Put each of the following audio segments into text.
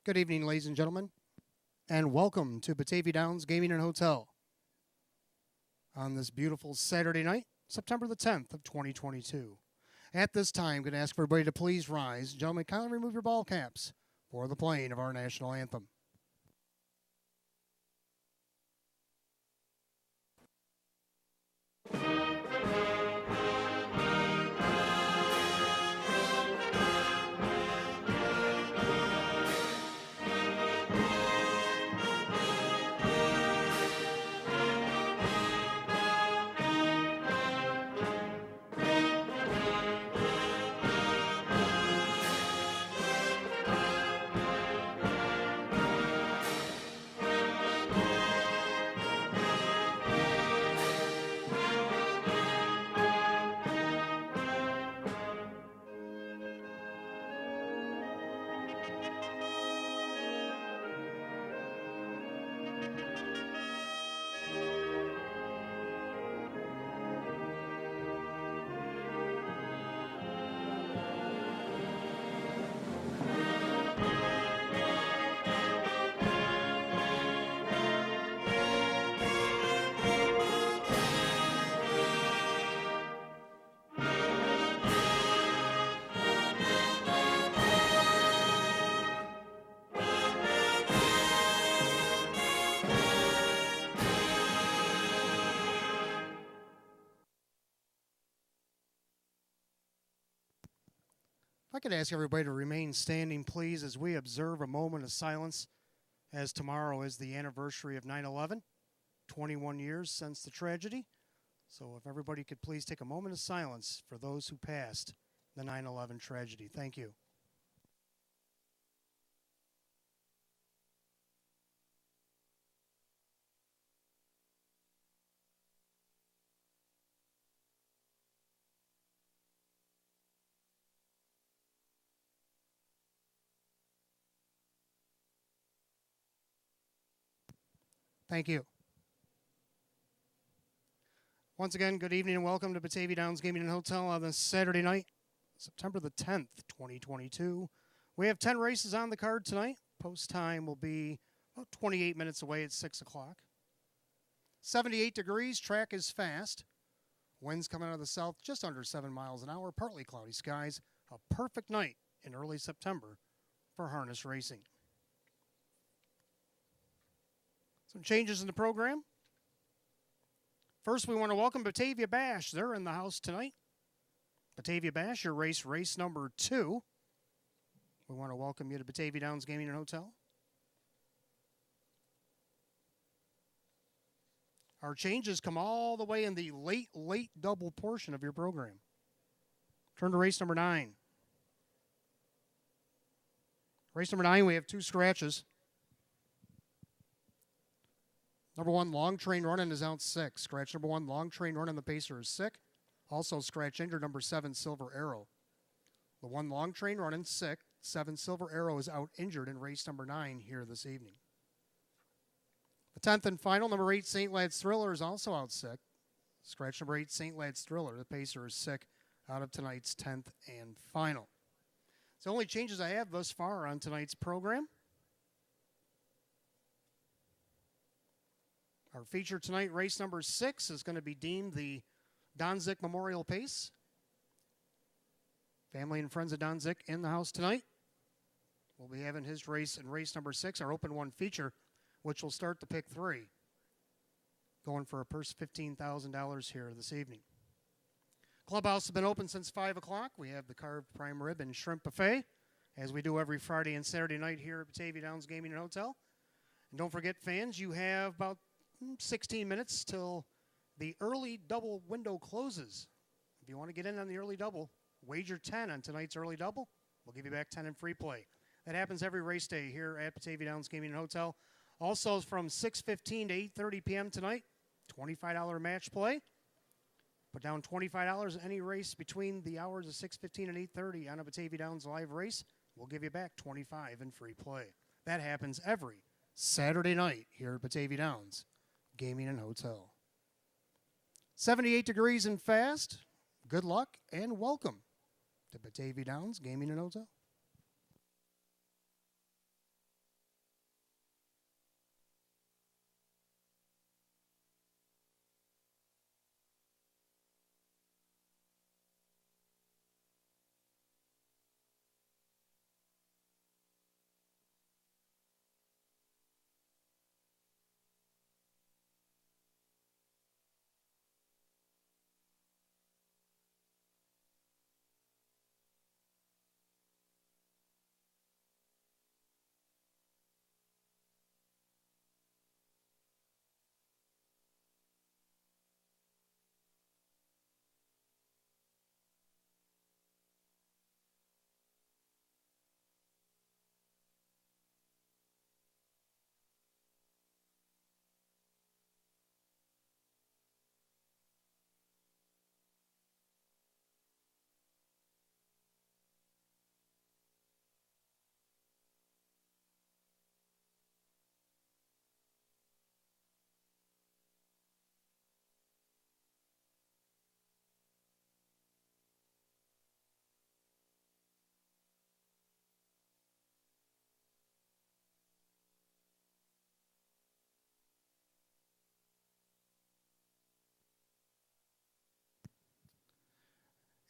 Good evening, ladies and gentlemen, and welcome to Batavia Downs Gaming and Hotel on this beautiful Saturday night, September the 10th of 2022. At this time, I'm going to ask everybody to please rise. Gentlemen, kindly remove your ball caps for the playing of our national anthem. If I could ask everybody to remain standing, please, as we observe a moment of silence, as tomorrow is the anniversary of 9/11, 21 years since the tragedy. So if everybody could please take a moment of silence for those who passed the 9/11 tragedy. Thank you. Thank you. Once again, good evening and welcome to Batavia Downs Gaming and Hotel on this Saturday night, September the 10th, 2022. We have 10 races on the card tonight. Post time will be about 28 minutes away at 6 o'clock. 78 degrees, track is fast. Winds coming out of the south just under 7 miles an hour, partly cloudy skies. A perfect night in early September for harness racing. Some changes in the program. First, we want to welcome Batavia Bash. They're in the house tonight. Batavia Bash, your race number 2. We want to welcome you to Batavia Downs Gaming and Hotel. Our changes come all the way in the late double portion of your program. Turn to race number 9. Race number 9, we have 2 scratches. Number 1, Long Train Running is out 6. Scratch number 1, Long Train Running, the pacer is sick. Also scratch injured number 7, Silver Arrow. The 1, Long Train Running, sick. 7, Silver Arrow is out injured in race number 9 here this evening. The 10th and final, number 8, St. Lad's Thriller is also out sick. Scratch number 8, St. Lad's Thriller, the pacer is sick out of tonight's 10th and final. It's the only changes I have thus far on tonight's program. Our feature tonight, race number 6, is going to be deemed the Donzik Memorial Pace. Family and friends of Donzik in the house tonight. We'll be having his race in race number 6, our Open 1 feature, which will start the pick 3. Going for a purse $15,000 here this evening. Clubhouse has been open since 5 o'clock. We have the carved prime rib and shrimp buffet, as we do every Friday and Saturday night here at Batavia Downs Gaming and Hotel. And don't forget, fans, you have about 16 minutes till the early double window closes. If you want to get in on the early double, wager 10 on tonight's early double. We'll give you back 10 in free play. That happens every race day here at Batavia Downs Gaming and Hotel. Also from 6:15 to 8:30 p.m. tonight, $25 match play. Put down $25 any race between the hours of 6:15 and 8:30 on a Batavia Downs live race. We'll give you back $25 in free play. That happens every Saturday night here at Batavia Downs Gaming and Hotel. 78 degrees and fast. Good luck and welcome. to Batavia Downs Gaming and Hotel.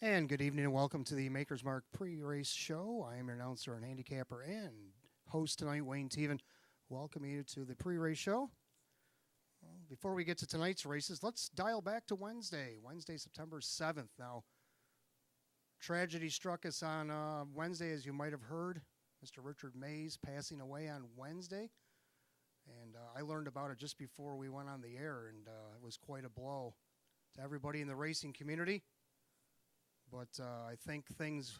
And good evening and welcome to the Maker's Mark pre-race show. I am your announcer and handicapper and host tonight, Wayne Teven. Welcome you to the pre-race show. Before we get to tonight's races, let's dial back to Wednesday, September 7th. Now, tragedy struck us on Wednesday, as you might have heard. Mr. Richard Mays passing away on Wednesday. And I learned about it just before we went on the air, and it was quite a blow to everybody in the racing community. But I think things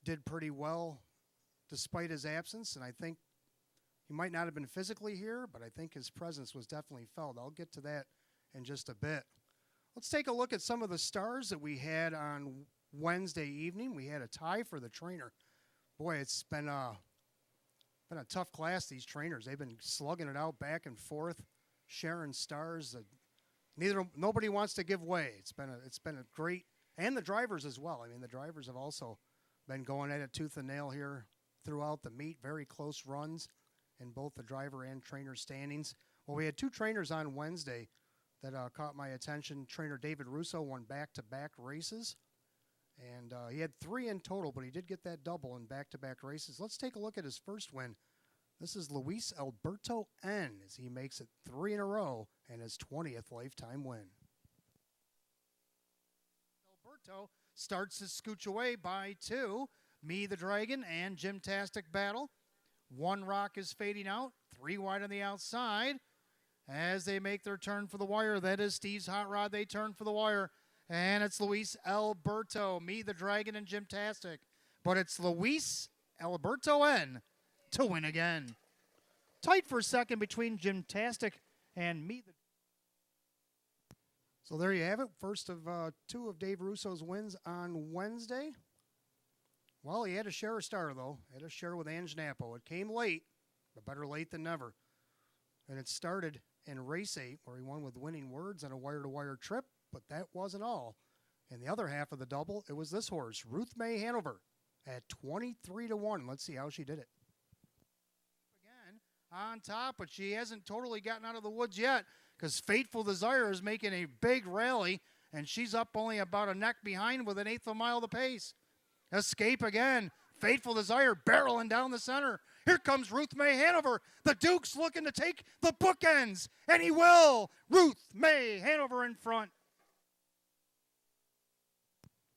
did pretty well despite his absence, and I think he might not have been physically here, but I think his presence was definitely felt. I'll get to that in just a bit. Let's take a look at some of the stars that we had on Wednesday evening. We had a tie for the trainer. Boy, it's been a tough class, these trainers. They've been slugging it out back and forth, sharing stars. Nobody wants to give way. It's been a great. And the drivers as well. I mean, the drivers have also been going at it tooth and nail here throughout the meet. Very close runs in both the driver and trainer standings. Well, we had two trainers on Wednesday that caught my attention. Trainer David Russo won back-to-back races. And he had 3 in total, but he did get that double in back-to-back races. Let's take a look at his first win. This is Luis Alberto N. as he makes it 3 in a row and his 20th lifetime win. Alberto starts his scooch away by 2. Me the Dragon and Gymtastic battle. 1 rock is fading out. 3 wide on the outside. As they make their turn for the wire, that is Steve's Hot Rod. They turn for the wire. And it's Luis Alberto, Me the Dragon and Gymtastic. But it's Luis Alberto N. to win again. Tight for second between Gymtastic and Me the. So there you have it. First of 2 of Dave Russo's wins on Wednesday. Well, he had to share a star, though. He had to share with Ange Napo. It came late, but better late than never. And it started in race 8, where he won with winning words on a wire-to-wire trip, but that wasn't all. In the other half of the double, it was this horse, Ruth May Hanover, at 23-1. Let's see how she did it. Again, on top, but she hasn't totally gotten out of the woods yet, because Fateful Desire is making a big rally, and she's up only about a neck behind with 1/8 of a mile to pace. Escape again. Fateful Desire barreling down the center. Here comes Ruth May Hanover. The Duke's looking to take the bookends, and he will. Ruth May Hanover in front.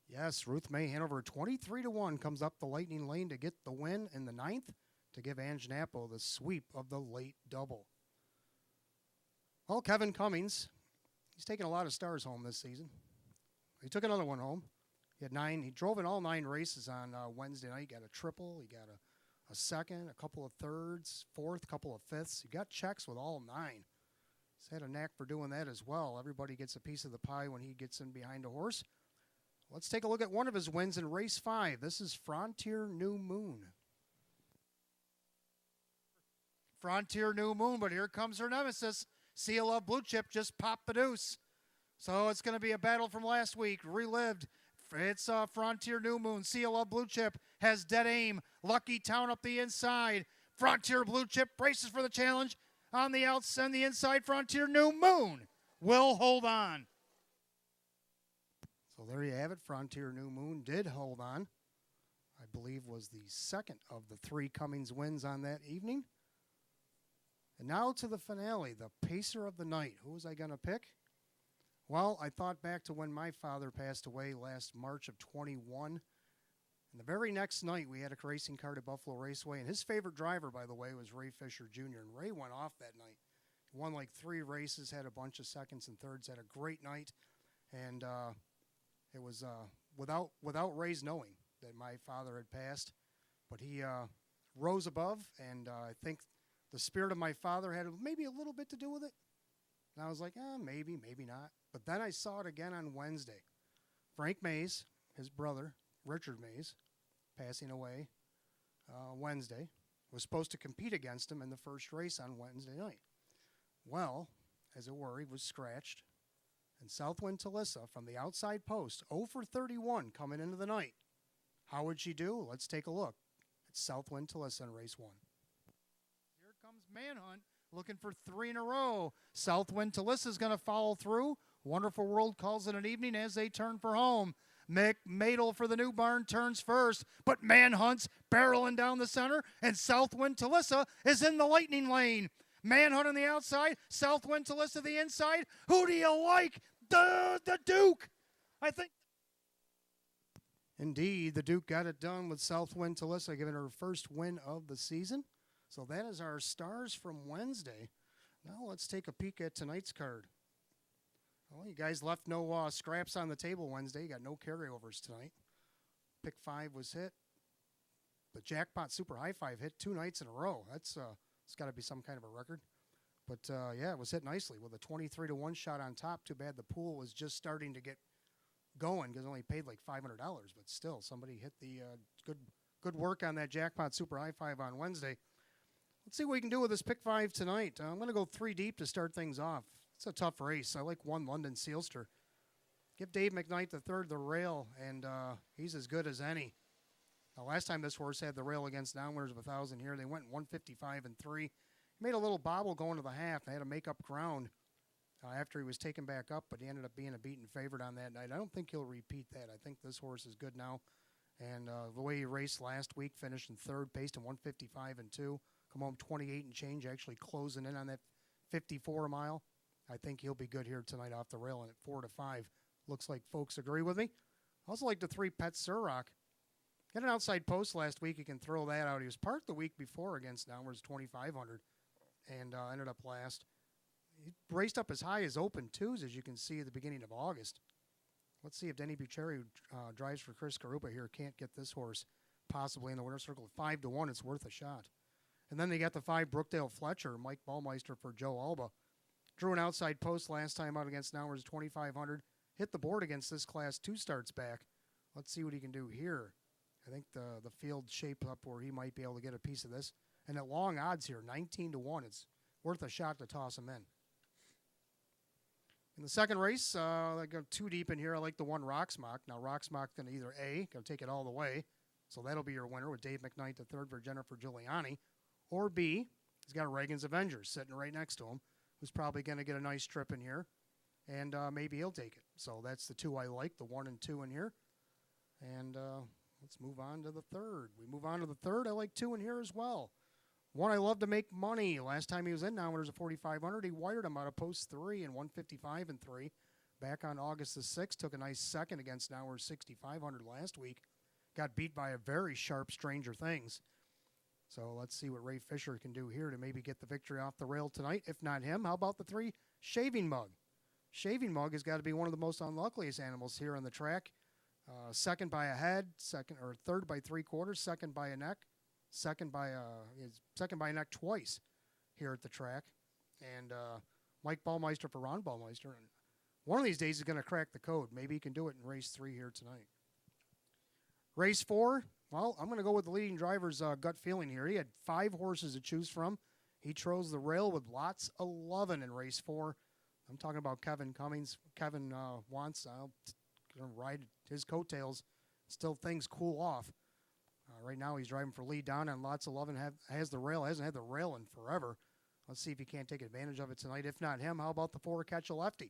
Yes, Ruth May Hanover, 23-1, comes up the lightning lane to get the win in the 9th to give Ange Napo the sweep of the late double. Well, Kevin Cummings, he's taken a lot of stars home this season. He took another one home. He had 9. He drove in all 9 races on Wednesday night. He got a triple. He got a second, a couple of thirds, fourth, couple of fifths. He got checks with all 9. He's had a knack for doing that as well. Everybody gets a piece of the pie when he gets in behind a horse. Let's take a look at one of his wins in race 5. This is Frontier New Moon. Frontier New Moon, but here comes her nemesis. Seal of Blue Chip just popped the deuce. So it's going to be a battle from last week, relived. It's Frontier New Moon. Seal of Blue Chip has dead aim. Lucky Town up the inside. Frontier Blue Chip braces for the challenge. On the outside, the inside, Frontier New Moon will hold on. So there you have it. Frontier New Moon did hold on. I believe was the second of the 3 Cummings wins on that evening. And now to the finale, the pacer of the night. Who was I going to pick? Well, I thought back to when my father passed away last March of 21. And the very next night, we had a racing card at Buffalo Raceway. And his favorite driver, by the way, was Ray Fisher Jr. And Ray went off that night. He won like 3 races, had a bunch of seconds and thirds, had a great night. And it was without Ray's knowing that my father had passed. But he rose above, and I think the spirit of my father had maybe a little bit to do with it. And I was like, maybe, maybe not. But then I saw it again on Wednesday. Frank Mays, his brother, Richard Mays, passing away Wednesday, was supposed to compete against him in the first race on Wednesday night. Well, as it were, he was scratched. And Southwind Talissa from the outside post, 0 for 31 coming into the night. How would she do? Let's take a look. It's Southwind Talissa in race 1. Here comes Manhunt, looking for 3 in a row. Southwind Talissa is going to follow through. Wonderful World calls it an evening as they turn for home. McMadel for the new barn turns first, but Manhunt's barreling down the center, and Southwind Talissa is in the lightning lane. Manhunt on the outside, Southwind Talissa the inside. Who do you like? The Duke. I think. Indeed, the Duke got it done with Southwind Talissa, giving her first win of the season. So that is our stars from Wednesday. Now let's take a peek at tonight's card. Well, you guys left no scraps on the table Wednesday. You got no carryovers tonight. Pick 5 was hit. The Jackpot Super High 5 hit 2 nights in a row. It's got to be some kind of a record. But, yeah, it was hit nicely with a 23-1 shot on top. Too bad the pool was just starting to get going because it only paid like $500. But still, somebody hit the good work on that Jackpot Super High 5 on Wednesday. Let's see what we can do with this pick 5 tonight. I'm going to go 3 deep to start things off. It's a tough race. I like 1 London Sealster. Give Dave McKnight the third the rail, and he's as good as any. Now, last time this horse had the rail against downwinners of 1,000 here, they went 155 and 3. He made a little bobble going to the half. They had to make up ground after he was taken back up, but he ended up being a beaten favorite on that night. I don't think he'll repeat that. I think this horse is good now. And the way he raced last week, finished in third, paced in 155 and 2. Come home 28 and change, actually closing in on that 54 mile. I think he'll be good here tonight off the rail, and at 4-5. Looks like folks agree with me. I also like the 3 Pet Surrock. Got an outside post last week. You can throw that out. He was parked the week before against downwards 2,500 and ended up last. He raced up as high as open twos, as you can see at the beginning of August. Let's see if Denny Bucheri, who drives for Chris Garupa here, can't get this horse possibly in the winner's circle. 5-1, it's worth a shot. And then they got the 5 Brookdale Fletcher, Mike Ballmeister for Joe Alba. Drew an outside post last time out against Nowers 2,500. Hit the board against this class 2 starts back. Let's see what he can do here. I think the field shaped up where he might be able to get a piece of this. And at long odds here, 19-1, it's worth a shot to toss him in. In the second race, I go 2 deep in here. I like the 1 Rocksmock. Now, Rocksmock's going to either A, going to take it all the way, so that'll be your winner with Dave McKnight the third for Jennifer Giuliani, or B, he's got Reagan's Avengers sitting right next to him, who's probably going to get a nice trip in here, and maybe he'll take it. So that's the 2 I like, the 1 and 2 in here. And let's move on to the third. We move on to the third. I like 2 in here as well. 1 I love to make money. Last time he was in Downwinners of 4,500, he wired him out of post 3 and 155 and 3. Back on August the 6th, took a nice second against Downwinners 6,500 last week. Got beat by a very sharp Stranger Things. So let's see what Ray Fisher can do here to maybe get the victory off the rail tonight. If not him, how about the 3 Shaving Mug? Shaving Mug has got to be one of the most unluckiest animals here on the track. Second by a head, third by 3/4, second by a neck, second by a neck twice here at the track. And Mike Ballmeister for Ron Ballmeister. And one of these days he's going to crack the code. Maybe he can do it in race 3 here tonight. Race 4, well, I'm going to go with the leading driver's gut feeling here. He had 5 horses to choose from. He chose the rail with lots 11 in race 4. I'm talking about Kevin Cummings. Kevin wants going to ride his coattails until things cool off. Right now he's driving for lead down on lots 11. Has the rail. Hasn't had the rail in forever. Let's see if he can't take advantage of it tonight. If not him, how about the 4 Catch a Lefty?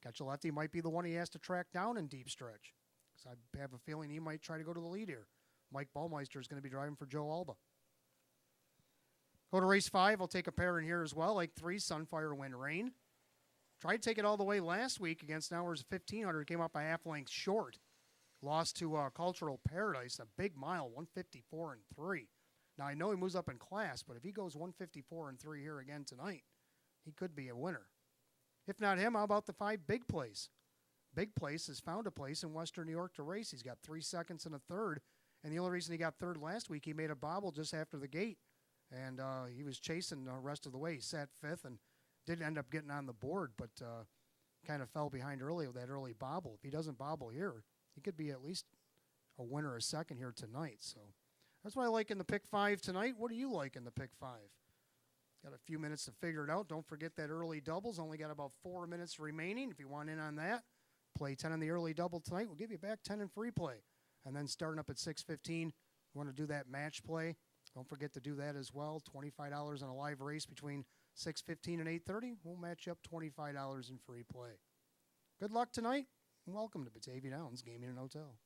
Catch a Lefty might be the one he has to track down in deep stretch. So I have a feeling he might try to go to the lead here. Mike Ballmeister is going to be driving for Joe Alba. Go to race 5. I'll take a pair in here as well, like 3 Sunfire Wind Rain. Tried to take it all the way last week against Nowers 1,500. Came up a half length short. Lost to Cultural Paradise, a big mile, 154 and 3. Now, I know he moves up in class, but if he goes 154 and 3 here again tonight, he could be a winner. If not him, how about the 5 Big Place? Big Place has found a place in Western New York to race. He's got 3 seconds and a third, and the only reason he got third last week, he made a bobble just after the gate, and he was chasing the rest of the way. He sat 5th and did end up getting on the board, but kind of fell behind early with that early bobble. If he doesn't bobble here, he could be at least a winner a second here tonight. So that's what I like in the pick 5 tonight. What do you like in the pick 5? Got a few minutes to figure it out. Don't forget that early doubles. Only got about 4 minutes remaining. If you want in on that, play 10 on the early double tonight. We'll give you back 10 in free play. And then starting up at 6:15, you want to do that match play. Don't forget to do that as well. $25 on a live race between 6:15 and 8:30. We'll match up $25 in free play. Good luck tonight. Welcome to Batavia Downs Gaming and Hotel.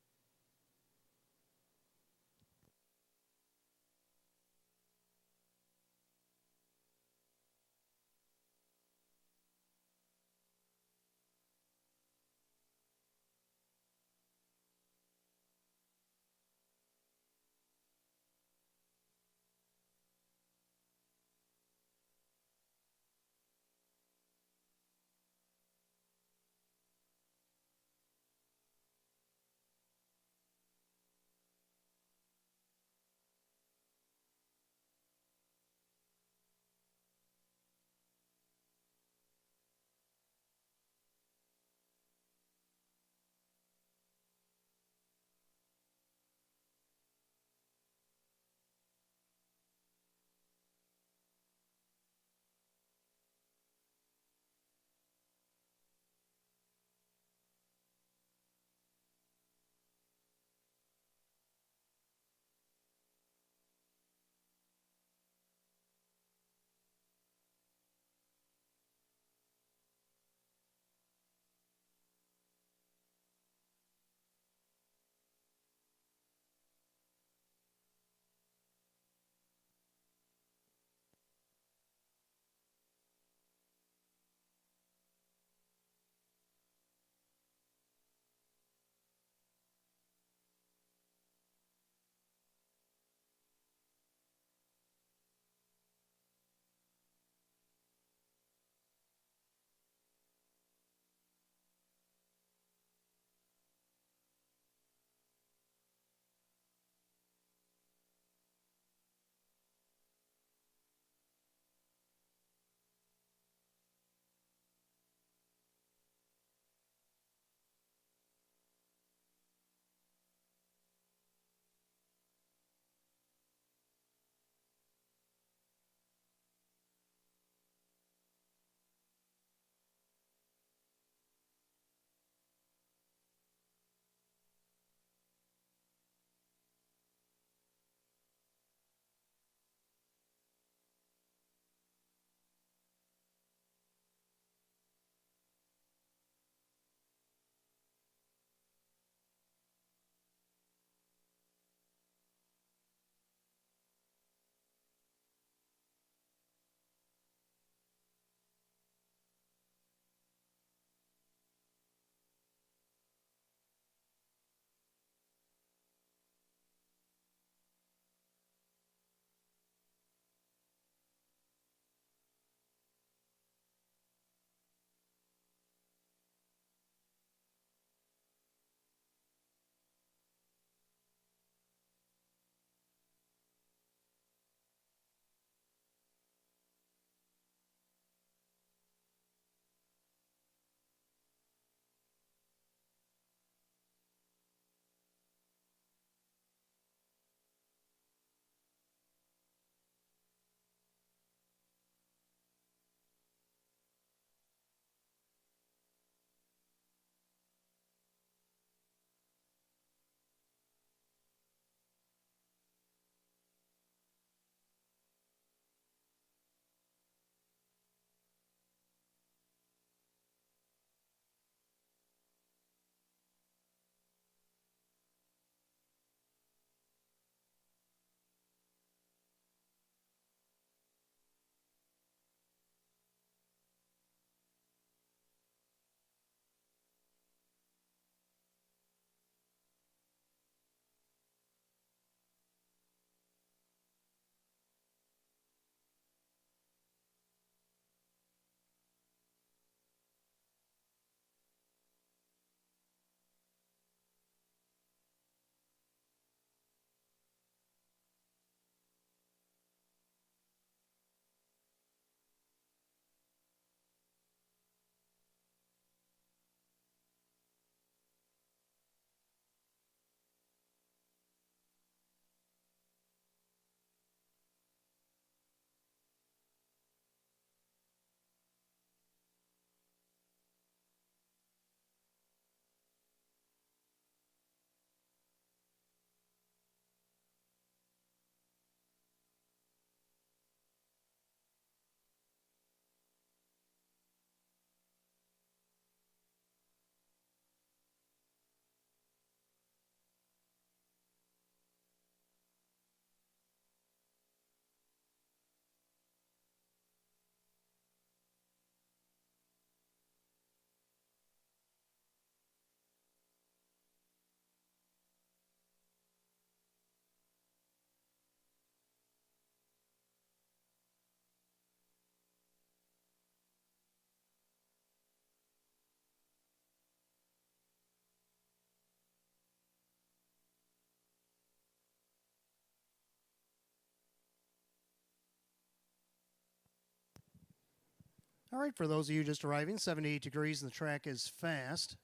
All right, for those of you just arriving, 78 degrees and the track is fast.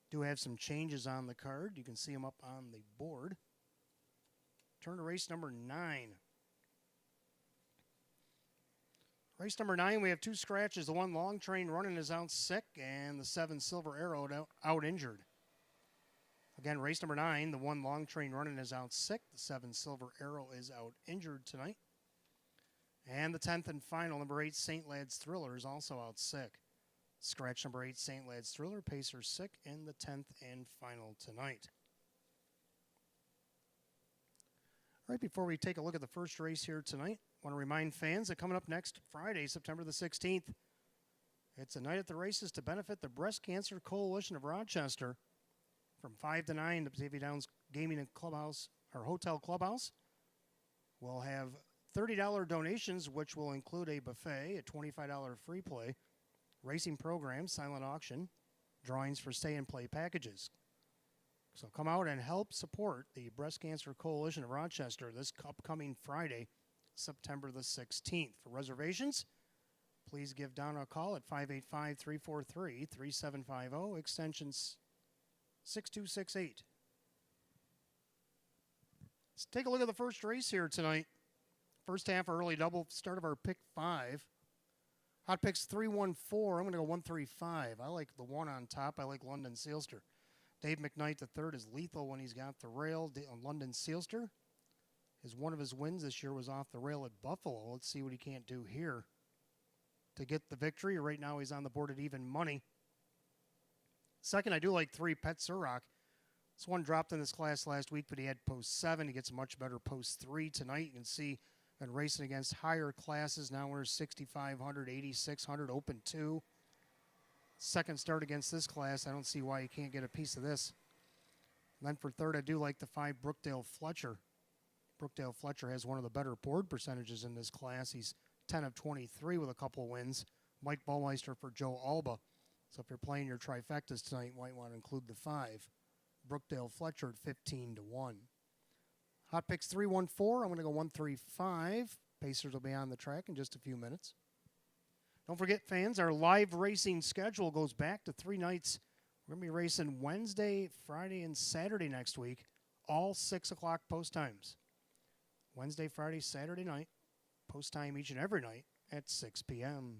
Do have some changes on the card. You can see them up on the board. Turn to race number 9. Race number 9, we have 2 scratches. The 1 long train running is out sick, and the 7 Silver Arrow out injured. Again, race number 9, the 1 long train running is out sick. The 7 Silver Arrow is out injured tonight. And the 10th and final, number 8, St. Lad's Thriller is also out sick. Scratch number 8, St. Lad's Thriller, pacer sick in the 10th and final tonight. All right, before we take a look at the first race here tonight, I want to remind fans that coming up next Friday, September the 16th, it's a night at the races to benefit the Breast Cancer Coalition of Rochester from 5 to 9 at Batavia Downs Gaming and Clubhouse, or Hotel Clubhouse. We'll have $30 donations, which will include a buffet, a $25 free play, racing program, silent auction, drawings for stay and play packages. So come out and help support the Breast Cancer Coalition of Rochester this upcoming Friday, September the 16th. For reservations, please give Donna a call at 585-343-3750, extensions 6268. Let's take a look at the first race here tonight. First half early double, start of our pick 5. Hot picks 314. I'm going to go 135. I like the 1 on top. I like London Sealster. Dave McKnight III is lethal when he's got the rail. London Sealster one of his wins this year was off the rail at Buffalo. Let's see what he can't do here to get the victory. Right now he's on the board at even money. Second, I do like 3, Pet Surrock. This one dropped in this class last week, but he had post 7. He gets a much better post 3 tonight. You can see and racing against higher classes. Now we're 6,500, 8,600, open 2. Second start against this class. I don't see why you can't get a piece of this. And then for third, I do like the 5, Brookdale Fletcher. Brookdale Fletcher has one of the better board percentages in this class. He's 10 of 23 with a couple of wins. Mike Ballmeister for Joe Alba. So if you're playing your trifectas tonight, you might want to include the 5. Brookdale Fletcher at 15 to 1. Hot picks 314. I'm going to go 135. Pacers will be on the track in just a few minutes. Don't forget, fans, our live racing schedule goes back to 3 nights. We're going to be racing Wednesday, Friday, and Saturday next week, all 6 o'clock post times. Wednesday, Friday, Saturday night, post time each and every night at 6 p.m.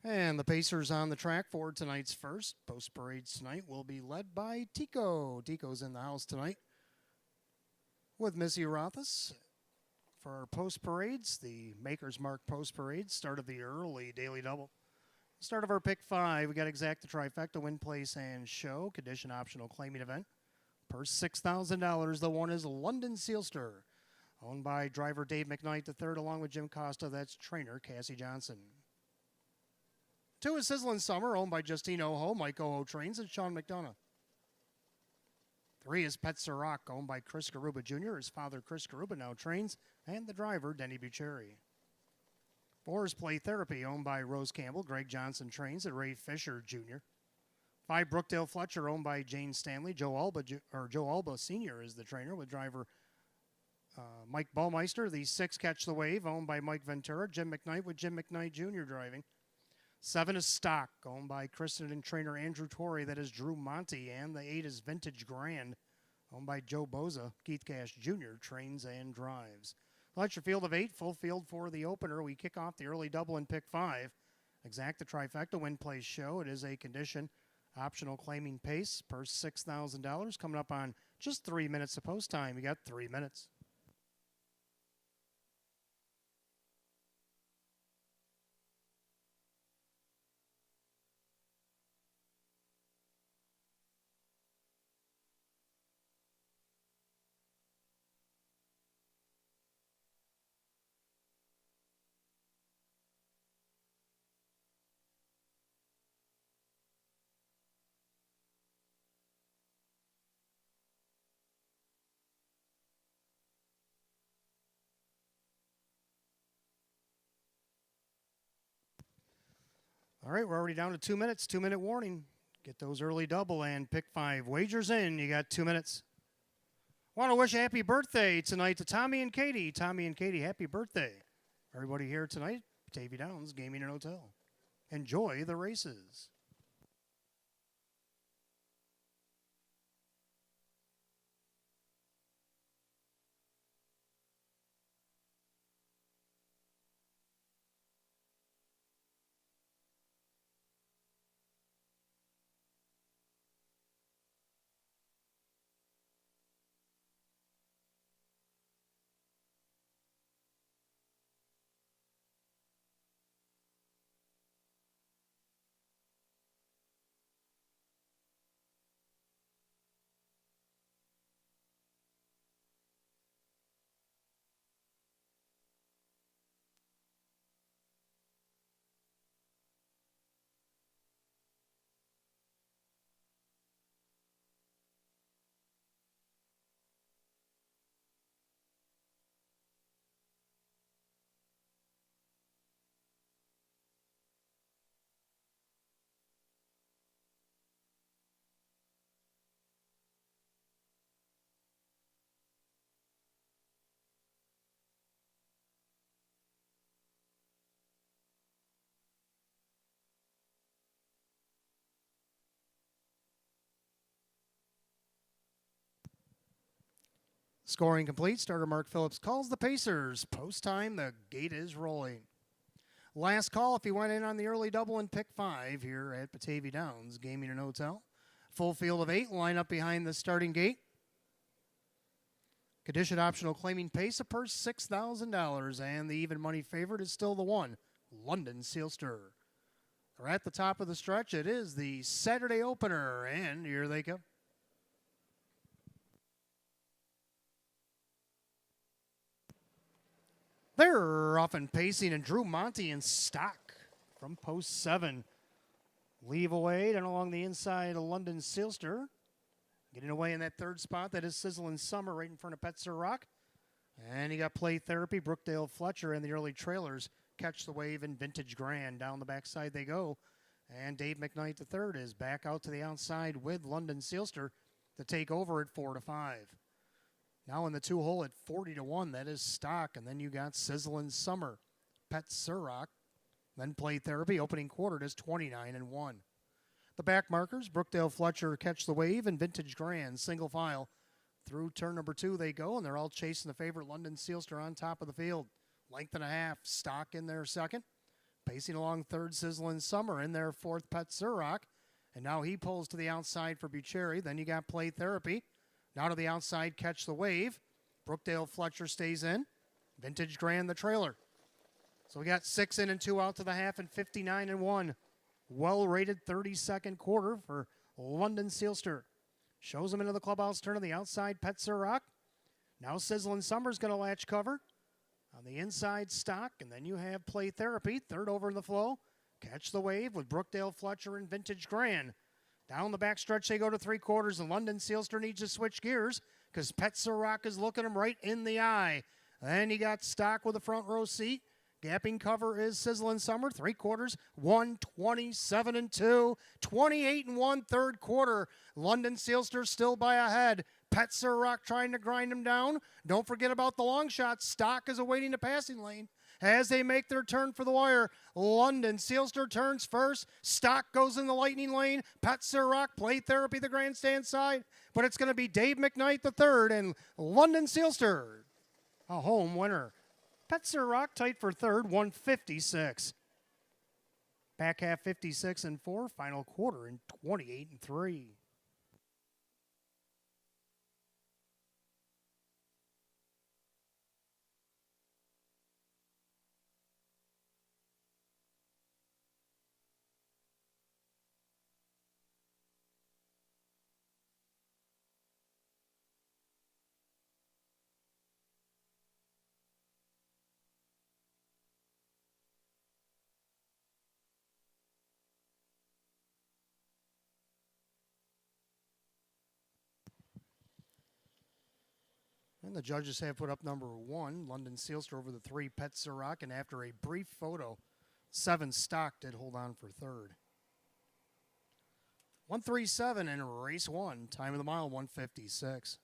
And the Pacers on the track for tonight's first. Post parades tonight will be led by Tico. Tico's in the house tonight with Missy Rothus. For our post parades, the Maker's Mark post parade, start of the early daily double. Start of our pick 5, we got exact the trifecta, win, place, and show. Condition optional claiming event. Purse $6,000. The one is London Sealster, owned by driver Dave McKnight III, along with Jim Costa. That's trainer Cassie Johnson. 2 is Sizzlin' Summer, owned by Justine Oho, Mike Oho trains, and Sean McDonough. 3 is Pet Sirac, owned by Chris Garuba Jr. His father, Chris Garuba, now trains, and the driver, Denny Bucheri. 4 is Play Therapy, owned by Rose Campbell. Greg Johnson trains, and Ray Fisher Jr. 5, Brookdale Fletcher, owned by Jane Stanley. Joe Alba Sr. is the trainer, with driver Mike Baumeister. The 6, Catch the Wave, owned by Mike Ventura. Jim McKnight, with Jim McKnight Jr. driving. 7 is Stock, owned by Kristen and trainer Andrew Torrey. That is Drew Monty. And the 8 is Vintage Grand, owned by Joe Boza. Keith Cash Jr. trains and drives. That's your field of 8, full field for the opener. We kick off the early double in pick 5. Exact the trifecta, win, place, show. It is a condition optional claiming pace. Purse $6,000. Coming up on just 3 minutes of post time. You got 3 minutes. All right, we're already down to 2 minutes. 2-minute warning. Get those early double and pick 5 wagers in. You got 2 minutes. Want to wish a happy birthday tonight to Tommy and Katie. Tommy and Katie, happy birthday. Everybody here tonight, Batavia Downs Gaming and Hotel. Enjoy the races. Scoring complete. Starter Mark Phillips calls the Pacers. Post time, the gate is rolling. Last call if you went in on the early double in pick 5 here at Batavia Downs Gaming and Hotel. Full field of 8, line up behind the starting gate. Condition optional claiming pace, a purse $6,000, and the even money favorite is still the one, London Sealster. We're at the top of the stretch. It is the Saturday opener, and here they come. They're off and pacing, and Drew Monty in stock from post 7. Leave away down along the inside of London Sealster. Getting away in that third spot, that is Sizzlin' Summer right in front of Pet Sirac. And you got Play Therapy, Brookdale Fletcher, and the early trailers. Catch the Wave and Vintage Grand. Down the backside they go. And Dave McKnight III is back out to the outside with London Sealster to take over at 4-5. Now in the 2-hole at 40-1, that is Stock. And then you got Sizzlin' Summer, Pet Surrock. Then Play Therapy, opening quarter, it is 29-1. The back markers, Brookdale Fletcher, Catch the Wave, and Vintage Grand, single file. Through turn number 2 they go, and they're all chasing the favorite London Sealster on top of the field. Length and a half, Stock in there second. Pacing along third, Sizzlin' Summer in there fourth, Pet Surrock. And now he pulls to the outside for Bucherri. Then you got Play Therapy. Now to the outside, Catch the Wave. Brookdale Fletcher stays in. Vintage Grand the trailer. So we got 6 in and 2 out to the half and 59-1. Well-rated 32nd quarter for London Sealster. Shows him into the clubhouse turn on the outside, Pet Surrock. Now Sizzlin' Summer's going to latch cover. On the inside, Stock, and then you have Play Therapy. Third over in the flow. Catch the Wave with Brookdale Fletcher and Vintage Grand. Down the back stretch they go to 3/4, and London Sealster needs to switch gears because Pet Surrock is looking him right in the eye. Then you got Stock with a front row seat. Gapping cover is Sizzlin' Summer, 3/4, 127-2, 28-1 third quarter. London Sealster still by a head. Pet Surrock trying to grind him down. Don't forget about the long shot. Stock is awaiting the passing lane. As they make their turn for the wire, London Sealster turns first. Stock goes in the lightning lane. Pet Surrock, Play Therapy, the grandstand side. But it's going to be Dave McKnight the third, and London Sealster, a home winner. Pet Surrock tight for third, 156. Back half 56-4, final quarter in 28-3. And the judges have put up number 1, London Sealster over the 3, Pet Surrock, and after a brief photo, 7 Stock did hold on for third. 137 in race 1, time of the mile 156.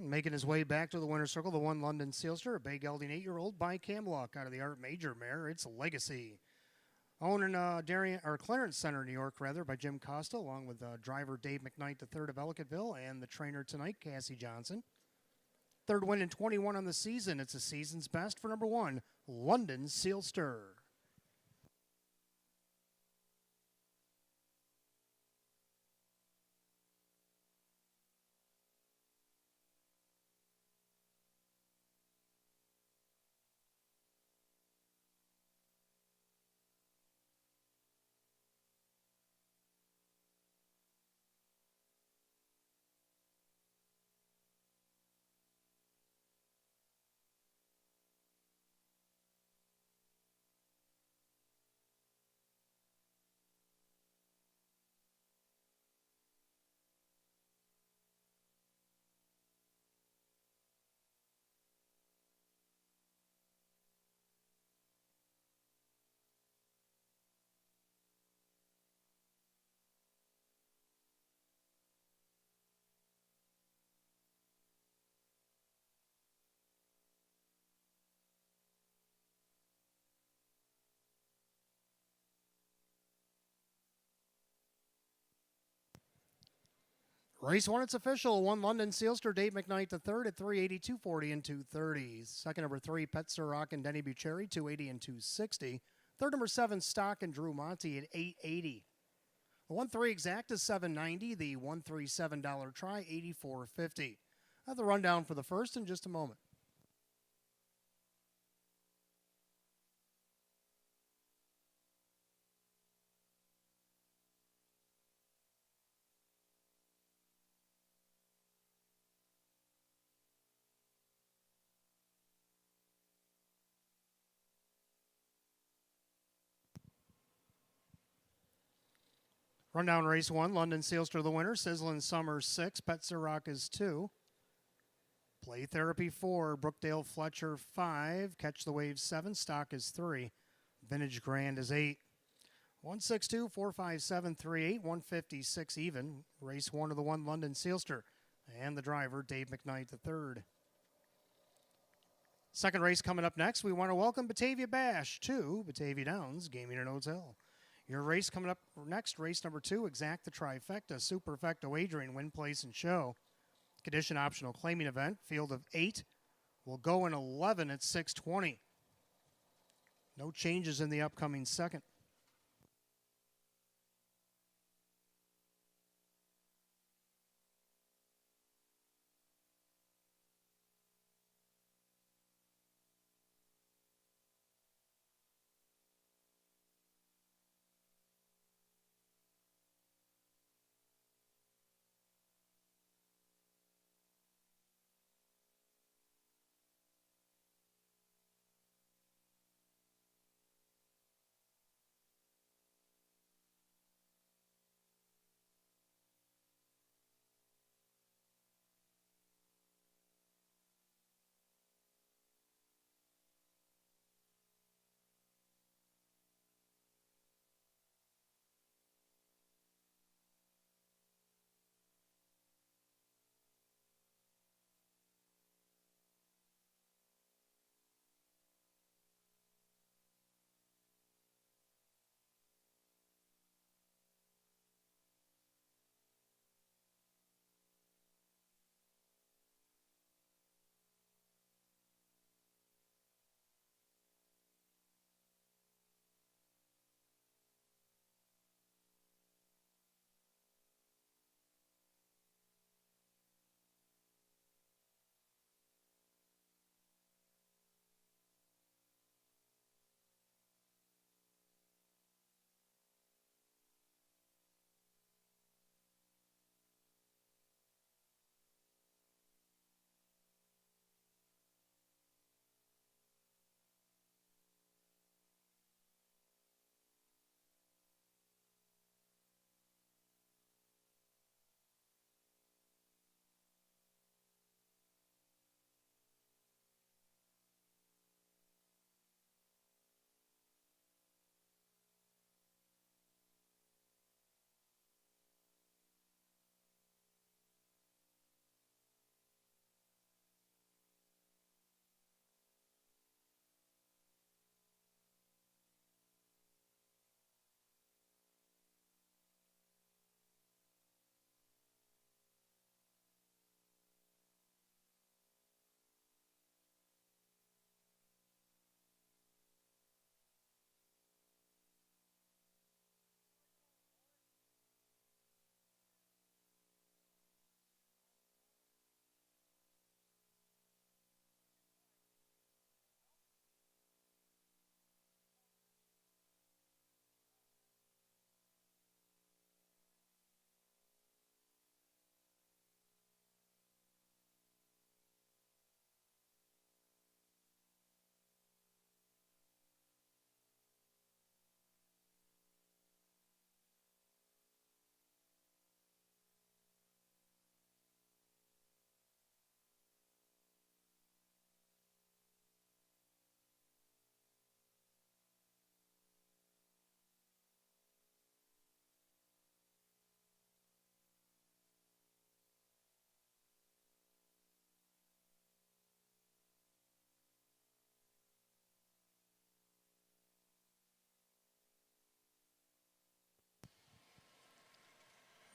Making his way back to the winner's circle, the 1 London Sealster, a bay gelding 8-year-old by Camlock out of the Art Major mare. It's Legacy. Owned in Clarence Center, New York, by Jim Costa, along with driver Dave McKnight, the third of Ellicottville, and the trainer tonight, Cassie Johnson. Third win in 21 on the season. It's a season's best for number 1, London Sealster. Race 1, it's official. 1 London Sealster, Dave McKnight the third at 380, 240, and 230. Second number 3, Pet Surrock and Denny Bucherri, 280 and 260. Third number 7, Stock and Drew Monty at 880. The 1-3 exact is 790. The 1-3 $7 try, 84.50. I'll have the rundown for the first in just a moment. Rundown race 1, London Sealster the winner, Sizzlin' Summer 6, Petzer Rock is 2. Play Therapy 4, Brookdale Fletcher 5, Catch the Wave 7, Stock is 3, Vintage Grand is 8. 162, 457, 38, 156 even. Race 1 of the 1, London Sealster. And the driver, Dave McKnight III. Second race coming up next, we want to welcome Batavia Bash to Batavia Downs Gaming in Oates Hill. Your race coming up next, race number 2, Exact the Trifecta, Superfecta Wagering, Win, Place, and Show. Condition optional claiming event, field of 8. Will go in 11 at 620. No changes in the upcoming second.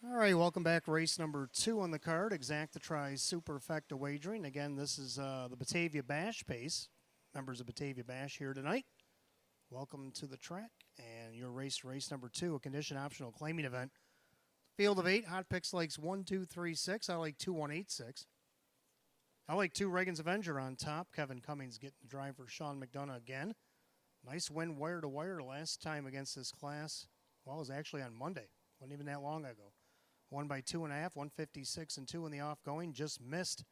All right, welcome back. Race number 2 on the card, Exact the Try Superfecta Wagering. Again, this is the Batavia Bash pace. Members of Batavia Bash here tonight. Welcome to the track. And your race number 2, a condition optional claiming event. Field of 8, Hot Picks likes 1, 2, 3, 6. I like 2, 1, 8, 6. I like 2, Reagan's Avenger on top. Kevin Cummings getting the drive for Sean McDonough again. Nice win wire to wire last time against this class. Well, it was actually on Monday. Wasn't even that long ago. Won by 2.5, 156 and 2 in the offgoing. Just missed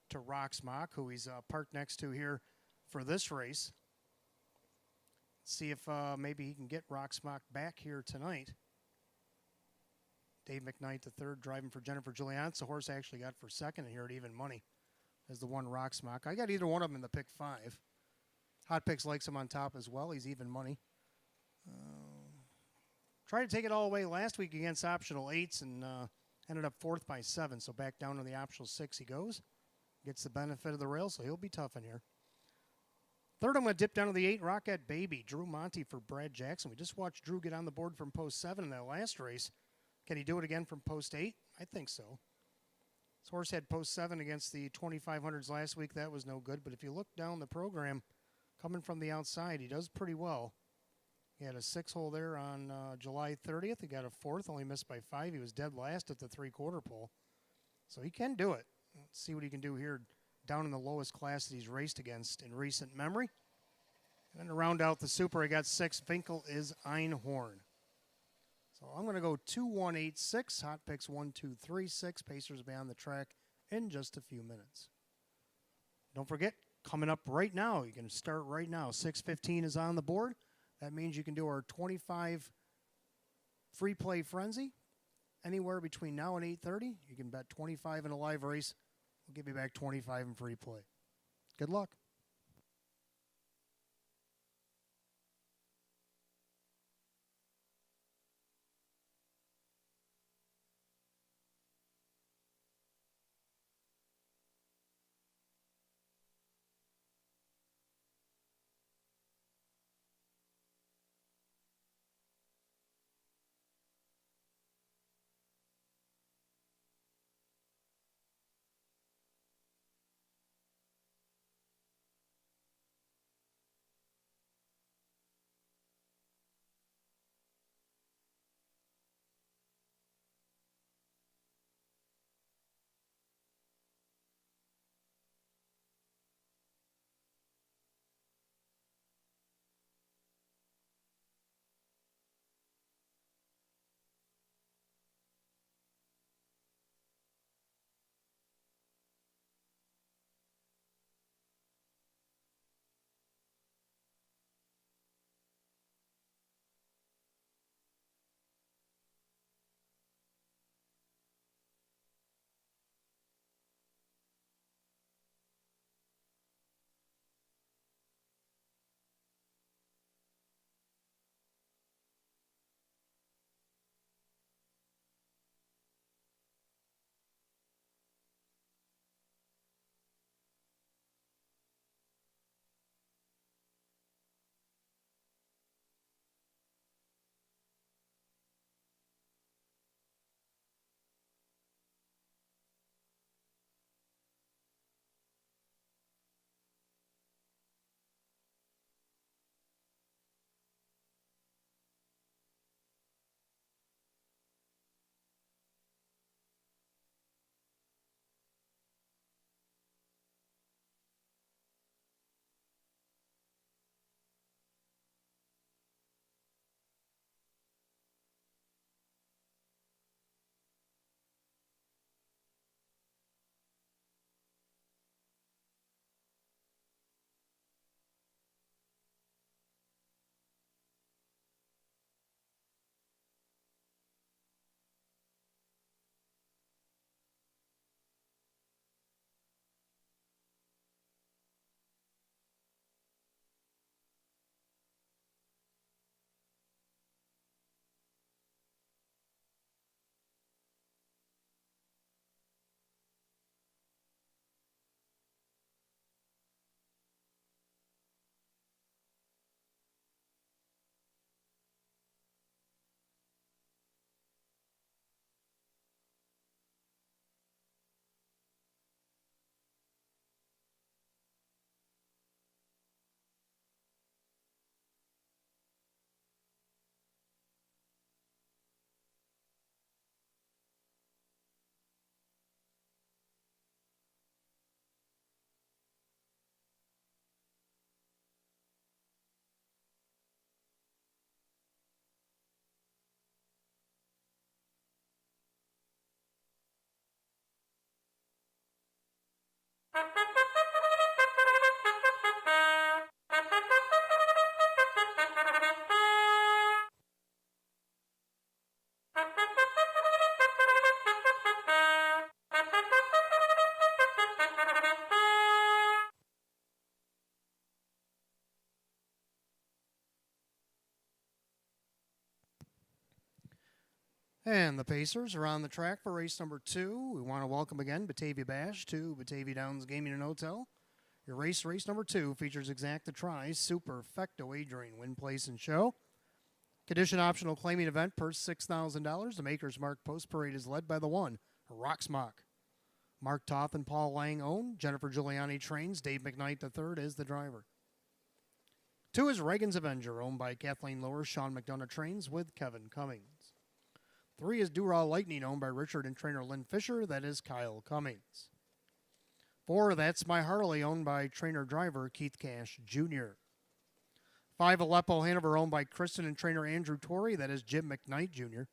to Rocksmock, who he's parked next to here for this race. See if maybe he can get Rocksmock back here tonight. Dave McKnight the third driving for Jennifer Julian. It's the horse I actually got for second here at even money as the one Rock Smock. I got either one of them in the pick 5. Hot Picks likes him on top as well. He's even money. Tried to take it all away last week against optional 8s and ended up 4th by 7. So back down to the optional 6 he goes. Gets the benefit of the rail, so he'll be tough in here. Third, I'm going to dip down to the 8, Rocket Baby. Drew Monty for Brad Jackson. We just watched Drew get on the board from post 7 in that last race. Can he do it again from post 8? I think so. This horse had post 7 against the 2500s last week. That was no good. But if you look down the program, coming from the outside, he does pretty well. He had a 6-hole there on July 30th. He got a 4th, only missed by 5. He was dead last at the 3/4 pole. So he can do it. Let's see what he can do here down in the lowest class that he's raced against in recent memory. And then to round out the super, I got 6. Finkel is Einhorn. So I'm going to go 2-1-8-6. Hot Picks 1-2-3-6. Pacers will be on the track in just a few minutes. Don't forget, coming up right now, you can start right now. 6:15 is on the board. That means you can do our 25 free play frenzy anywhere between now and 8:30. You can bet 25 in a live race. We'll give you back 25 in free play. Good luck. And the Pacers are on the track for race number 2. We want to welcome again Batavia Bash to Batavia Downs Gaming and Hotel. Your race number 2 features Exacta Tries, Superfecto Wagering, Win, Place, and Show. Condition optional claiming event, purse $6,000. The Maker's Mark Post Parade is led by the 1, Rocksmock. Mark Toth and Paul Lang own. Jennifer Giuliani trains. Dave McKnight III is the driver. 2 is Reagan's Avenger, owned by Kathleen Lower. Sean McDonough trains with Kevin Cummings. 3 is Duraw Lightning, owned by Richard and trainer Lynn Fisher. That is Kyle Cummings. 4, That's My Harley, owned by trainer-driver Keith Cash Jr. 5, Aleppo Hanover, owned by Kristen and trainer Andrew Torrey. That is Jim McKnight Jr.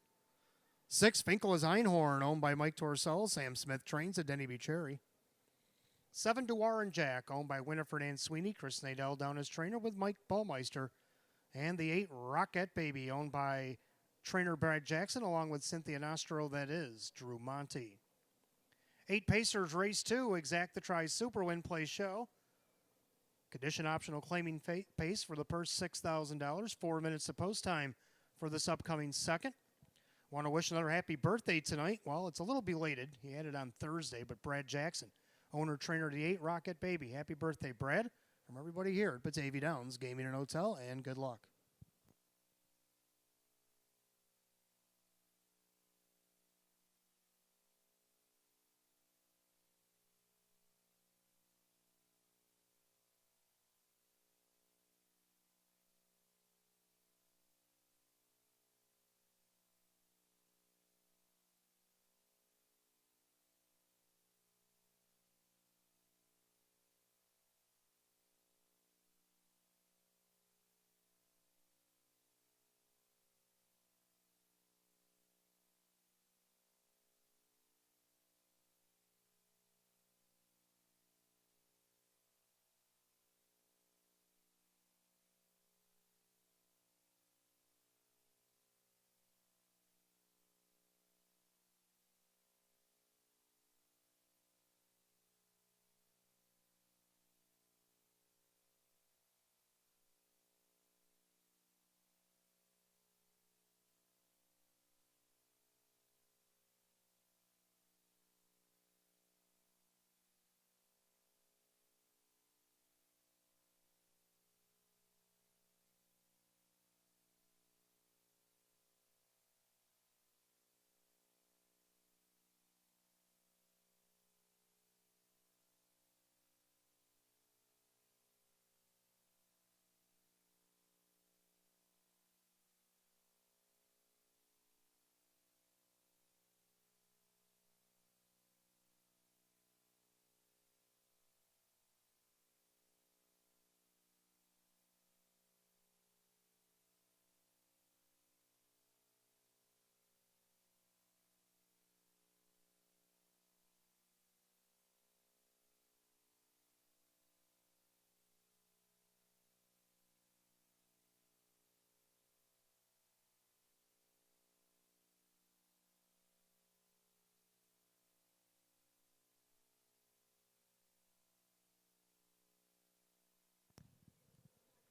6, Finkel is Einhorn, owned by Mike Torcell. Sam Smith trains at Denny B. Cherry. 7, Dewar and Jack, owned by Winifred Ann Sweeney. Chris Nadell down as trainer with Mike Ballmeister. And the 8, Rocket Baby, owned by trainer Brad Jackson, along with Cynthia Nostro, that is Drew Monty. 8, Pacers race 2, Exacta Tries Super Win Play Show. Condition optional claiming pace for the purse $6,000. 4 minutes of post time for this upcoming second. Want to wish another happy birthday tonight. Well, it's a little belated. He had it on Thursday, but Brad Jackson, owner trainer of the 8, Rocket Baby. Happy birthday, Brad, from everybody here at Batavia Downs Gaming and Hotel, and good luck.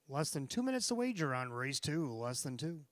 Less than 2 minutes to wager on race 2. Less than 2.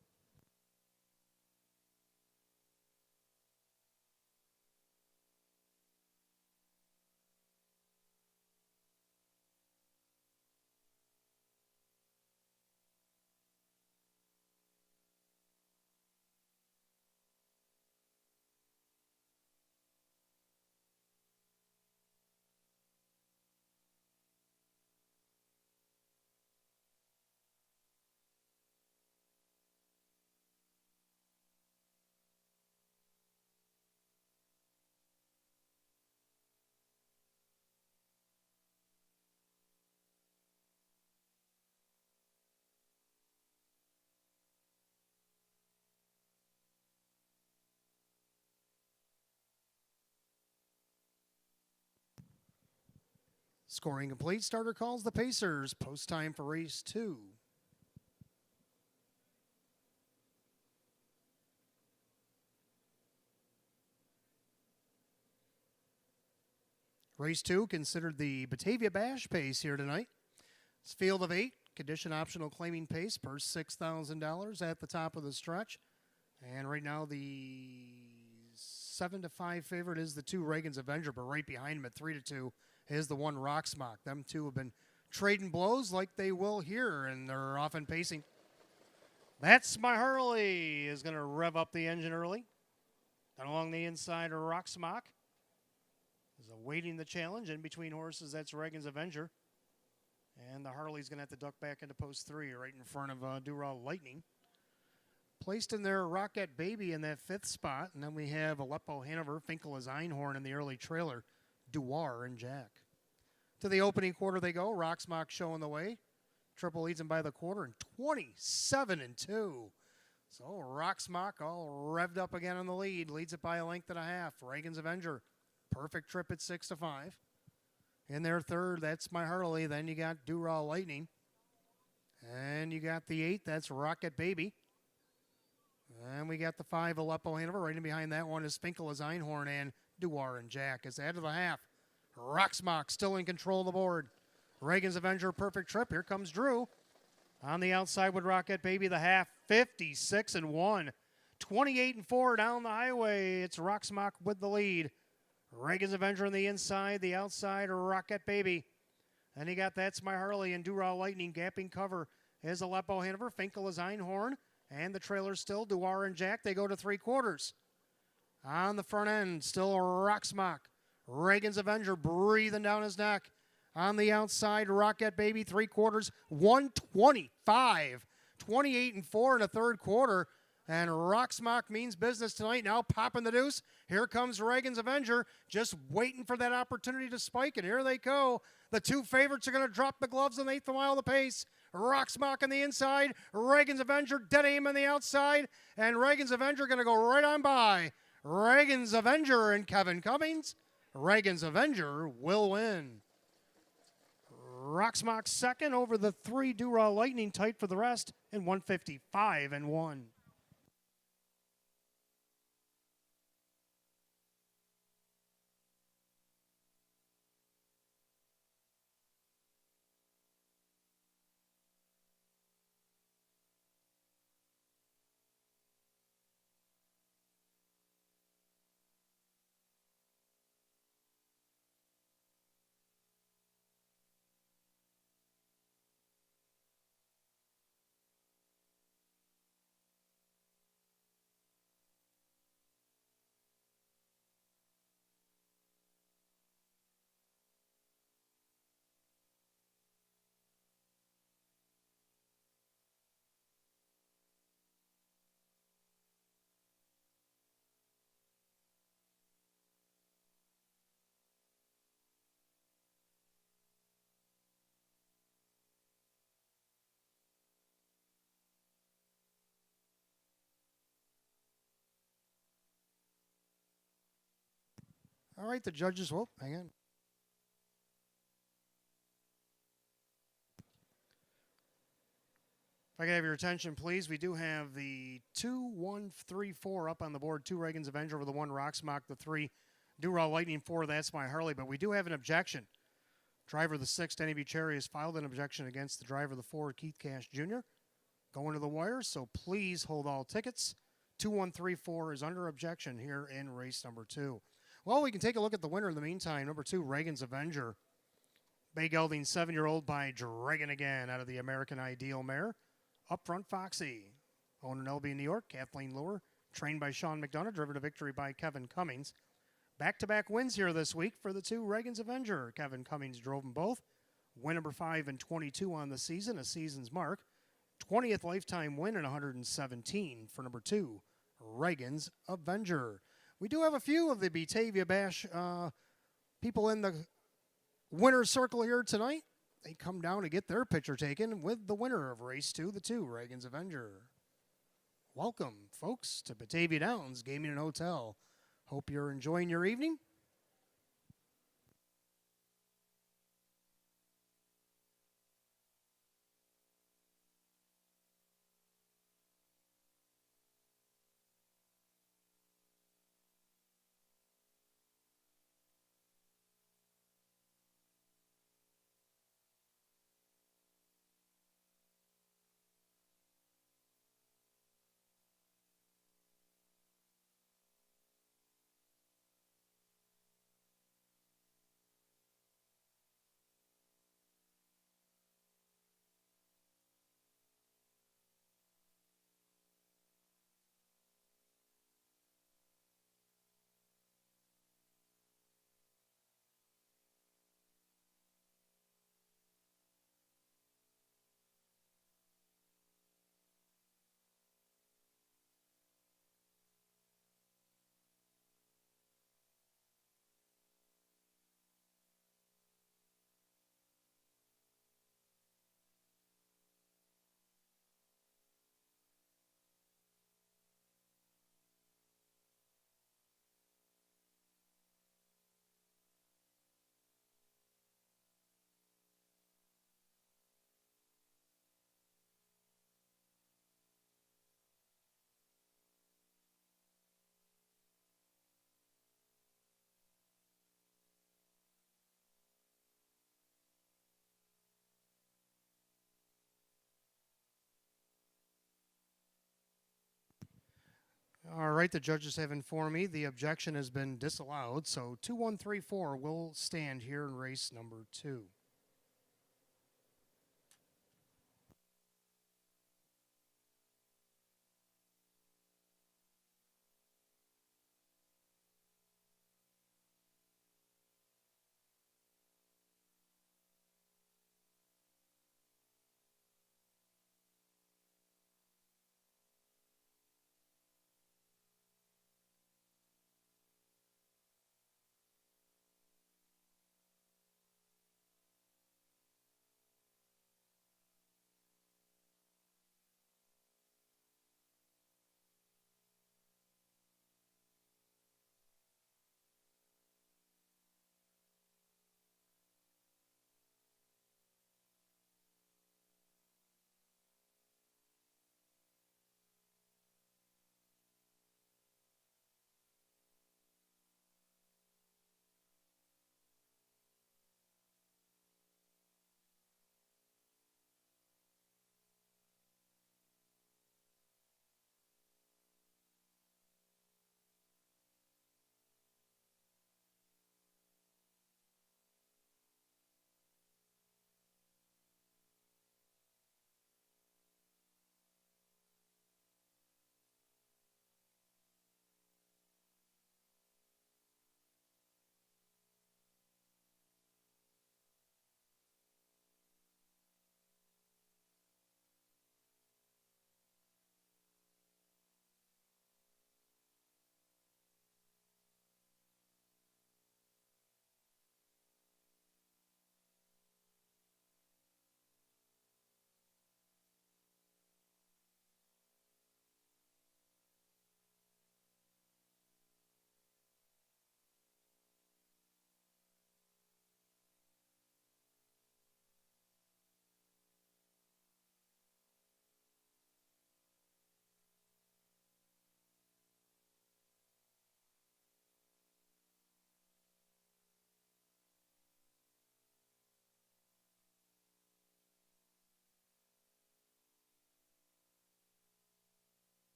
Scoring complete. Starter calls the Pacers. Post time for race 2. Race 2 considered the Batavia Bash pace here tonight. It's field of 8. Condition optional claiming pace, purse $6,000 at the top of the stretch. And right now the 7-5 favorite is the 2 Reagan's Avenger, but right behind him at 3-2 is the 1 Rocksmock. Them two have been trading blows like they will here, and they're often pacing. That's My Harley is going to rev up the engine early. And along the inside, Rocksmock is awaiting the challenge. In between horses, that's Reagan's Avenger. And the Harley's going to have to duck back into post 3 right in front of Do-Ra Lightning. Placed in there, Rocket Baby in that 5th spot. And then we have Aleppo Hanover, Finkel as Einhorn in the early trailer, Duar and Jack. To the opening quarter they go. Rocksmock showing the way. Triple leads him by the quarter and 27-2. So Rocksmock all revved up again on the lead. Leads it by a length and a half. Reagan's Avenger, perfect trip at 6-5. In their third, that's My Harley. Then you got Do-Ra Lightning. And you got the 8, that's Rocket Baby. And we got the 5, Aleppo Hanover. Right in behind that one is Finkel as Einhorn and Duar and Jack. As the head of the half, Rocksmock still in control of the board. Reagan's Avenger, perfect trip. Here comes Drew. On the outside with Rocket Baby, the half, 56-1. 28-4 down the highway. It's Rocksmock with the lead. Reagan's Avenger on the inside, the outside, Rocket Baby. Then you got That's My Harley and Do-Ra Lightning gapping cover is Aleppo Hanover. Finkel is Einhorn. And the trailer still, Duar and Jack. They go to 3/4. On the front end, still Rocksmock. Reagan's Avenger breathing down his neck. On the outside, Rocket Baby, 3/4, 125. 28-4 in the third quarter. And Rocksmock means business tonight. Now popping the deuce. Here comes Reagan's Avenger, just waiting for that opportunity to spike. And here they go. The 2 favorites are going to drop the gloves on the 8th mile of the pace. Rocksmock on the inside. Reagan's Avenger, dead aim on the outside. And Reagan's Avenger going to go right on by. Reagan's Avenger and Kevin Cummings. Reagan's Avenger will win. Rocksmock second over the 3 Do-Ra Lightning, tight for the rest in 155-1. All right, the judges, whoa, hang on. If I could have your attention, please. We do have the 2, 1, 3, 4 up on the board. 2 Reagan's Avenger over the 1 Rocksmock, the 3 Do-Ra Lightning, 4 That's My Harley. But we do have an objection. Driver of the 6, Denny Bucherri, has filed an objection against the driver of the 4, Keith Cash Jr. Going to the wire, so please hold all tickets. 2134 is under objection here in race number 2. Well, we can take a look at the winner in the meantime. Number 2, Reagan's Avenger. Bay Gelding, 7-year-old by Dragon Again out of the American Ideal mare. Up front, Foxy. Owned in LB, New York, Kathleen Lure. Trained by Sean McDonough, driven to victory by Kevin Cummings. Back-to-back wins here this week for the 2 Reagan's Avenger. Kevin Cummings drove them both. Win number 5 and 22 on the season, a season's mark. 20th lifetime win in 117 for number 2, Reagan's Avenger. We do have a few of the Batavia Bash people in the winner's circle here tonight. They come down to get their picture taken with the winner of race 2, the 2, Reagan's Avenger. Welcome, folks, to Batavia Downs Gaming and Hotel. Hope you're enjoying your evening. All right, the judges have informed me the objection has been disallowed, so 2134 will stand here in race number 2.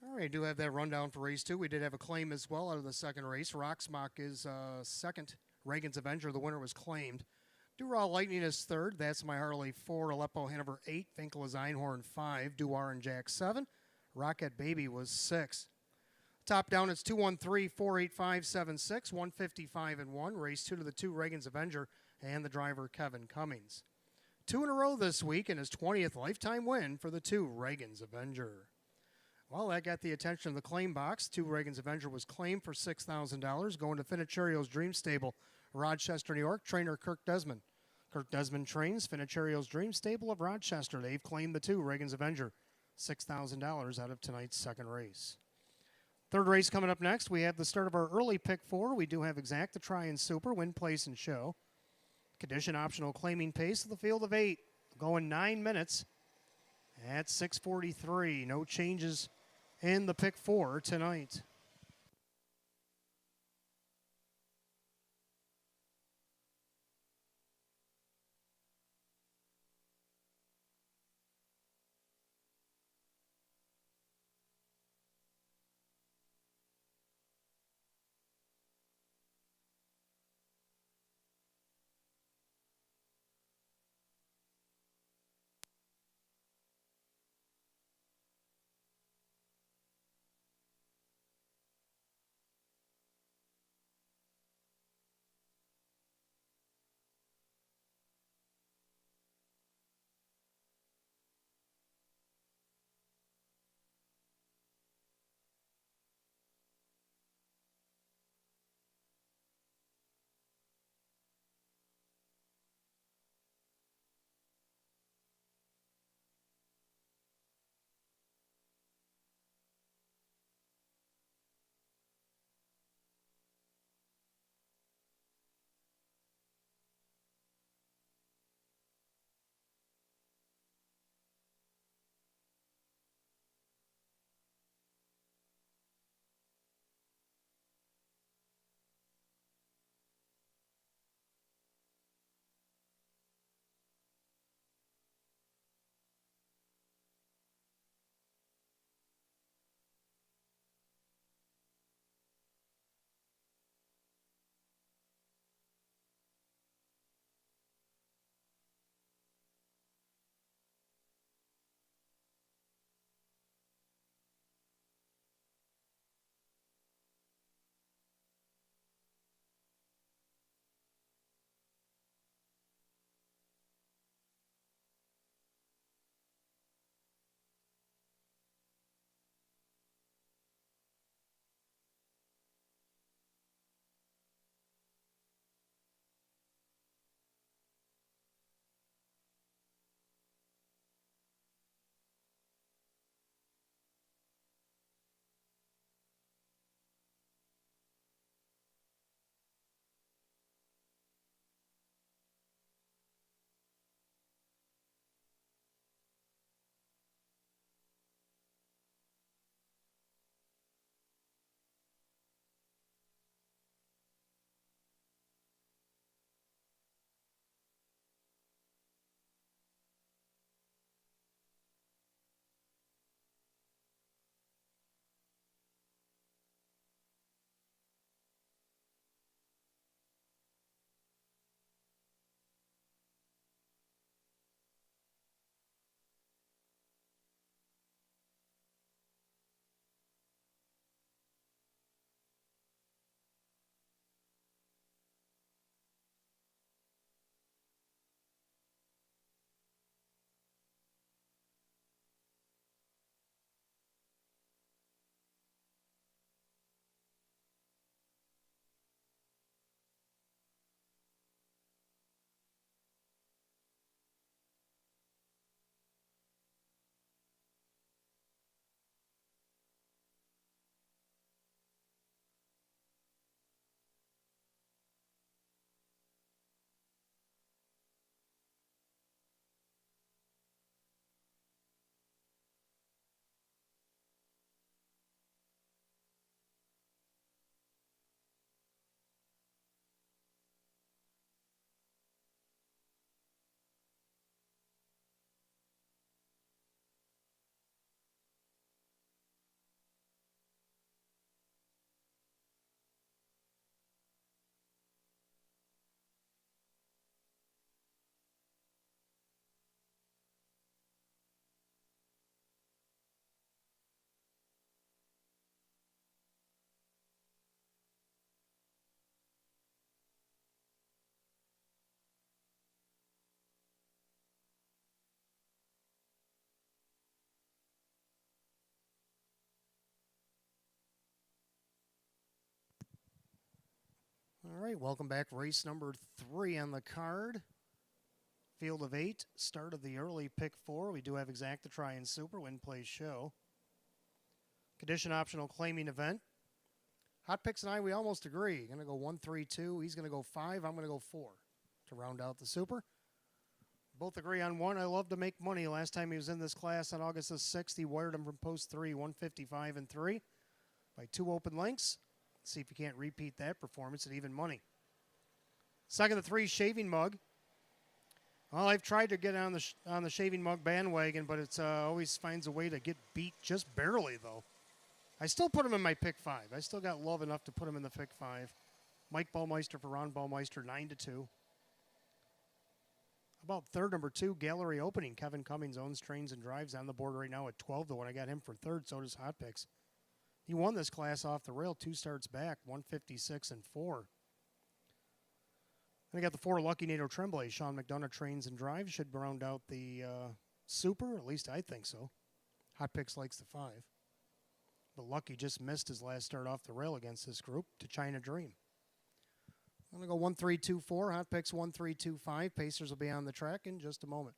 All right, I do have that rundown for race 2. We did have a claim as well out of the second race. Rocksmock is second. Reagan's Avenger, the winner, was claimed. Duraw Lightning is third. That's My Harley 4. Aleppo Hanover 8. Finkel is Einhorn 5. Duar and Jack 7. Rocket Baby was 6. Top down, it's 213 485 76, 155 and 1. Race 2 to the 2, Reagan's Avenger, and the driver, Kevin Cummings. 2 in a row this week, and his 20th lifetime win for the 2, Reagan's Avenger. Well, that got the attention of the claim box. 2 Reagan's Avenger was claimed for $6,000, going to Finicherio's Dream Stable, Rochester, New York, trainer Kirk Desmond. Kirk Desmond trains Finicherio's Dream Stable of Rochester. They've claimed the 2 Reagan's Avenger, $6,000 out of tonight's second race. Third race coming up next. We have the start of our early pick 4. We do have Exacta, Try, and Super, Win, Place, and Show. Condition optional claiming pace of the field of 8, going 9 minutes at 6:43. No changes in the pick 4 tonight. right, welcome back. Race number 3 on the card. Field of 8, start of the early pick 4. We do have exact to try and super, win, play, show. Condition optional claiming event. Hot Picks and I, we almost agree. Going to go 1, 3, 2. He's going to go 5. I'm going to go 4 to round out the super. Both agree on 1. I love to make money. Last time he was in this class on August the 6th, he wired him from post 3, 155 and 3 by 2 open lengths. See if you can't repeat that performance at even money. Second to 3, shaving mug. Well, I've tried to get on the shaving mug bandwagon, but it's always finds a way to get beat just barely, though. I still put him in my pick 5. I still got love enough to put him in the pick 5. Mike Ballmeister for Ron Ballmeister, 9-2. About third, number 2, gallery opening. Kevin Cummings owns Trains and Drives on the board right now at 12-1. I got him for third, so does Hot Picks. He won this class off the rail 2 starts back, 156 and 4. Then I got the 4, Lucky Nato Tremblay. Sean McDonough Trains and Drives should round out the super, at least I think so. Hot Picks likes the 5. But Lucky just missed his last start off the rail against this group to China Dream. I'm going to go 1, 3, 2, 4. Hot Picks 1, 3, 2, 5. Pacers will be on the track in just a moment.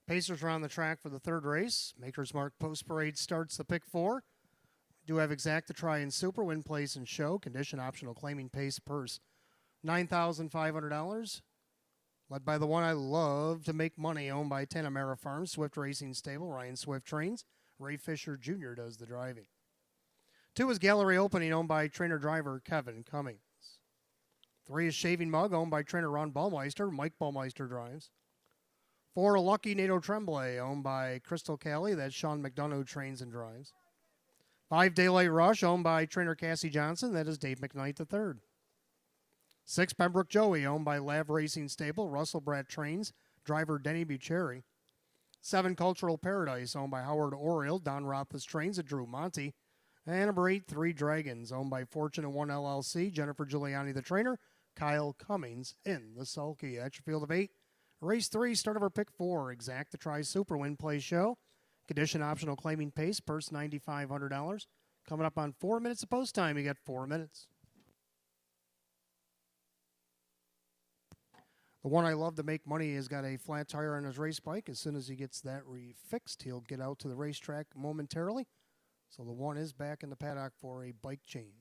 Pacers are on the track for the third race. Maker's Mark Post Parade starts the pick 4. Do have exact to try and super, win, place, and show. Condition optional claiming pace purse. $9,500. Led by the 1 I love to make money, owned by Tanamera Farms, Swift Racing Stable, Ryan Swift Trains. Ray Fisher Jr. does the driving. 2 is gallery opening, owned by trainer driver Kevin Cummings. 3 is shaving mug, owned by trainer Ron Ballmeister. Mike Ballmeister drives. 4, Lucky Nato Tremblay, owned by Crystal Callie. That's Sean McDonough Trains and Drives. 5, Daylight Rush, owned by trainer Cassie Johnson. That is Dave McKnight III. 6, Pembroke Joey, owned by Lav Racing Stable. Russell Bratt Trains. Driver Denny Bucherri. 7, Cultural Paradise, owned by Howard Oriel. Don Rothfuss Trains and Drew Monty. And number 8, 3 Dragons, owned by Fortune and 1 LLC. Jennifer Giuliani, the trainer. Kyle Cummings in the sulky. At your field of 8. Race 3, start of our pick 4. Exact to try super, win, play, show. Condition optional claiming pace, purse $9,500. Coming up on 4 minutes of post time. You got 4 minutes. The 1 I love to make money has got a flat tire on his race bike. As soon as he gets that refixed, he'll get out to the racetrack momentarily. So the 1 is back in the paddock for a bike change.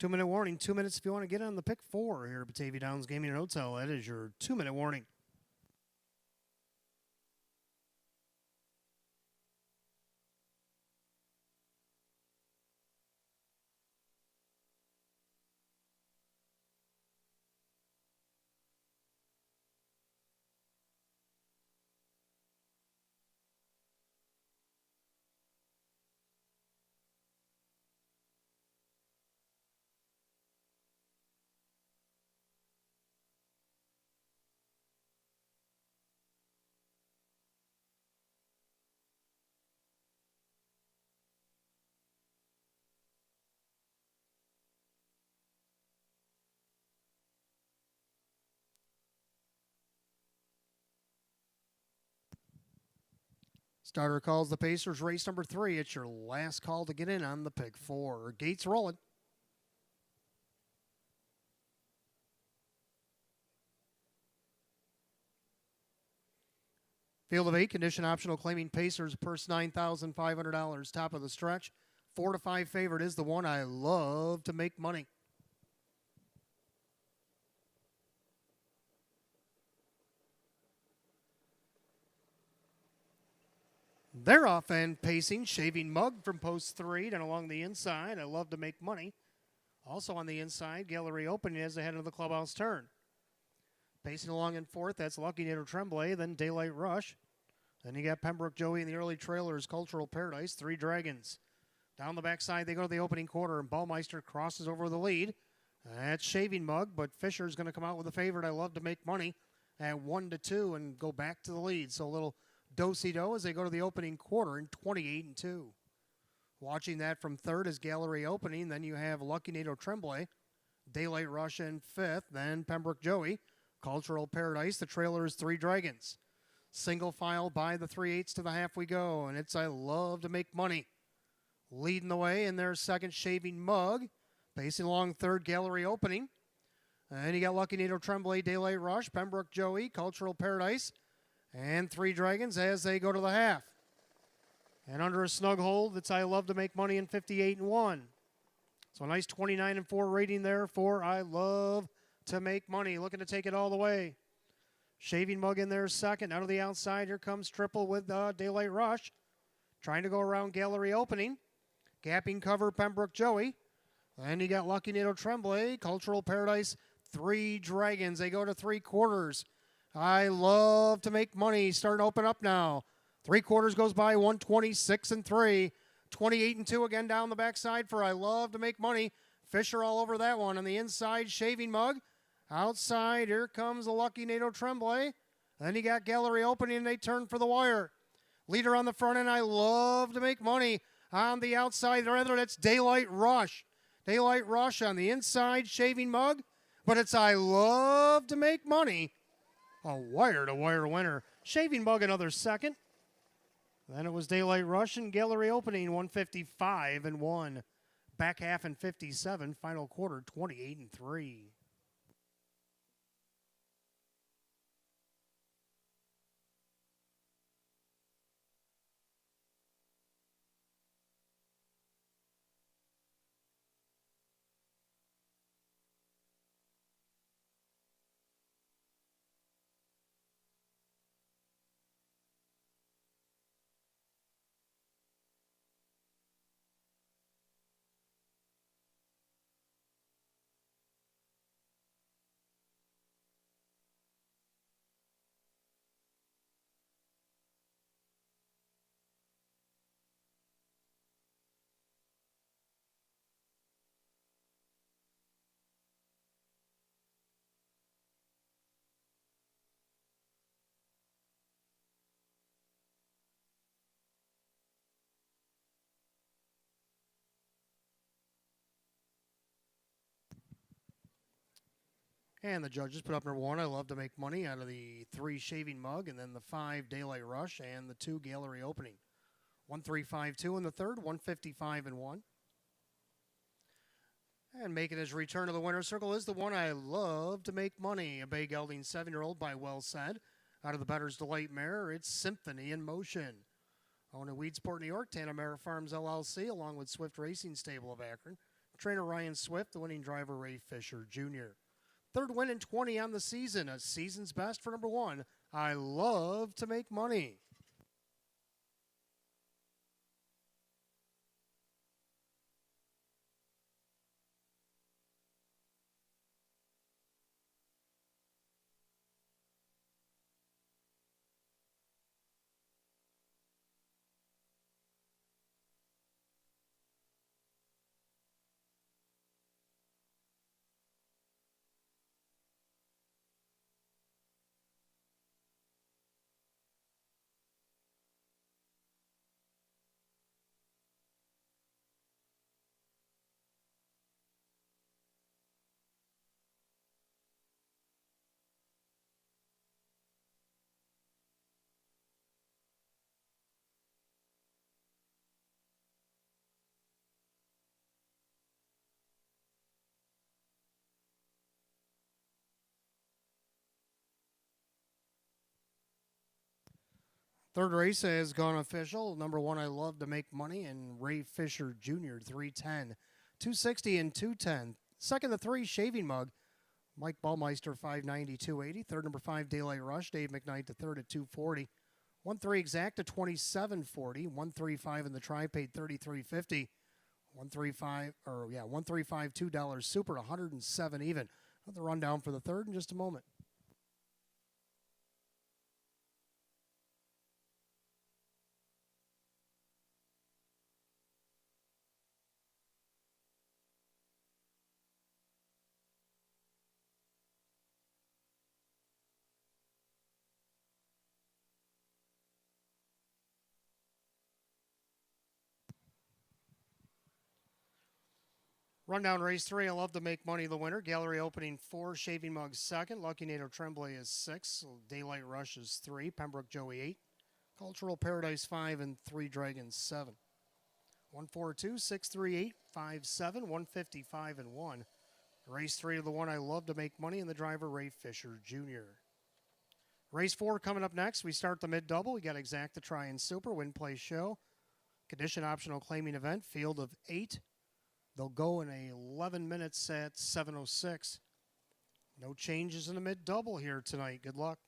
2-minute warning. 2 minutes if you want to get on the pick 4 here at Batavia Downs Gaming and Hotel. That is your 2-minute warning. Starter calls the Pacers race number 3. It's your last call to get in on the pick 4. Gates rolling. Field of 8, condition optional, claiming Pacers, purse $9,500. Top of the stretch. 4-5 favorite is the one I love to make money. They're off and pacing. Shaving Mug from post 3 down along the inside. I love to make money. Also on the inside, gallery opening as ahead of the clubhouse turn. Pacing along in 4th, that's Lucky Nato Tremblay, then Daylight Rush. Then you got Pembroke Joey in the early trailers, Cultural Paradise, 3 Dragons. Down the backside, they go to the opening quarter, and Ballmeister crosses over the lead. That's Shaving Mug, but Fisher's going to come out with a favorite. I love to make money at 1-2 and go back to the lead. So a little do-si-do as they go to the opening quarter in 28-2. Watching that from 3rd is gallery opening. Then you have Lucky Nato Tremblay, Daylight Rush in 5th. Then Pembroke Joey, Cultural Paradise. The trailer is 3 Dragons. Single file by the 3/8 to the half we go. And it's I love to make money. Leading the way in their second, Shaving Mug. Pacing along 3rd, gallery opening. And you got Lucky Nato Tremblay, Daylight Rush, Pembroke Joey, Cultural Paradise, and 3 Dragons as they go to the half. And under a snug hold, it's I love to make money in 58-1. So a nice 29-4 rating there for I love to make money. Looking to take it all the way. Shaving Mug in there second. Out of the outside, here comes Triple with Daylight Rush. Trying to go around gallery opening. Gapping cover, Pembroke Joey. And you got Lucky Nato Tremblay, Cultural Paradise, 3 Dragons. They go to 3/4. I love to make money. Starting to open up now. 3/4 goes by, 126-3. 28-2 again down the backside for I love to make money. Fisher all over that one. On the inside, Shaving Mug. Outside, here comes the Lucky Nato Tremblay. Then you got gallery opening, and they turn for the wire. Leader on the front end, I love to make money. On the outside, rather, that's Daylight Rush. Daylight Rush on the inside, Shaving Mug. But it's I love to make money. A wire-to-wire winner. Shaving Mug another second. Then it was Daylight Rush and gallery opening, 155-1. Back half in 57, final quarter, 28-3. And the judges put up number 1, I love to make money, out of the 3 Shaving Mug, and then the 5 Daylight Rush, and the 2 gallery opening. 1-3-5-2 in the third, 155-1. And making his return to the winner's circle is the one I love to make money. A Bay Gelding 7-year-old by Well Said. Out of the Better's Delight mare, it's Symphony in Motion. Owned in Weedsport, New York, Tanamera Farms LLC, along with Swift Racing Stable of Akron. trainer Ryan Swift, the winning driver Ray Fisher Jr. Third win in 20 on the season, a season's best for number 1. I love to make money. Third race has gone official. Number 1, I love to make money, and Ray Fisher Jr., 310, 260, and 210. Second, the 3, Shaving Mug, Mike Ballmeister, 590, 280. Third, number 5, Daylight Rush, Dave McKnight, the third at 240. 1-3 exact to 27.40. 135 in the tri paid 33.50. 135 $2 super, 107 even. I'll have the rundown for the third in just a moment. Rundown race 3, I love to make money the winner. Gallery opening 4, Shaving Mug second. Lucky Nato Tremblay is 6. Daylight Rush is 3. Pembroke Joey 8. Cultural Paradise 5 and 3 Dragons 7. 142, 638, 57, 155 and 1. Race 3 to the 1, I love to make money, and the driver Ray Fisher Jr. Race 4 coming up next. We start the mid double. We got Exacta Try and Super Win Play Show. Condition optional claiming event. Field of 8. They'll go in 11 minutes at 7:06. No changes in the mid double here tonight. Good luck.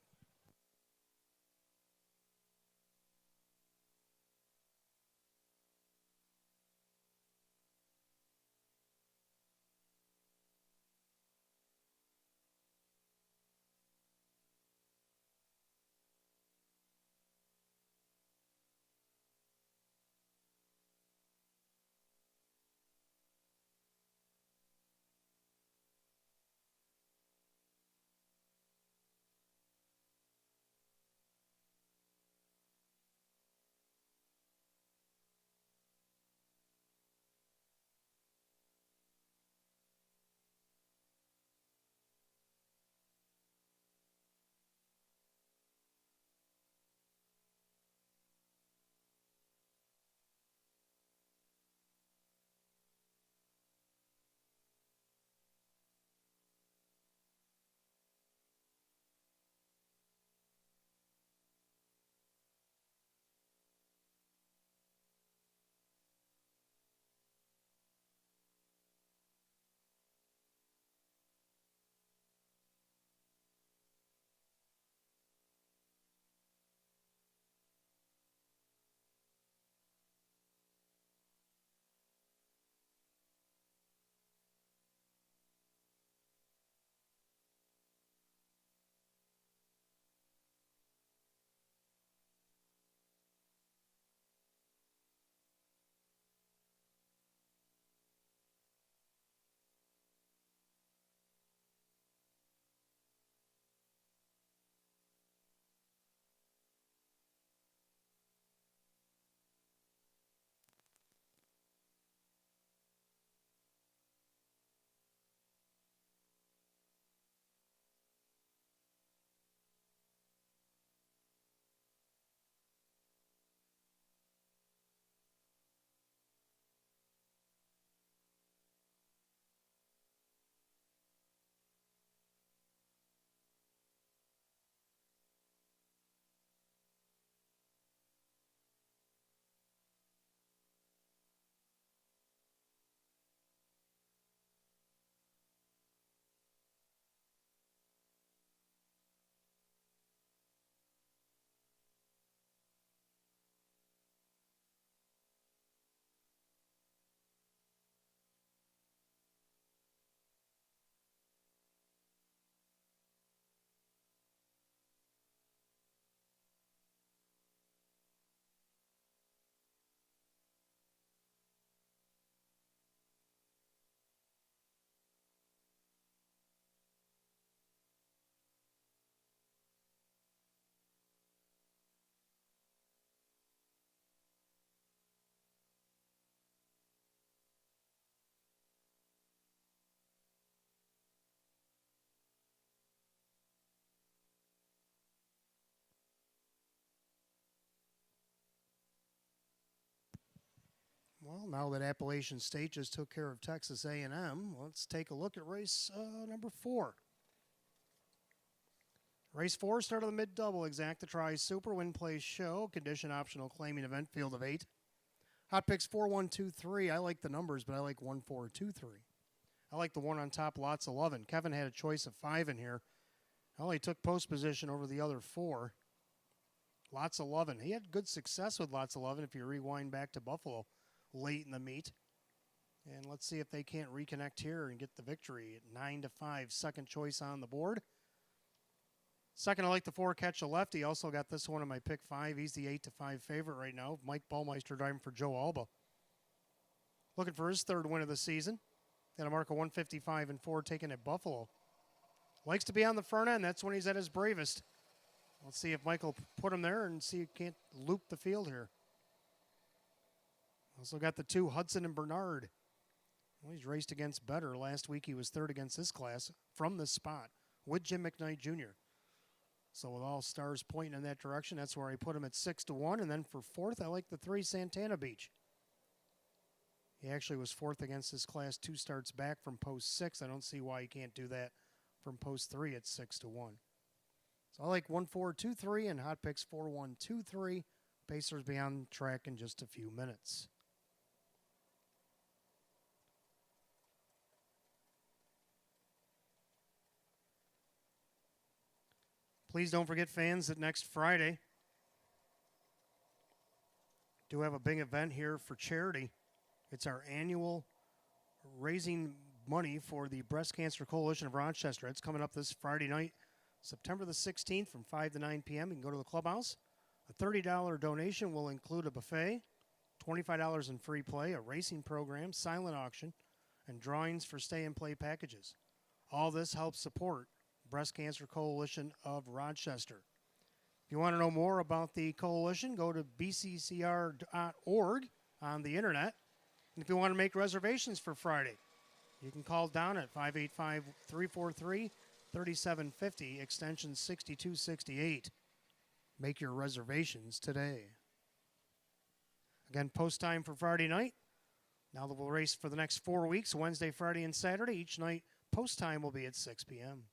Well, now that Appalachian State just took care of Texas A&M, let's take a look at race number 4. Race 4, start of the mid-double, Exacta Tri Super, Win Play Show, condition optional claiming event, field of 8. Hot picks 4, 1, 2, 3. I like the numbers, but I like 1, 4, 2, 3. I like the one on top, lots of lovin'. Kevin had a choice of 5 in here. I only took post position over the other 4. Lots of lovin'. He had good success with lots of lovin' if you rewind back to Buffalo late in the meet. And let's see if they can't reconnect here and get the victory at 9-5. Second choice on the board. Second, I like the 4, Catch a Lefty. Also got this one in my pick 5. He's the 8-5 favorite right now. Mike Ballmeister driving for Joe Alba. Looking for his 3rd win of the season. Got a mark of 155 and 4 taken at Buffalo. Likes to be on the front end. That's when he's at his bravest. Let's see if Michael put him there and see if he can't loop the field here. Also got the 2, Hudson and Bernard. Well, he's raced against better. Last week he was 3rd against this class from this spot with Jim McKnight Jr. So with all stars pointing in that direction, that's where I put him at 6-1. And then for 4th, I like the 3, Santana Beach. He actually was 4th against this class 2 starts back from post 6. I don't see why he can't do that from post 3 at 6-1. So I like 1, 4, 2, 3 and hot picks 4, 1, 2, 3. Pacers be on track in just a few minutes. Please don't forget, fans, that next Friday, do have a big event here for charity. It's our annual raising money for the Breast Cancer Coalition of Rochester. It's coming up this Friday night, September the 16th from 5 to 9 p.m. You can go to the clubhouse. A $30 donation will include a buffet, $25 in free play, a racing program, silent auction, and drawings for stay-and-play packages. All this helps support Breast Cancer Coalition of Rochester. If you want to know more about the coalition, go to bccr.org on the internet. And if you want to make reservations for Friday, you can call down at 585-343-3750, extension 6268. Make your reservations today. Again, post time for Friday night. Now that we'll race for the next 4 weeks, Wednesday, Friday, and Saturday. Each night, post time will be at 6 p.m.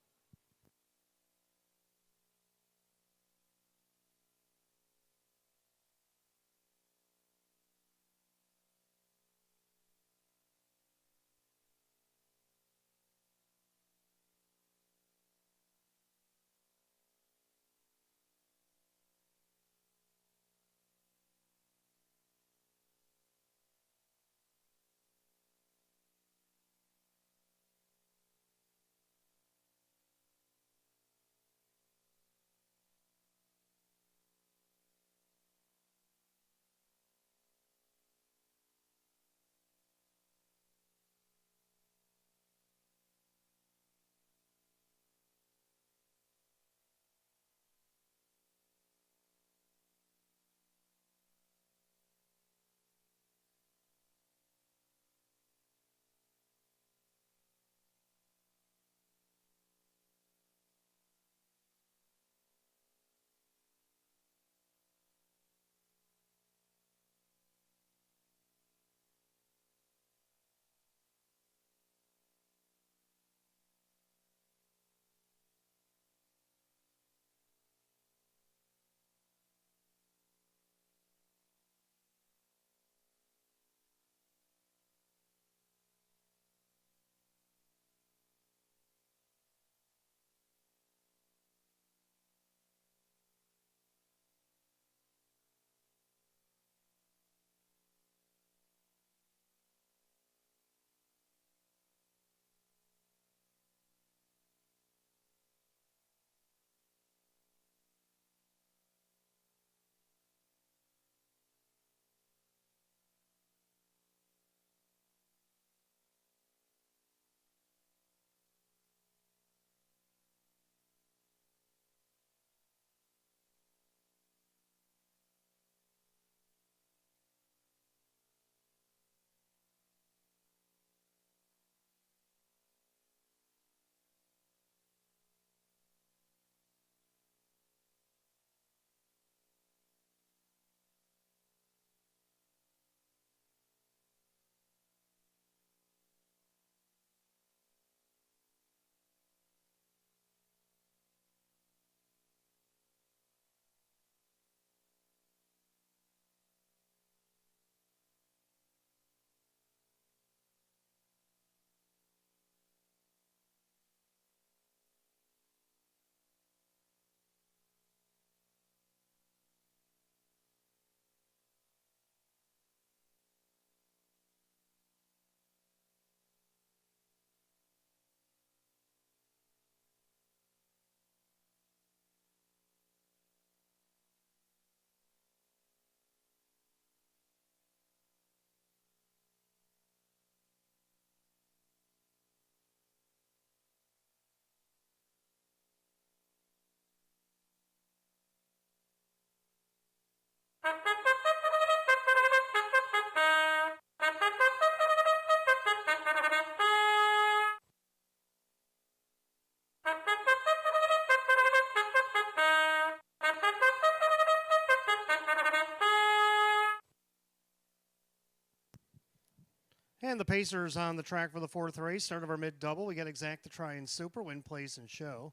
And the Pacers on the track for the fourth race. Start of our mid double. We got Exact to try and super, win, place, and show.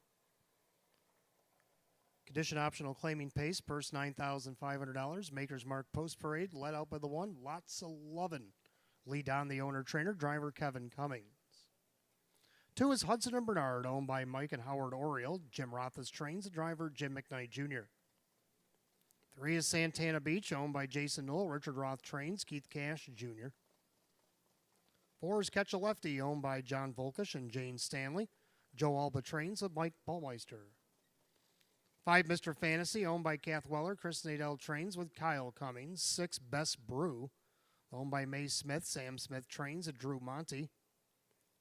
Condition optional claiming pace, purse $9,500. Maker's Mark Post Parade, led out by the one, Lots of Lovin'. Lead on the owner trainer, driver Kevin Cummings. 2 is Hudson and Bernard, owned by Mike and Howard Oriole. Jim Rothas trains the driver, Jim McKnight Jr. 3 is Santana Beach, owned by Jason Knoll. Richard Roth trains, Keith Cash Jr. 4 is Catch a Lefty, owned by John Volkish and Jane Stanley. Joe Alba trains with Mike Baumeister. 5, Mr. Fantasy, owned by Kath Weller. Chris Nadell trains with Kyle Cummings. 6, Best Brew, owned by May Smith. Sam Smith trains at Drew Monty.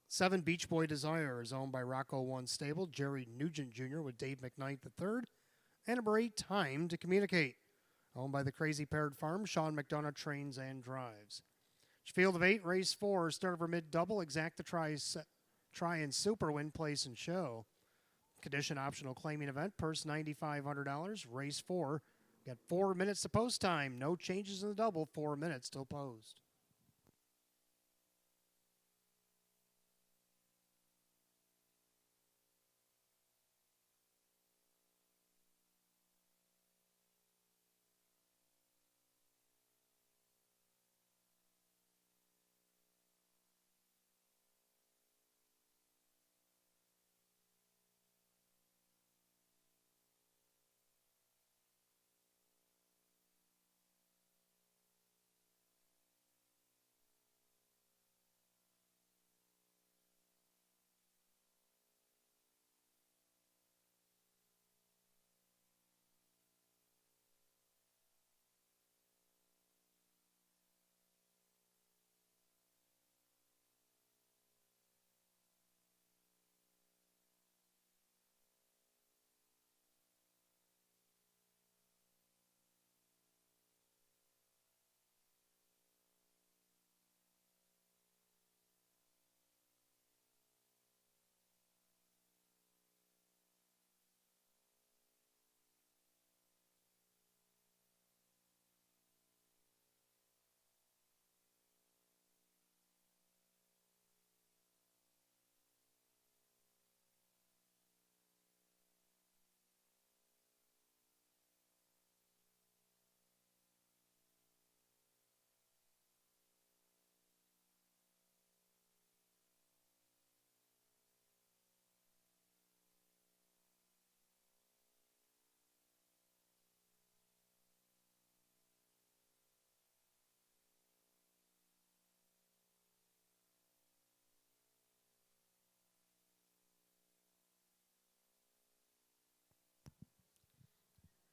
7, Beach Boy Desire is owned by Rocco One Stable. Jerry Nugent Jr. with Dave McKnight III. And number 8, Time to Communicate, owned by the Crazy Parrot Farm. Sean McDonough trains and drives. Field of 8, race 4, start of our mid-double. Exact to try and super, win, place, and show. Condition optional claiming event, purse $9,500. Race 4, got 4 minutes to post time. No changes in the double, 4 minutes till post.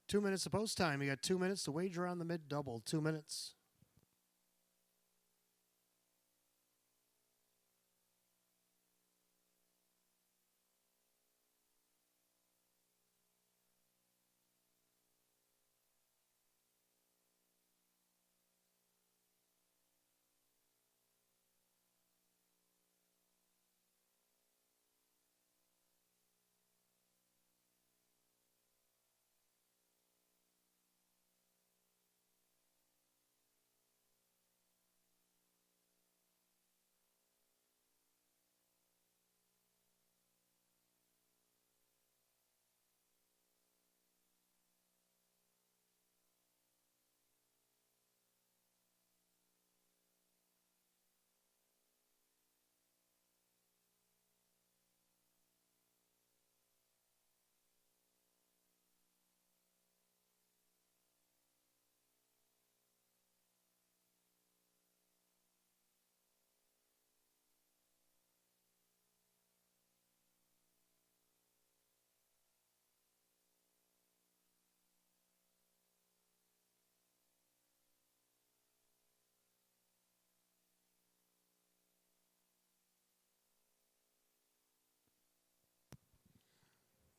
Two minutes of post time. You got 2 minutes to wager on the mid-double. 2 minutes.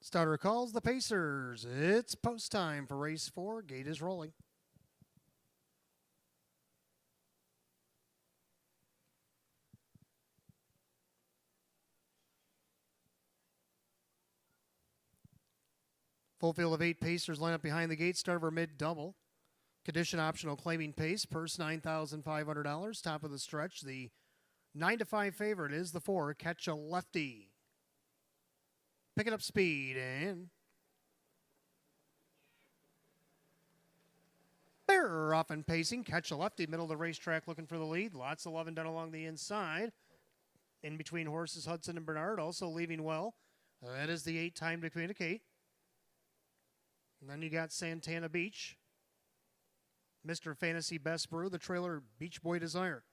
Starter calls the Pacers. It's post time for race 4. Gate is rolling. Full field of 8 pacers line up behind the gate. Start of our mid-double. Condition optional claiming pace. Purse $9,500. Top of the stretch. The 9-5 favorite is the 4, Catch a Lefty. Picking up speed and they're off and pacing. Catch a Lefty, middle of the racetrack looking for the lead. Lots of loving done along the inside. In between horses, Hudson and Bernard also leaving well. That is the 8 time to communicate. And then you got Santana Beach. Mr. Fantasy Best Brew, the trailer Beach Boy Desire.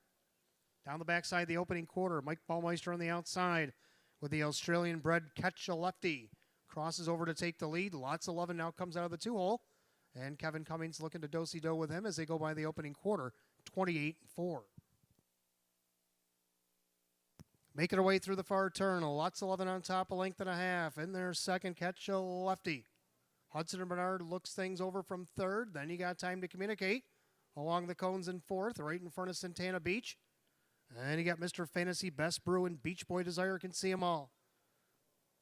Down the backside, the opening quarter. Mike Ballmeister on the outside with the Australian-bred Catch a Lefty. Crosses over to take the lead. Lots of loving now comes out of the 2-hole. And Kevin Cummings looking to do-si-do with him as they go by the opening quarter, 28-4. Making our way through the far turn. Lots of loving on top, a length and a half. In there, second, Catch a Lefty. Hudson and Bernard looks things over from third. Then you got Time to Communicate along the cones in fourth, right in front of Santana Beach. And you got Mr. Fantasy Best Brew and Beach Boy Desire can see them all.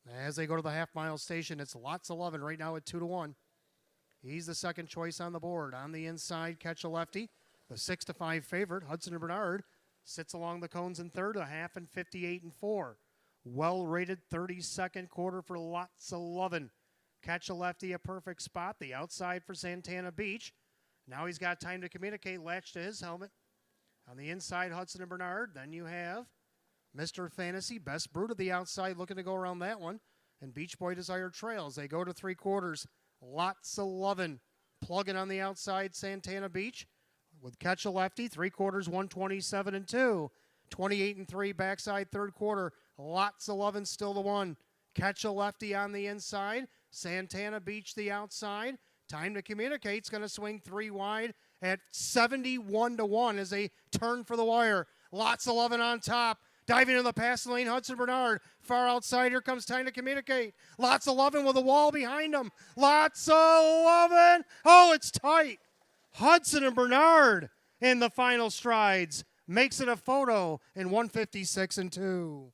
As they go to the half-mile station, it's lots of loving right now at 2-1. He's the second choice on the board. On the inside, Catch a Lefty. The 6-5 favorite, Hudson and Bernard, sits along the cones in third, a half and 58-4. Well-rated 32nd quarter for lots of loving. Catch a Lefty, a perfect spot. The outside for Santana Beach. Now he's got Time to Communicate, latched to his helmet. On the inside, Hudson and Bernard. Then you have Mr. Fantasy, Best Brew to the outside, looking to go around that one. And Beach Boy Desire trails. They go to 3 quarters. Lots of loving. Plugging on the outside, Santana Beach. With Catch a Lefty, 3 quarters, 127-2. 28-3 backside, third quarter. Lots of loving, still the 1. Catch a Lefty on the inside. Santana Beach the outside. Time to Communicate's going to swing 3 wide at 71-1 as they turn for the wire. Lots of loving on top. Diving in the passing lane, Hudson Bernard. Far outside, here comes Time to Communicate. Lots of loving with a wall behind him. Lots of loving. Oh, it's tight. Hudson and Bernard in the final strides. Makes it a photo in 156-2.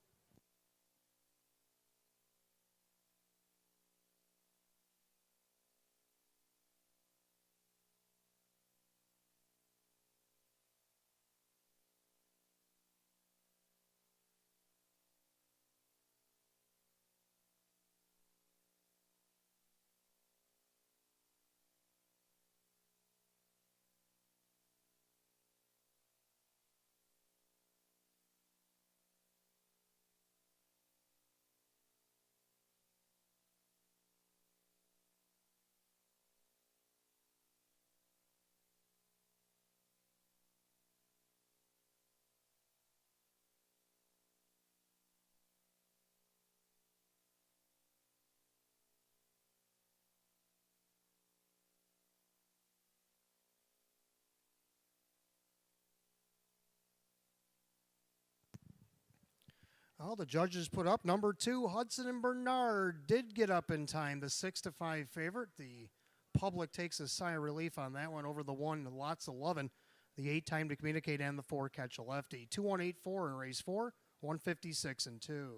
Well, the judges put up number 2, Hudson and Bernard did get up in time. The 6-5 favorite. The public takes a sigh of relief on that one over the 1, lots of loving. The 8 Time to Communicate and the 4 Catch a Lefty. 2-1-8-4 in race 4, 156-2.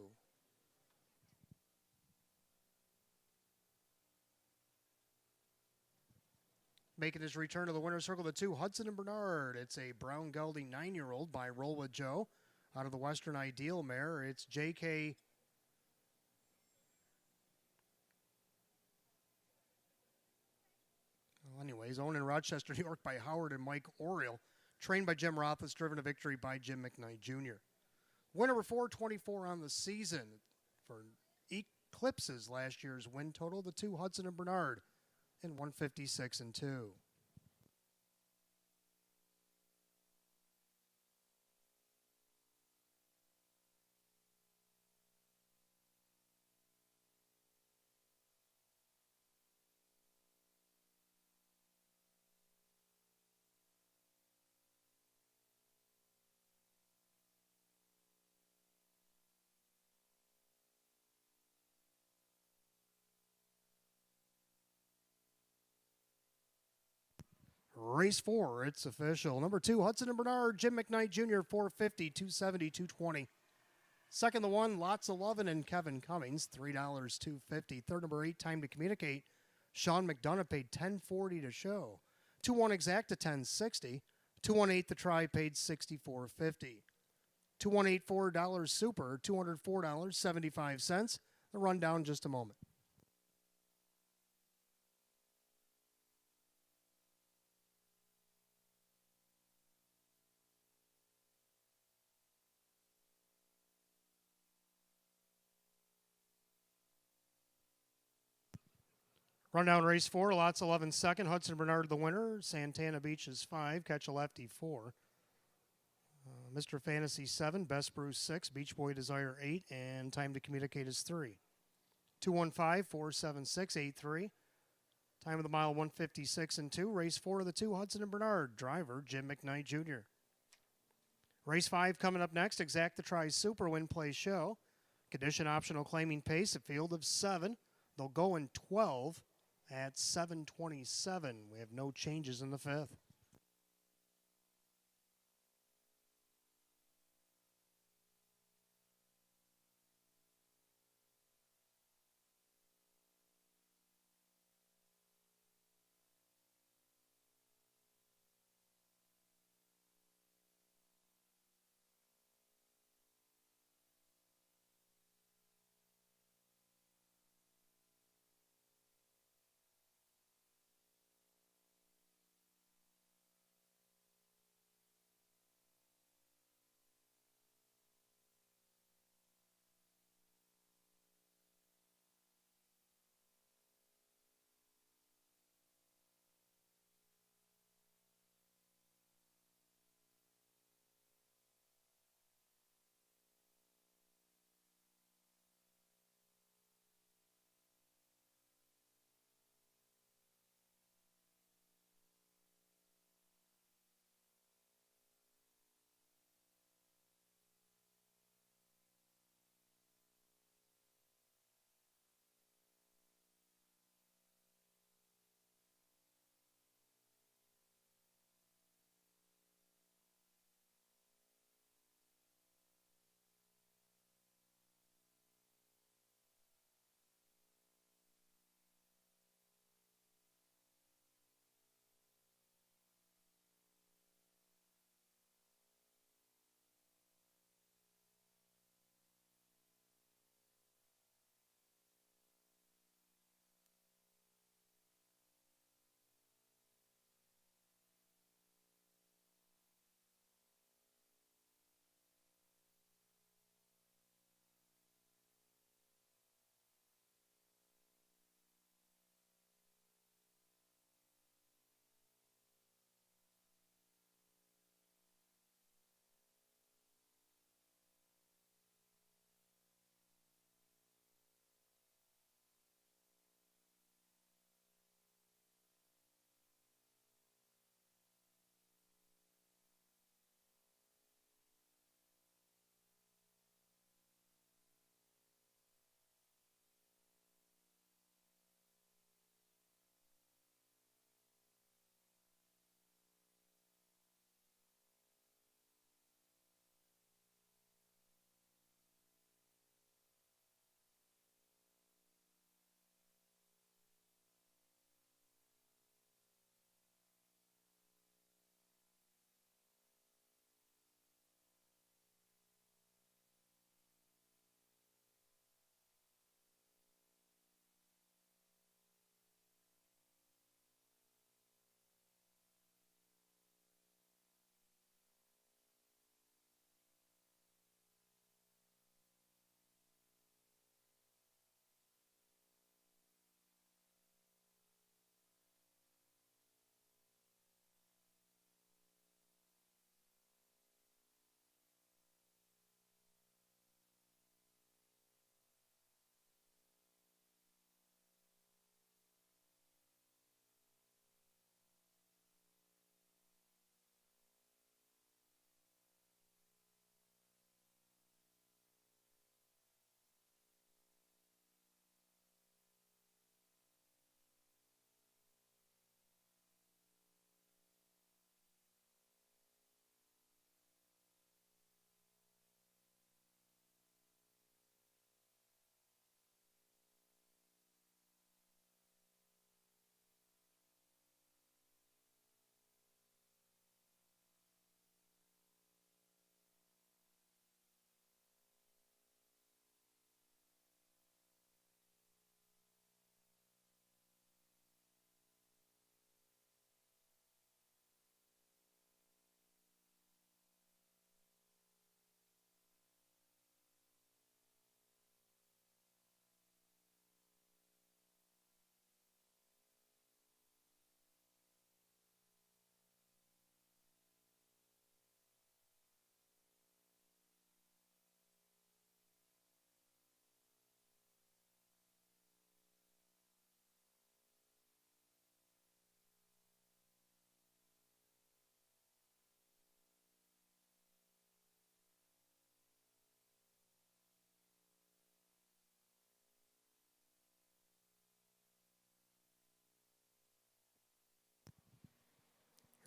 Making his return to the winner's circle, the 2 Hudson and Bernard. It's a brown gelding 9-year-old by Roll with Joe. Out of the Western Ideal mare, it's J.K. Well, anyways, owned in Rochester, New York by Howard and Mike Oriel. Trained by Jim Rothfuss, driven to victory by Jim McKnight Jr. Winner number 424 on the season. For eclipses last year's win total, the 2 Hudson and Bernard in 156-2. Race 4, it's official. Number 2, Hudson and Bernard, Jim McKnight Jr., 450, 270, 220. Second, the 1, Lots of Lovin' and Kevin Cummings, $3, 250. Third, number 8, Time to Communicate, Sean McDonough paid $10.40 to show. 2-1 exact to $10.60. 218 the try paid $64.50. 2184 dollars super, $204.75. The rundown in just a moment. Rundown race 4, lots 11 second. Hudson Bernard the winner. Santana Beach is 5. Catch a Lefty 4. Mr. Fantasy 7. Best Bruce 6. Beach Boy Desire 8. And Time to Communicate is 3. 215-476-83. Time of the mile 156 and 2. Race 4 of the 2. Hudson and Bernard. Driver Jim McKnight Jr. Race 5 coming up next. Exact the Try Super Win Play Show. Condition optional claiming pace. A field of 7. They'll go in 12 at 7:27. We have no changes in the 5th.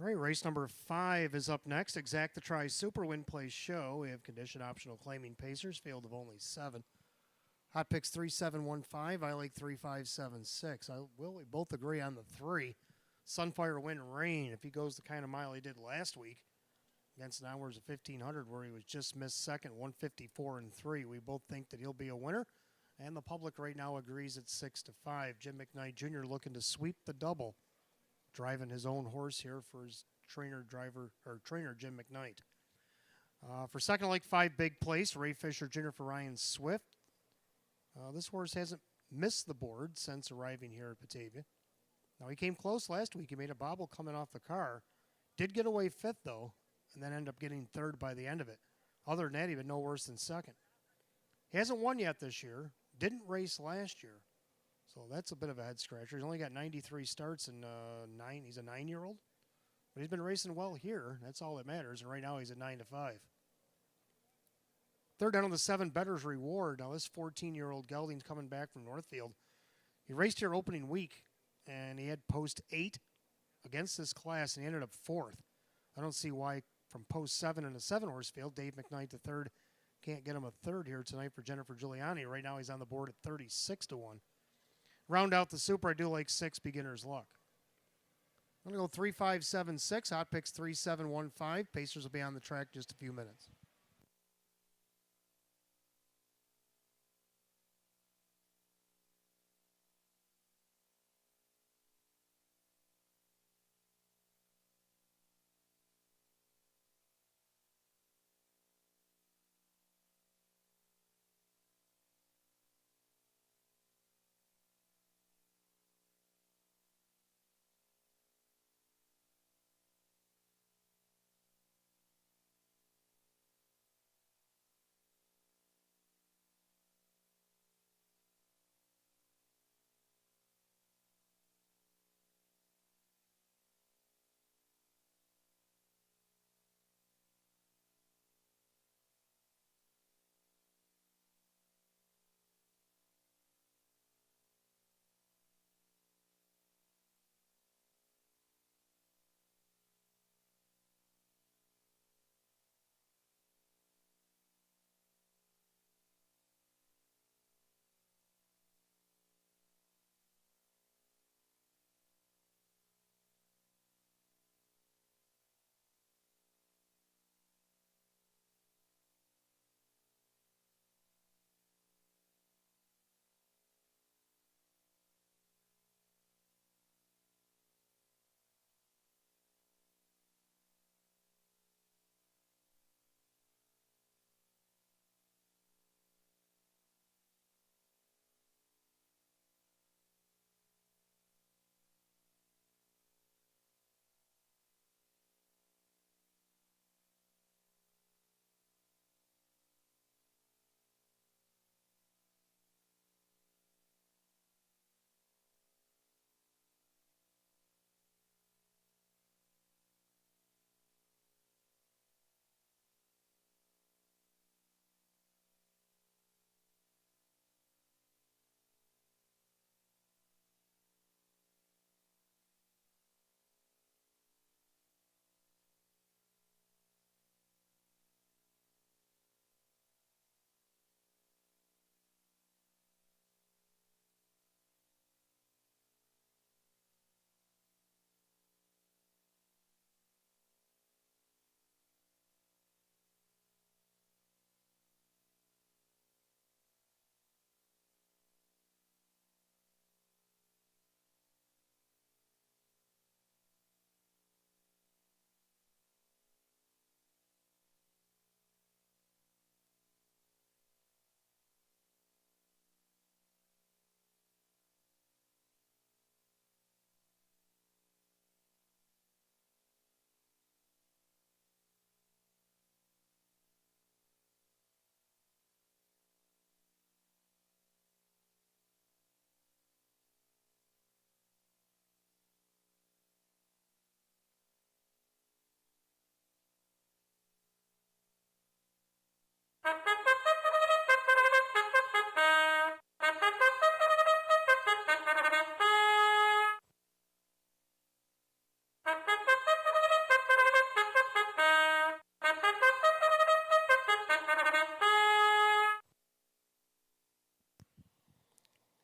All right, race number 5 is up next. Exact the Try Super Win Place Show. We have condition optional claiming Pacers, field of only 7. Hot picks 3715. I like 3576. We both agree on the 3. Sunfire Win Rain. If he goes the kind of mile he did last week against an hours of 1500 where he was just missed second, 154 and 3. We both think that he'll be a winner. And the public right now agrees at 6-5. Jim McKnight Jr. looking to sweep the double, driving his own horse here for his trainer Jim McKnight. For second, I like 5 Big Place. Ray Fisher Jr. for Ryan Swift. This horse hasn't missed the board since arriving here at Batavia. Now, he came close last week. He made a bobble coming off the car. Did get away 5th, though, and then ended up getting 3rd by the end of it. Other than that, he been no worse than 2nd. He hasn't won yet this year. Didn't race last year. So that's a bit of a head-scratcher. He's only got 93 starts and 9. He's a 9-year-old. But he's been racing well here. That's all that matters. And right now he's at 9-5. Third down on the 7, Better's Reward. Now this 14-year-old gelding's coming back from Northfield. He raced here opening week, and he had post 8 against this class, and he ended up 4th. I don't see why from post 7 in a 7-horse field, Dave McKnight the 3rd can't get him a 3rd here tonight for Jennifer Giuliani. Right now he's on the board at 36-1. Round out the Super, I do like 6 Beginner's Luck. I'm going to go 3-5-7-6. Hot picks 3-7-1-5. Pacers will be on the track in just a few minutes.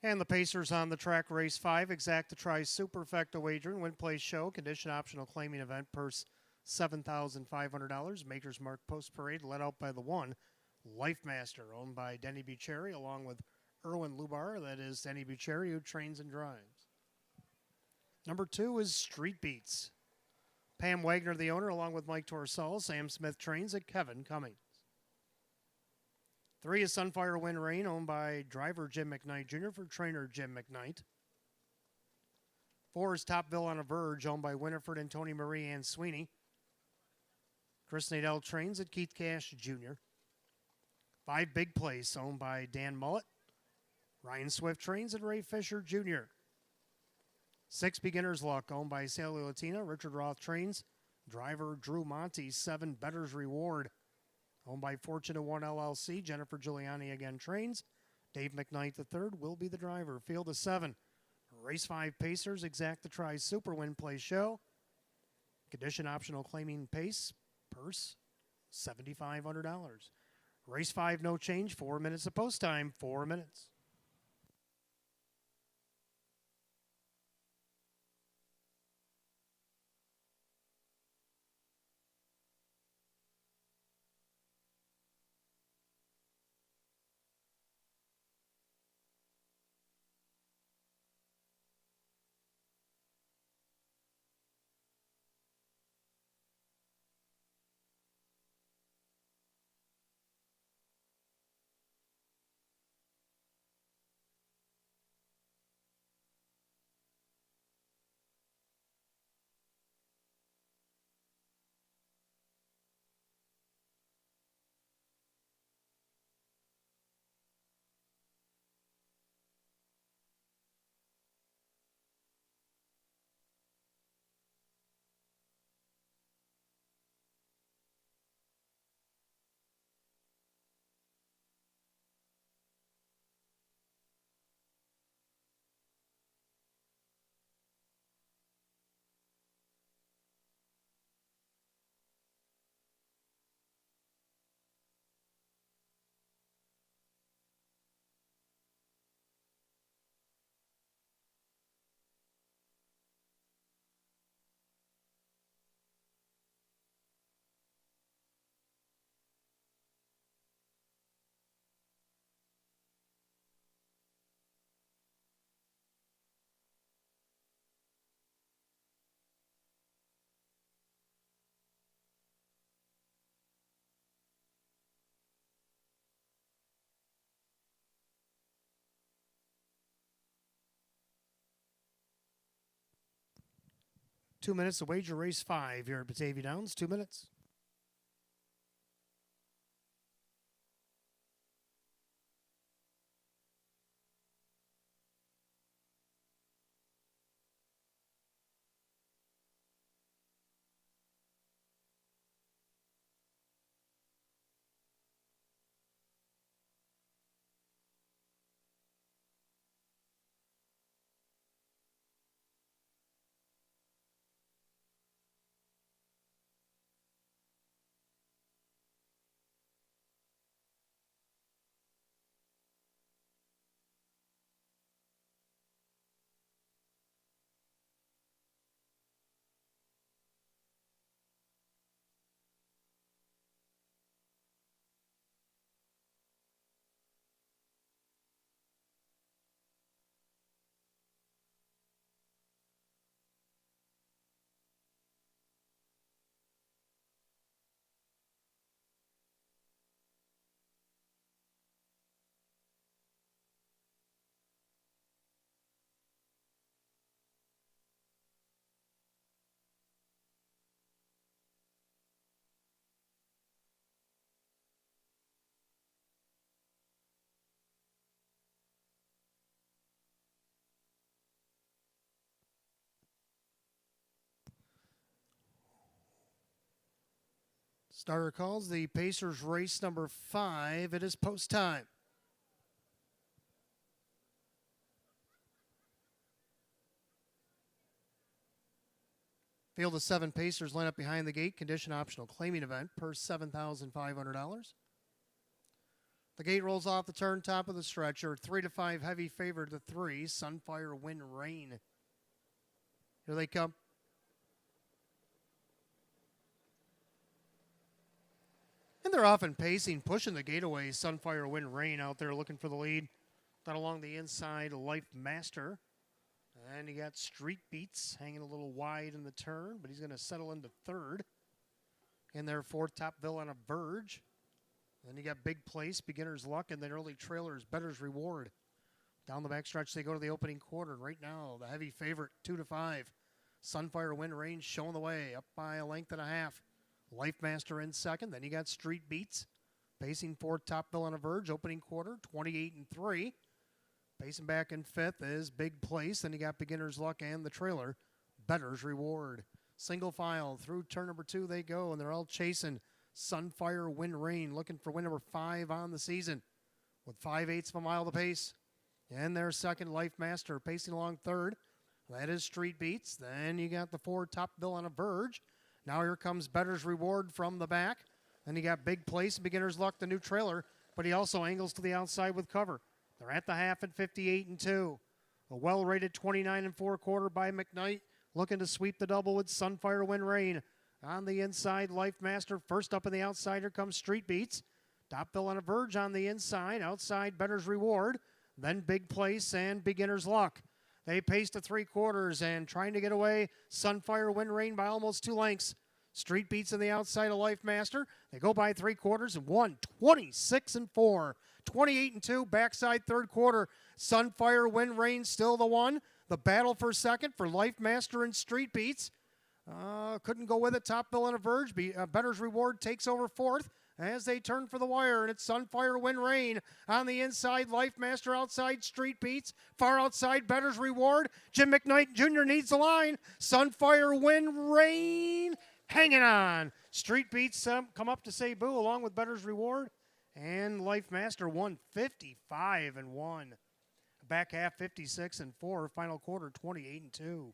And the Pacers on the track, race 5, Exacta Tri Superfecta wagering, win, place, show, condition optional claiming event, purse $7,500. Maker's Mark Post Parade led out by the 1, Life Master, owned by Denny Bucherri, along with Erwin Lubar. That is Denny Bucherri, who trains and drives. Number 2 is Street Beats. Pam Wagner, the owner, along with Mike Torsall. Sam Smith trains at Kevin Cummings. 3 is Sunfire Wind Rain, owned by driver Jim McKnight Jr. for trainer Jim McKnight. 4 is Topville on a Verge, owned by Winifred and Tony Marie Ann Sweeney. Chris Nadell trains at Keith Cash Jr. 5 Big Place, owned by Dan Mullet. Ryan Swift trains at Ray Fisher Jr. 6 Beginner's Luck, owned by Sally Latina. Richard Roth trains. Driver Drew Monty. 7 Better's Reward, owned by Fortune 1 LLC. Jennifer Giuliani again trains. Dave McKnight III will be the driver. Field of 7. Race 5 Pacers, Exacta Tri Super Win Play Show. Condition optional claiming pace. Purse, $7,500. Race 5, no change. 4 minutes of post time. 4 minutes. Two minutes to wager race 5 here at Batavia Downs. 2 minutes. Starter calls the Pacers race number 5. It is post time. Field of 7 Pacers line up behind the gate. Condition optional claiming event, purse $7,500. The gate rolls off the turn, top of the stretcher. 3-5 heavy favorite to 3. Sunfire Wind Rain. Here they come. And they're often pacing, pushing the gate away. Sunfire Wind Rain out there looking for the lead. Down along the inside, Life Master. And you got Street Beats hanging a little wide in the turn, but he's going to settle into third. In there, fourth, Topville on a verge. Then you got Big Place, Beginner's Luck, and then early trailers, Better's Reward. Down the backstretch, they go to the opening quarter. And right now, the heavy favorite, 2-5. Sunfire Wind Rain showing the way, up by a length and a half. Life Master in second. Then you got Street Beats. Pacing fourth, Topville on a verge, opening quarter, 28-3. Pacing back in fifth is Big Place. Then you got Beginner's Luck and the trailer, Better's Reward. Single file through turn number 2 they go, and they're all chasing Sunfire Wind Rain, looking for win number 5 on the season with 5/8 of a mile to pace. And their second, Life Master, pacing along third. That is Street Beats. Then you got the 4, Topville on a verge. Now here comes Better's Reward from the back. Then you got Big Place and Beginner's Luck, the new trailer, but he also angles to the outside with cover. They're at the half at 58-2. A well-rated 29 4/4 by McKnight, looking to sweep the double with Sunfire Wind Rain. On the inside, Life Master. First up in the outsider comes Street Beats. Topville on a verge on the inside. Outside, Better's Reward. Then Big Place and Beginner's Luck. They pace to 3/4 and trying to get away. Sunfire Wind Rain by almost 2 lengths. Street Beats on the outside of Life Master. They go by 3/4 and won 26-4. 28-2, backside third quarter. Sunfire Wind Rain still the one. The battle for second for Life Master and Street Beats. Couldn't go with it. Topville on a verge. Better's Reward takes over fourth as they turn for the wire, and it's Sunfire Wind Rain on the inside. Life Master outside, Street Beats. Far outside, Better's Reward. Jim McKnight Jr. needs the line. Sunfire Wind Rain hanging on. Street Beats come up to say boo along with Better's Reward. And Life Master won 55-1. Back half 56-4. Final quarter 28-2.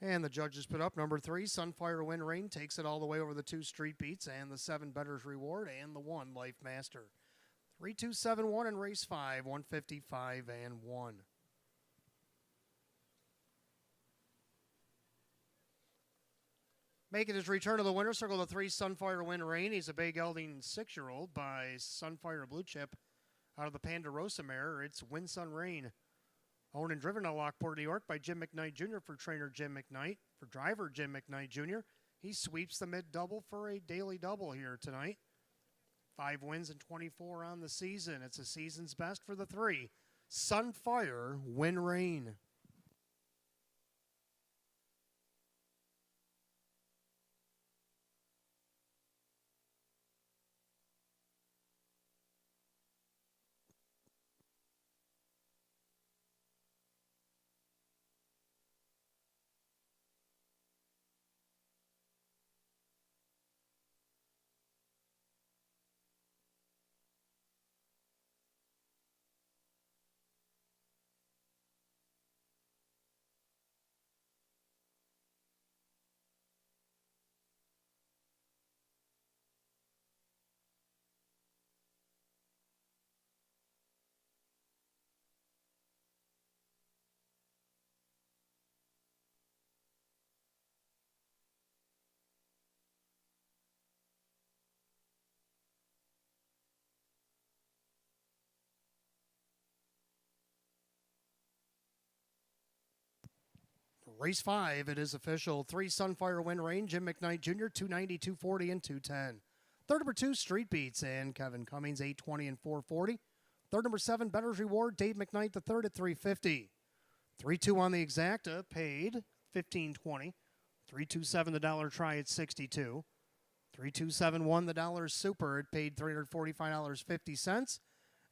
And the judges put up number 3, Sunfire Wind Rain, takes it all the way over the 2 Street Beats and the 7 Better's Reward and the 1 Life Master. 3-2-7-1 in race 5, 155-1. Making his return to the winner's circle, the 3 Sunfire Wind Rain. He's a Bay Gelding 6-year-old by Sunfire Blue Chip out of the Ponderosa mare. It's Wind Sun Rain. Owned and driven out of Lockport, New York by Jim McKnight Jr. for trainer Jim McKnight. For driver Jim McKnight Jr., he sweeps the mid-double for a daily double here tonight. 5 wins and 24 on the season. It's a season's best for the 3. Sunfire Wind Rain. Race 5, it is official. 3 Sunfire Win Rain, Jim McKnight Jr., 290, 240, and 210. Third number 2, Street Beats, and Kevin Cummings, 820 and 440. Third number 7, Better's Reward, Dave McKnight the third at 350. 3-2 on the exacta, paid 15.20. 3-2-7 the dollar try at 62. 3-2-7-1 the dollar super, it paid $345.50.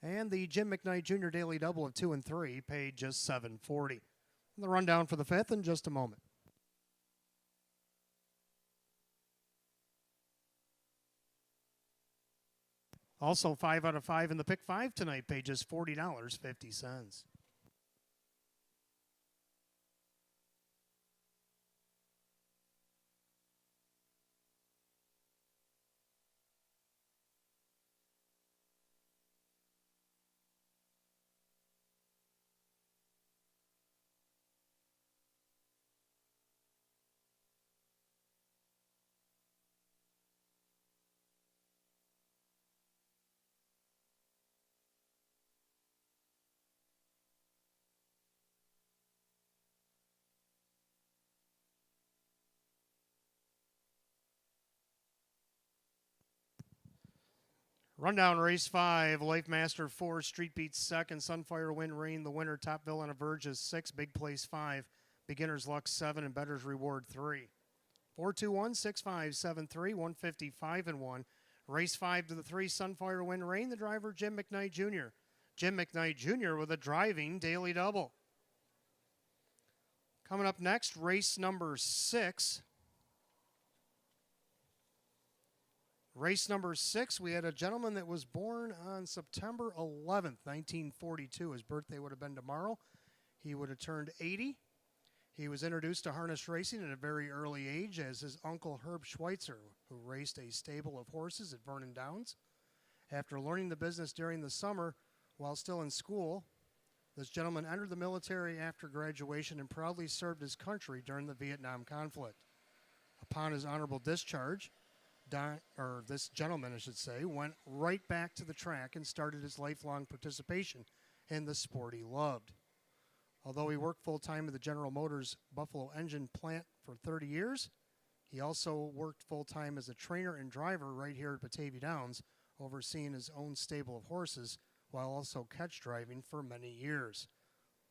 And the Jim McKnight Jr. Daily Double of 2 and 3 paid just $7.40. The rundown for the fifth in just a moment. Also, 5 out of 5 in the pick 5 tonight paid just $40.50. Rundown race 5, Life Master 4, Street Beats 2nd, Sunfire Win Rain, the winner, Top Villain of Verge is 6, Big Place 5, Beginner's Luck 7, and Better's Reward 3. 4-2-1, 6-5, 7-3, 155 and 1. Race 5 to the 3, Sunfire Win Rain, the driver Jim McKnight Jr. Jim McKnight Jr. with a driving daily double. Coming up next, race number 6. Race number 6, we had a gentleman that was born on September 11th, 1942. His birthday would have been tomorrow. He would have turned 80. He was introduced to harness racing at a very early age as his uncle Herb Schweitzer, who raced a stable of horses at Vernon Downs. After learning the business during the summer while still in school, this gentleman entered the military after graduation and proudly served his country during the Vietnam conflict. Upon his honorable discharge, this gentleman, I should say, went right back to the track and started his lifelong participation in the sport he loved. Although he worked full-time at the General Motors Buffalo engine plant for 30 years, he also worked full-time as a trainer and driver right here at Batavia Downs, overseeing his own stable of horses while also catch driving for many years.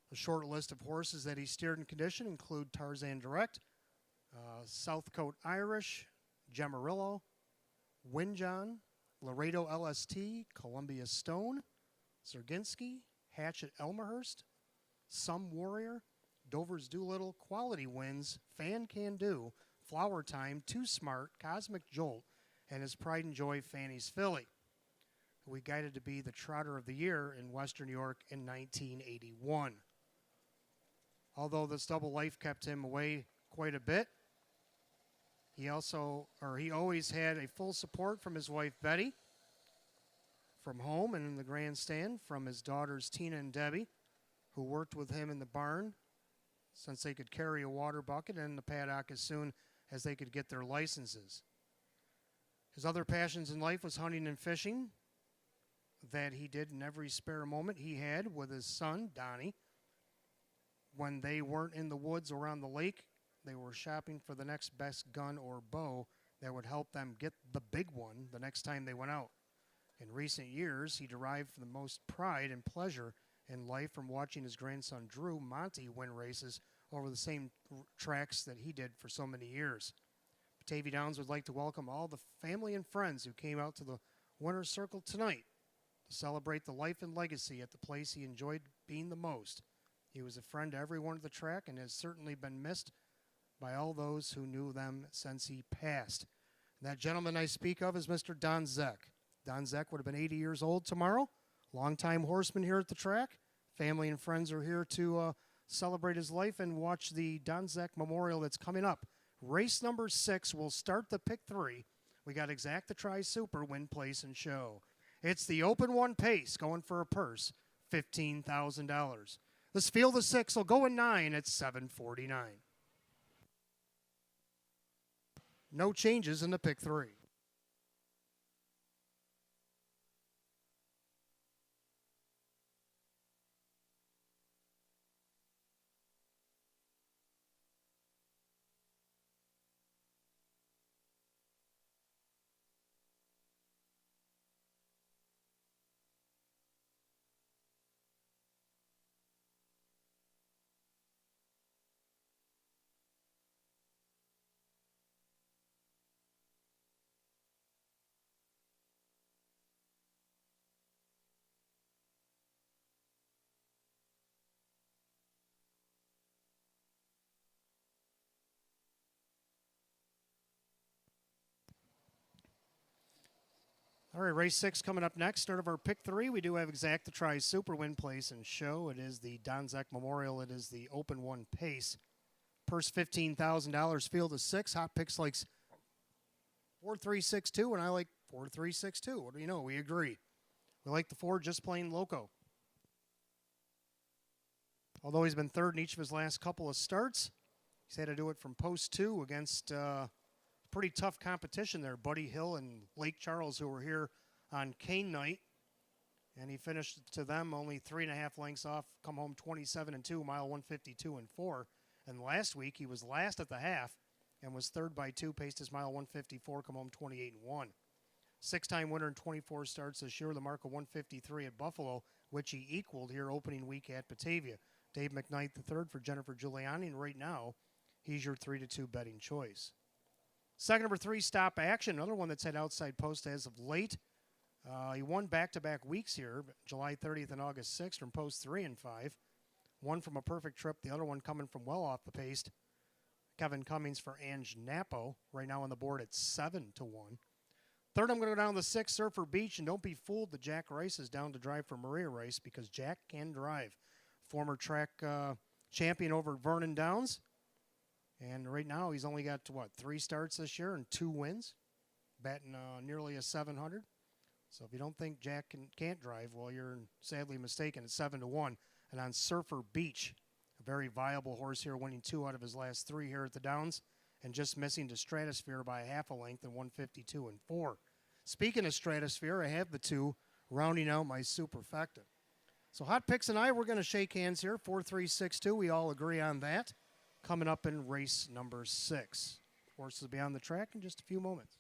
A short list of horses that he steered and conditioned include Tarzan Direct, Southcote Irish, Gemarillo, Windjon, Laredo LST, Columbia Stone, Zerginski, Hatchet Elmhurst, Some Warrior, Dover's Doolittle, Quality Wins, Fan Can Do, Flower Time, Too Smart, Cosmic Jolt, and his Pride and Joy Fanny's Filly, who we guided to be the Trotter of the Year in Western New York in 1981. Although this double life kept him away quite a bit, he always had a full support from his wife Betty, from home and in the grandstand, from his daughters Tina and Debbie, who worked with him in the barn since they could carry a water bucket, and in the paddock as soon as they could get their licenses. His other passions in life was hunting and fishing that he did in every spare moment he had with his son, Donnie. When they weren't in the woods or on the lake, they were shopping for the next best gun or bow that would help them get the big one the next time they went out. In recent years, he derived the most pride and pleasure in life from watching his grandson Drew Monty win races over the same tracks that he did for so many years. Batavia Downs would like to welcome all the family and friends who came out to the Winner's Circle tonight to celebrate the life and legacy at the place he enjoyed being the most. He was a friend to everyone at the track and has certainly been missed by all those who knew them since he passed. And that gentleman I speak of is Mr. Don Zeck. Don Zeck would have been 80 years old tomorrow. Longtime horseman here at the track. Family and friends are here to celebrate his life and watch the Don Zeck Memorial that's coming up. Race number 6 will start the pick 3. We got Exacta Tri Super, Win, Place, and Show. It's the open one pace going for a purse, $15,000. This field of 6 will go in 9 at $7.49. No changes in the pick 3. All right, race 6 coming up next. Start of our pick 3. We do have Exacta Try Super Win Place and Show. It is the Donzek Memorial. It is the Open 1 Pace. Purse $15,000. Field of 6. Hot Picks likes 4-3-6-2, and I like 4-3-6-2. What do you know? We agree. We like the 4 just plain loco. Although he's been third in each of his last couple of starts, he's had to do it from post 2 against pretty tough competition there. Buddy Hill and Lake Charles, who were here on Kane night. And he finished to them only 3.5 lengths off, come home 27-2, mile 152-4. And last week he was last at the half and was third by 2, paced his mile 154, come home 28-1. 6-time winner in 24 starts this year, the mark of 153 at Buffalo, which he equaled here opening week at Batavia. Dave McKnight III for Jennifer Giuliani, and right now he's your 3-2 betting choice. Second number 3, Stop Action, another one that's had outside post as of late. He won back-to-back weeks here, July 30th and August 6th from post 3 and 5. One from a perfect trip, the other one coming from well off the pace. Kevin Cummings for Ange Napo, right now on the board at 7-1. Third, I'm going to go down the 6, Surfer Beach, and don't be fooled that Jack Rice is down to drive for Maria Rice, because Jack can drive. Former track champion over at Vernon Downs. And right now he's only got, 3 starts this year and 2 wins, batting nearly a 700. So if you don't think Jack can't drive, well, you're sadly mistaken. It's 7-1. And on Surfer Beach, a very viable horse here, winning 2 out of his last 3 here at the Downs, and just missing to Stratosphere by a half a length in 152-4. Speaking of Stratosphere, I have the 2 rounding out my superfecta. So Hot Picks and I, we're going to shake hands here, 4-3-6-2. We all agree on that. Coming up in race number 6. Horses will be on the track in just a few moments.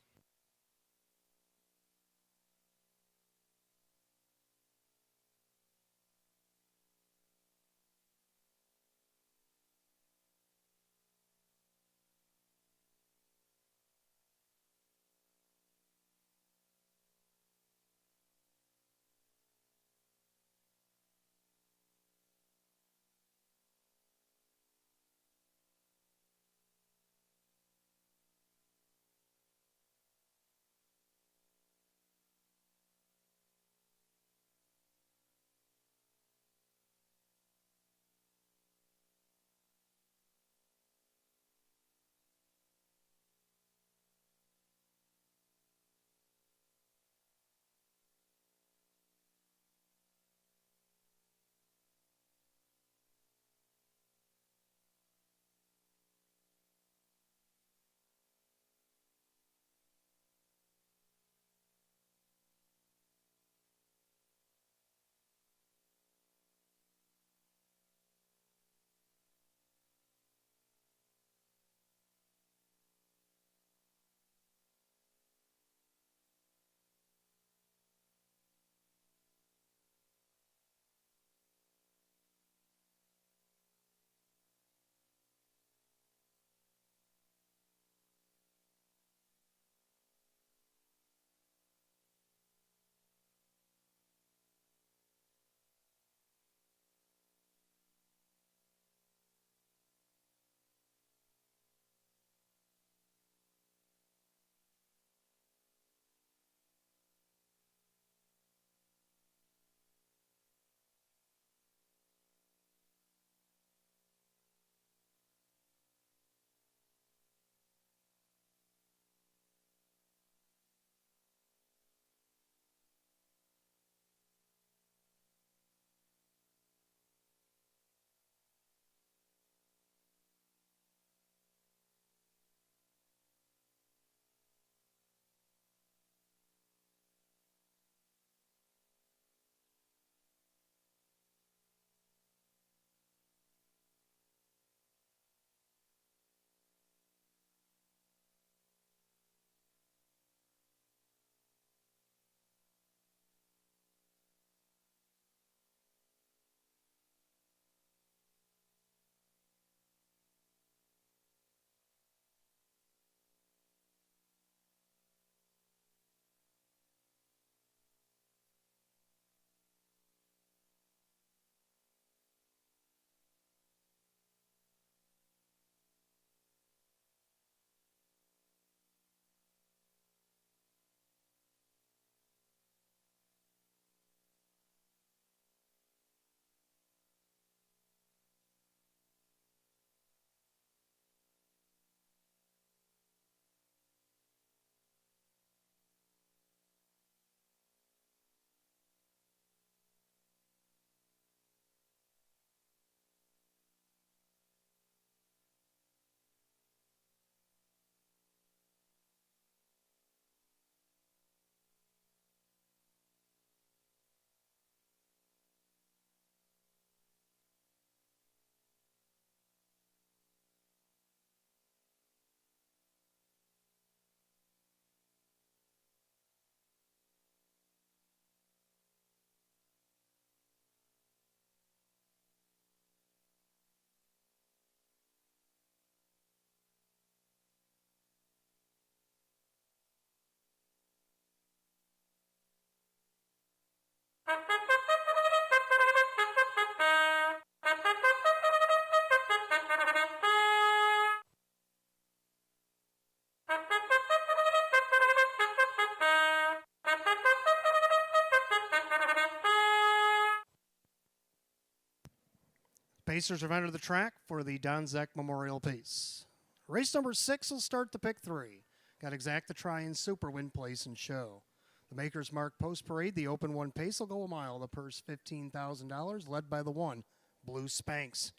Pacers have entered the track for the Donzek Memorial Pace. Race number 6 will start the pick 3. Got Exact the Try and Super Win Place and Show. The Maker's Mark Post Parade, the Open 1 Pace will go a mile. The purse $15,000, led by the 1, Blue Spanx.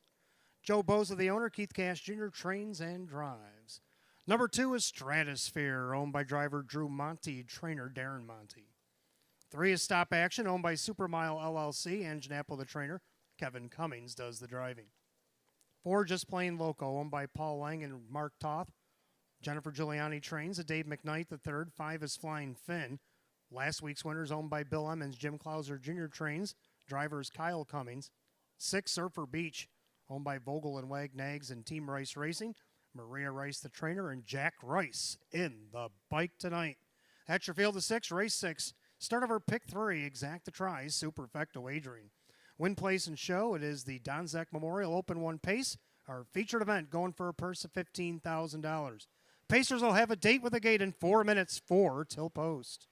Joe Boza, the owner, Keith Cash Jr., trains and drives. Number 2 is Stratosphere, owned by driver Drew Monty, trainer Darren Monty. 3 is Stop Action, owned by Supermile LLC, Engine Apple, the trainer. Kevin Cummings does the driving. 4, Just Plain Loco, owned by Paul Lang and Mark Toth. Jennifer Giuliani trains. Dave McKnight the third. 5 is Flying Finn. Last week's winner is owned by Bill Emmons. Jim Clauser Jr. trains. Driver is Kyle Cummings. 6, Surfer Beach, owned by Vogel and Wagnags and Team Rice Racing. Maria Rice the trainer and Jack Rice in the bike tonight. That's your field of 6, race 6. Start of our pick 3, Exact the Try, Superfecta wagering. Win Place and Show, it is the Donzek Memorial Open 1 Pace, our featured event going for a purse of $15,000. Pacers will have a date with the gate in 4 minutes, 4 till post.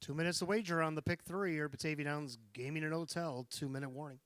Two minutes to wager on the pick 3 here, Batavia Downs Gaming and Hotel. 2-minute warning.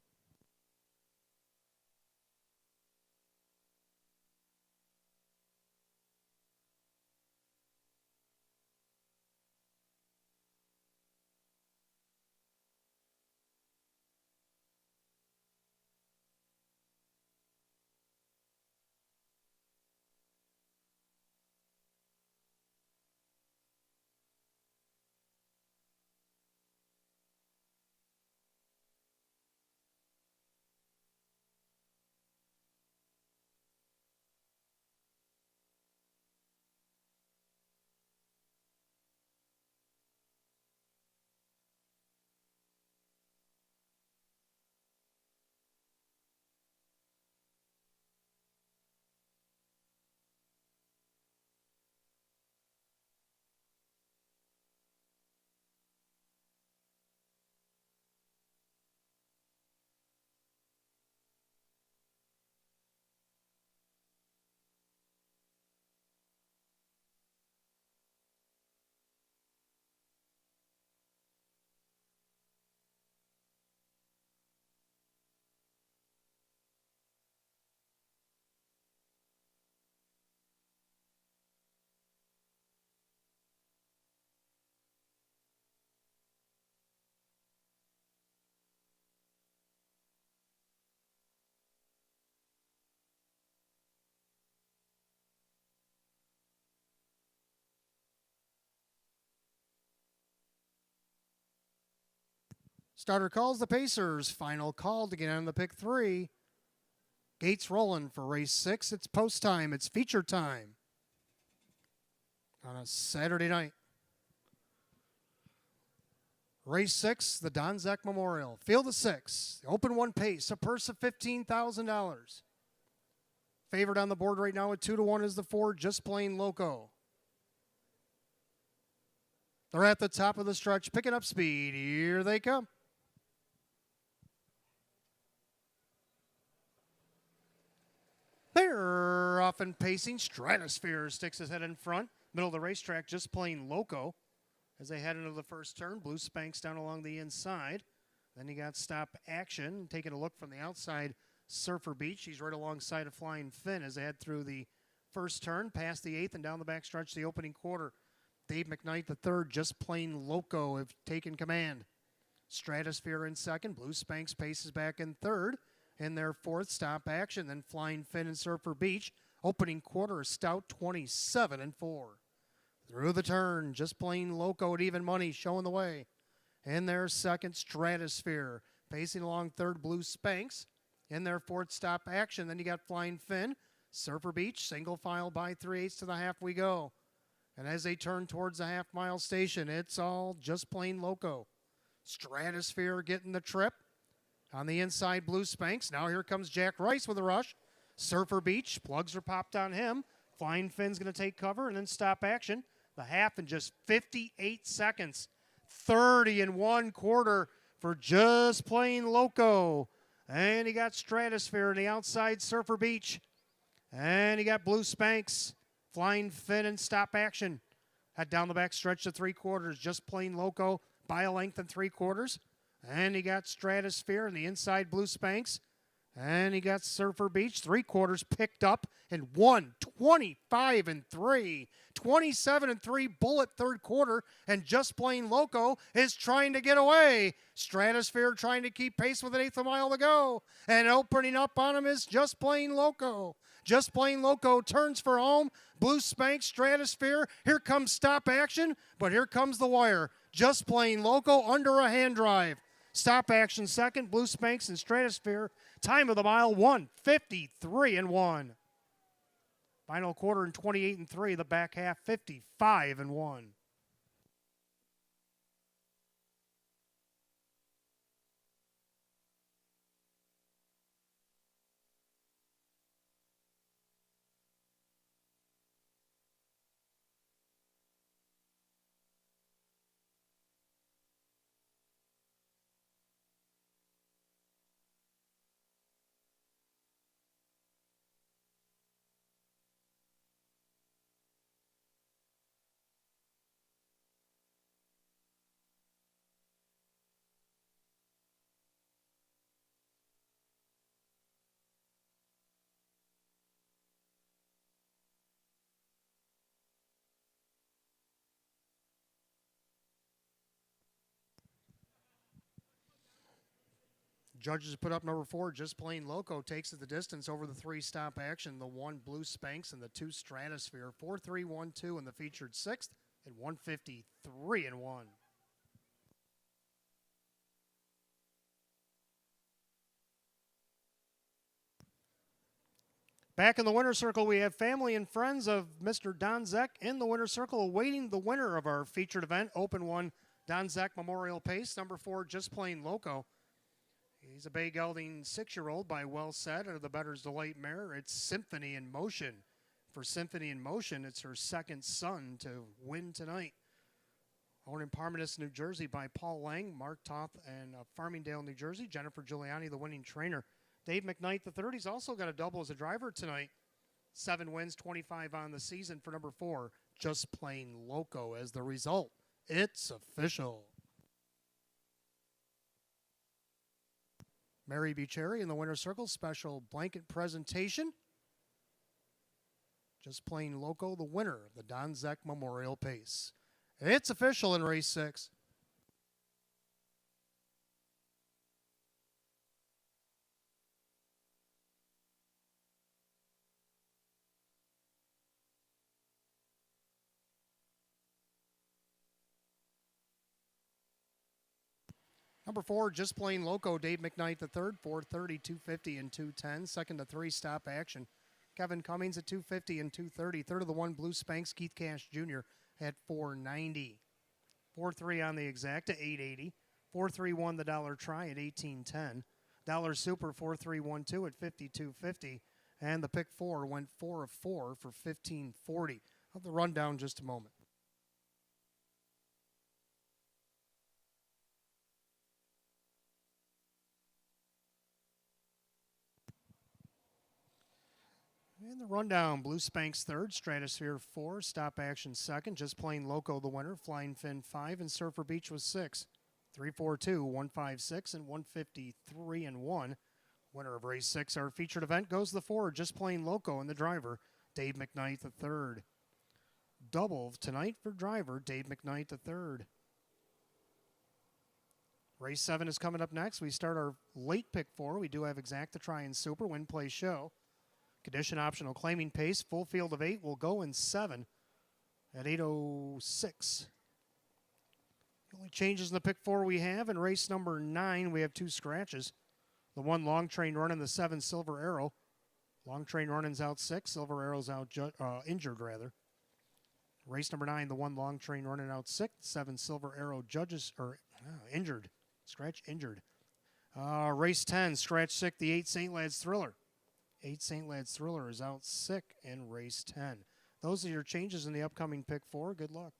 Starter calls the Pacers. Final call to get on the pick 3. Gates rolling for race 6. It's post time. It's feature time on a Saturday night. Race 6, the Donzek Memorial. Field of 6. Open 1 pace. A purse of $15,000. Favored on the board right now at 2-1 is the 4, Just Plain Loco. They're at the top of the stretch, picking up speed. Here they come. They're off and pacing. Stratosphere sticks his head in front. Middle of the racetrack, Just Plain Loco. As they head into the first turn, Blue Spanks down along the inside. Then you got Stop Action. Taking a look from the outside, Surfer Beach. He's right alongside of Flying Finn as they head through the first turn, past the 8th, and down the backstretch, the opening quarter. Dave McKnight, the 3rd, Just Plain Loco have taken command. Stratosphere in 2nd. Blue Spanks paces back in 3rd. In their 4th, Stop Action. Then Flying Finn and Surfer Beach. Opening quarter, a stout 27-4. Through the turn, Just Plain Loco at even money, showing the way. In their 2nd, Stratosphere. Pacing along 3rd, Blue Spanks. In their 4th, Stop Action. Then you got Flying Finn. Surfer Beach, single file by 3/8 to the half we go. And as they turn towards the half-mile station, it's all Just Plain Loco. Stratosphere getting the trip. On the inside, Blue Spanks. Now here comes Jack Rice with a rush. Surfer Beach, plugs are popped on him. Flying Finn's going to take cover and then Stop Action. The half in just 58 seconds. 30 1/4 for Just Plain Loco. And he got Stratosphere on the outside, Surfer Beach. And he got Blue Spanks, Flying Finn, and Stop Action. Head down the back stretch to 3/4. Just Plain Loco by a length and 3/4. And he got Stratosphere and the inside, Blue Spanks. And he got Surfer Beach. 3/4 picked up in 25-3. 27-3 bullet 3rd quarter. And Just Plain Loco is trying to get away. Stratosphere trying to keep pace with an 1/8 mile to go. And opening up on him is Just Plain Loco. Just Plain Loco turns for home. Blue Spanks, Stratosphere. Here comes Stop Action. But here comes the wire. Just Plain Loco under a hand drive. Stop Action 2nd, Blue Spanks and Stratosphere. Time of the mile, 1:53-1. Final quarter in 28-3. The back half, 55-1. Judges put up number 4, Just Plain Loco, takes it the distance over the 3 Stop Action, the 1 Blue Spanks, and the 2 Stratosphere. 4-3-1-2 in the featured 6th and 1:53-1. Back in the winner's circle, we have family and friends of Mr. Don Zeck in the winner's circle awaiting the winner of our featured event, Open 1 Don Zeck Memorial Pace, number 4, Just Plain Loco. He's a bay gelding 6-year-old by Well Said under the Better's Delight mare. It's Symphony in Motion. For Symphony in Motion, it's her 2nd son to win tonight. Owned in Parmenas, New Jersey by Paul Lang, Mark Toth, and Farmingdale, New Jersey. Jennifer Giuliani, the winning trainer. Dave McKnight, the 30's also got a double as a driver tonight. 7 wins, 25 on the season for number 4, Just Plain Loco. As the result, it's official. Mary Bucherry in the winner's circle, special blanket presentation. Just Plain Loco, the winner of the Don Zeck Memorial Pace. It's official in race 6. Number 4, Just Plain Loco, Dave McKnight the third, 430, 250, and 210. Second to 3, Stop Action, Kevin Cummings at 250 and 230. Third of the 1, Blue Spanks, Keith Cash Jr. at 490. 4-3 on the exact at 880. 4-3-1 the dollar try at 1810. Dollar Super 4-3-1-2 at 5250. And the pick 4 went 4 of 4 for 1540. I'll have the rundown just a moment. And the rundown, Blue Spanks third, Stratosphere 4, Stop Action second, Just Plain Loco the winner, Flying Fin 5, and Surfer Beach was 6. 3-4-2, 156, and 153 and 1. Winner of race 6, our featured event, goes the 4, Just Plain Loco, and the driver, Dave McKnight the third. Double tonight for driver, Dave McKnight the third. Race 7 is coming up next. We start our late pick 4. We do have Exacta Try and Super, Win Play Show. Condition optional, claiming pace, full field of 8 will go in 7 at 8:06. The only changes in the pick 4 we have in race number 9, we have 2 scratches. The 1 Long Train Run and the 7 Silver Arrow. Long Train Running's out 6, Silver Arrow's out injured rather. Race number 9, the 1 Long Train Running out 6, 7 Silver Arrow injured. Scratch injured. Race 10, scratch 6, the 8 St. Lad's Thriller. 8 St. Lad's Thriller is out sick in race 10. Those are your changes in the upcoming pick 4. Good luck.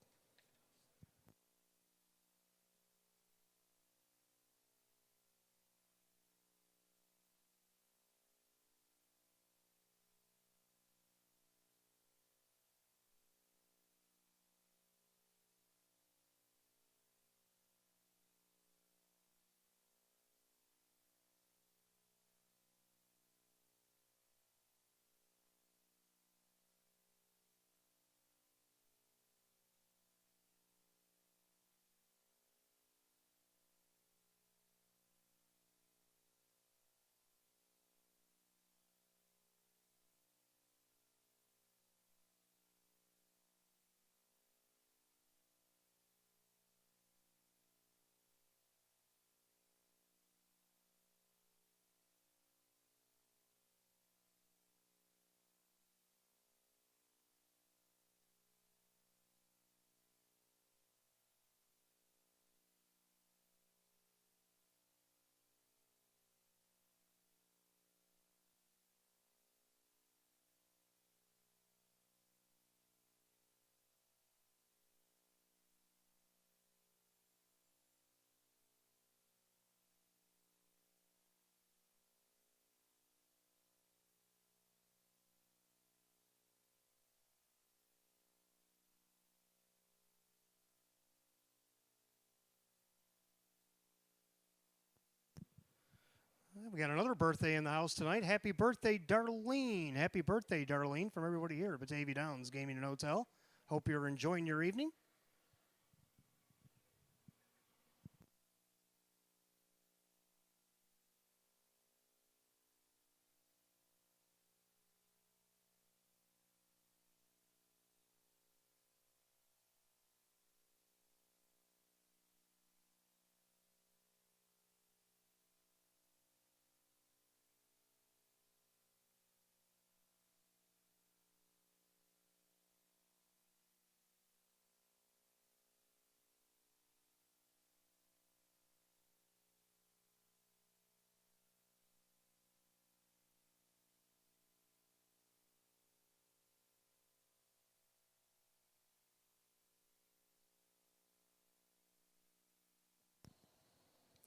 We got another birthday in the house tonight. Happy birthday, Darlene. Happy birthday, Darlene, from everybody here at Batavia Downs Gaming and Hotel. Hope you're enjoying your evening.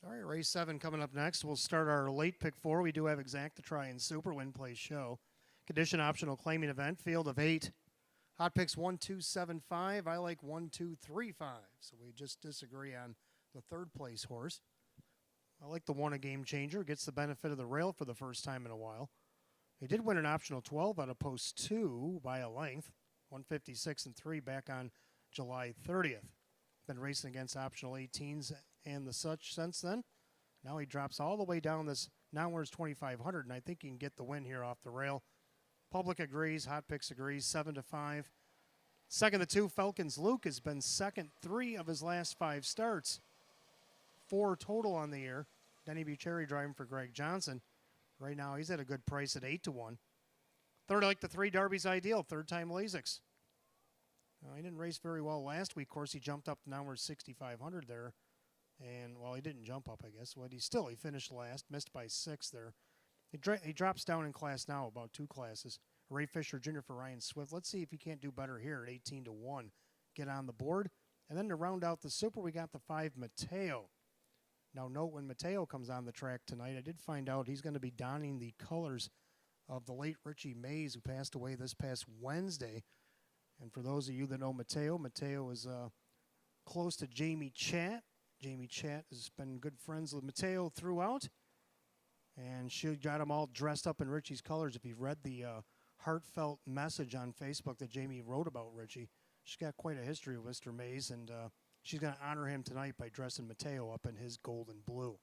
All right, race 7 coming up next. We'll start our late pick 4. We do have Exacta Try and Super, Win Play Show. Condition optional claiming event, field of 8. Hot picks 1, 2, 7, 5. I like 1, 2, 3, 5. So we just disagree on the third place horse. I like the 1 a game changer. Gets the benefit of the rail for the first time in a while. He did win an optional 12 out of post 2 by a length. 156 and 3 back on July 30th. Been racing against optional 18s and the such since then. Now he drops all the way down this. Now where's 2,500, and I think he can get the win here off the rail. Public agrees. Hot Picks agrees. 7-5. Second to 2, Falcons Luke has been second 3 of his last 5 starts. 4 total on the year. Denny Bucherri driving for Greg Johnson. Right now, he's at a good price at 8-1. Third, I like the 3 Darby's Ideal, third time Lasix. He didn't race very well last week. Of course, he jumped up to now we're 6,500 there. And, well, he didn't jump up, I guess. Well, he finished last, missed by 6 there. He drops down in class now, about 2 classes. Ray Fisher Jr. for Ryan Swift. Let's see if he can't do better here at 18-1. Get on the board. And then to round out the Super, we got the 5 Mateo. Now, note when Mateo comes on the track tonight, I did find out he's going to be donning the colors of the late Richie Mays, who passed away this past Wednesday. And for those of you that know Mateo, Mateo is close to Jamie Chatt. Jamie Chatt has been good friends with Mateo throughout. And she got him all dressed up in Richie's colors. If you've read the heartfelt message on Facebook that Jamie wrote about Richie, she's got quite a history with Mr. Mays, and she's going to honor him tonight by dressing Mateo up in his gold and blue.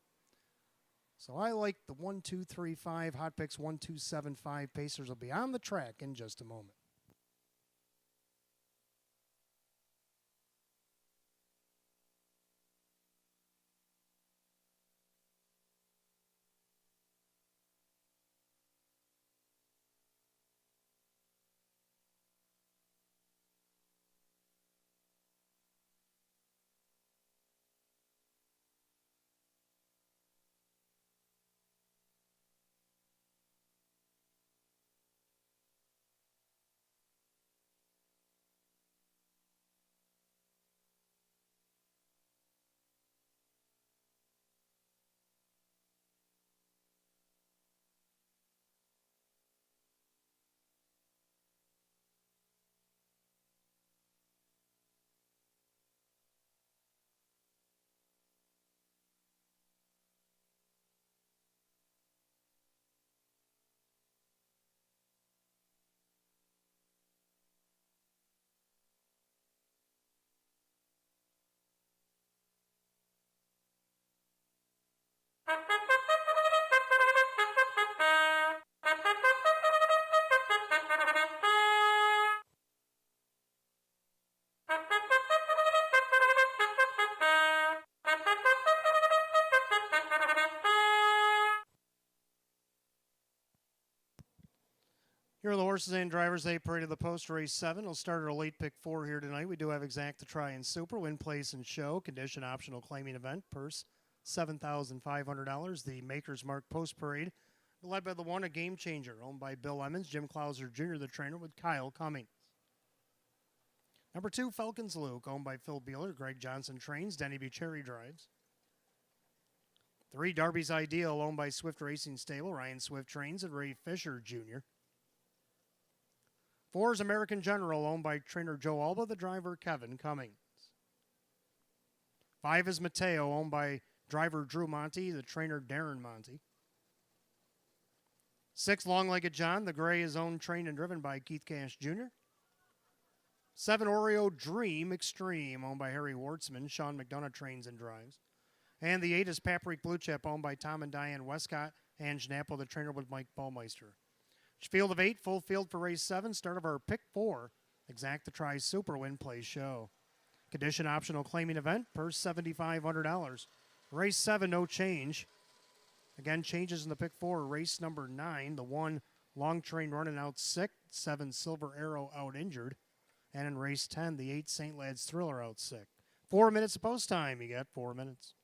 So I like the 1, 2, 3, 5 hot picks. 1, 2, 7, 5 Pacers will be on the track in just a moment. Here are the horses and drivers. They paraded the post race 7. We'll start our late pick 4 here tonight. We do have exact to try and super, win, place, and show. Condition optional claiming event. Purse $7,500. The Maker's Mark post parade, led by the 1, a game changer, owned by Bill Emmons, Jim Clouser Jr., the trainer, with Kyle Cummings. Number 2, Falcons Luke, owned by Phil Beeler, Greg Johnson trains, Denny Bucherri drives. 3, Darby's Ideal, owned by Swift Racing Stable, Ryan Swift trains, and Ray Fisher Jr. 4 is American General, owned by trainer Joe Alba, the driver Kevin Cummings. 5 is Mateo, owned by driver Drew Monty, the trainer Darren Monty. 6, Long-Legged John, the gray is owned, trained, and driven by Keith Cash Jr. 7, Oreo Dream Extreme, owned by Harry Wartzman, Sean McDonough trains and drives. And the 8 is Paprick Blue Chip, owned by Tom and Diane Westcott, and Schnapple, the trainer, with Mike Ballmeister. Field of 8, full field for race 7. Start of our pick 4. Exact to try super win play show. Condition optional claiming event. Purse $7,500. Race 7, no change. Again, changes in the pick 4. Race number 9. The 1, Long Train running out sick. 7, Silver Arrow out injured. And in race 10, the 8, St. Lad's Thriller out sick. 4 minutes of post time. You got 4 minutes.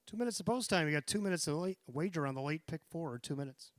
2 minutes of post time. You got 2 minutes of late wager on the late pick 4, 2 minutes.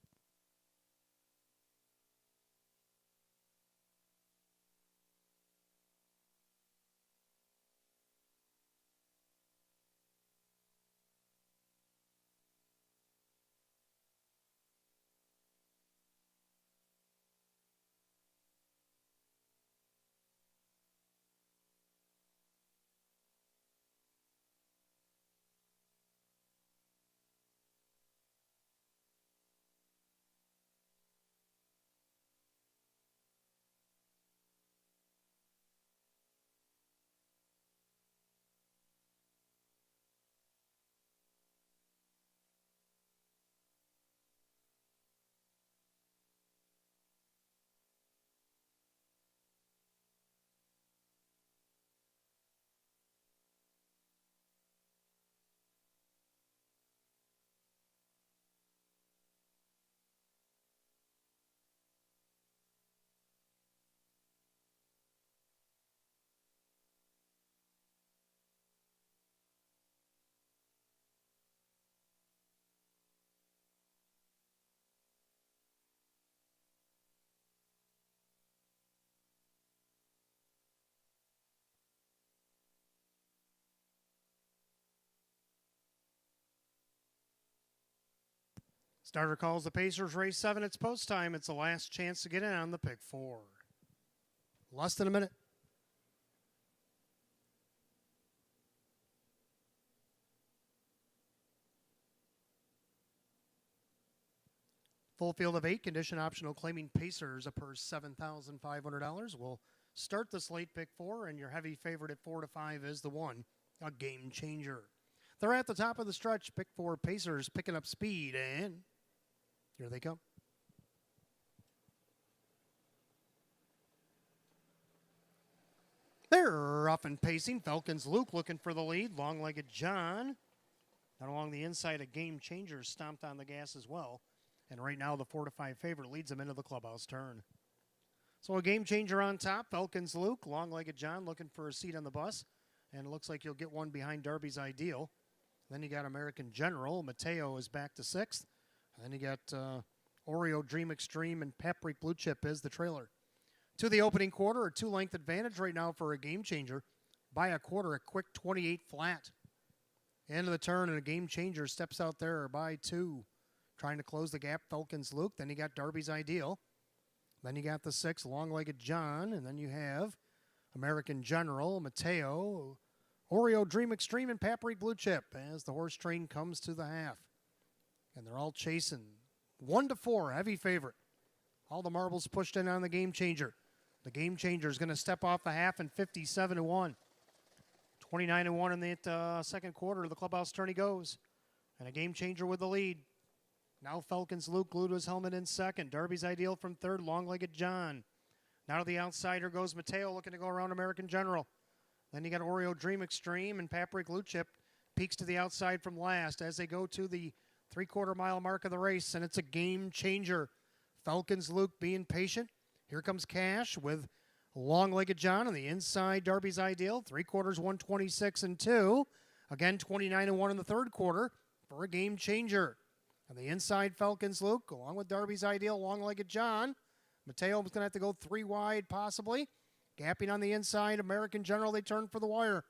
Starter calls the Pacers race 7. It's post time. It's the last chance to get in on the pick 4. Less than a minute. Full field of 8, condition optional, claiming Pacers, a purse $7,500. We'll start this late pick 4, and your heavy favorite at 4 to 5 is the 1, a game changer. They're at the top of the stretch. Pick 4, Pacers picking up speed, and here they come. They're off and pacing. Falcons Luke looking for the lead. Long-legged John. Down along the inside, a game changer stomped on the gas as well. And right now, the 4 to 5 favorite leads them into the clubhouse turn. So a game changer on top. Falcons Luke, long-legged John looking for a seat on the bus. And it looks like you'll get one behind Darby's Ideal. Then you got American General. Mateo is back to 6th. And then you got Oreo Dream Extreme and Paprika Blue Chip is the trailer. To the opening quarter, a 2-length advantage right now for a game changer. By a quarter, a quick 28 flat. End of the turn, and a game changer steps out there by 2. Trying to close the gap, Falcons Luke. Then you got Darby's Ideal. Then you got the 6, long-legged John. And then you have American General, Mateo, Oreo Dream Extreme, and Paprika Blue Chip as the horse train comes to the half. And they're all chasing. 1 to 4, heavy favorite. All the marbles pushed in on the game changer. The game changer is going to step off the half in 57-1. 29-1 in the second quarter. The clubhouse tourney goes. And a game changer with the lead. Now Falcons Luke glued to his helmet in second. Darby's Ideal from third. Long-legged John. Now to the outsider goes Mateo looking to go around American General. Then you got Oreo Dream Extreme and Paprika Blue Chip. Peeks to the outside from last as they go to the 3/4 mile mark of the race. And it's a game changer. Falcons Luke being patient. Here comes Cash with long-legged John on the inside. Darby's Ideal. 3/4, 126-2. Again, 29-1 in the third quarter for a game changer. On the inside, Falcons Luke, along with Darby's Ideal, long-legged John. Mateo's going to have to go 3 wide, possibly. Gapping on the inside, American General, they turn for the wire.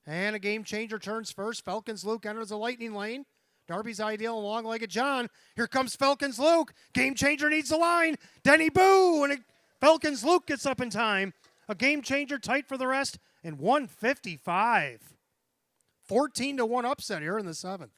And a game changer turns first. Falcons Luke enters the lightning lane. Darby's Ideal, long-legged John. Here comes Falcons Luke. Game changer needs the line. Denny Boo, and Falcons Luke gets up in time. A game changer tight for the rest, and 155. 14-1 upset here in the 7th.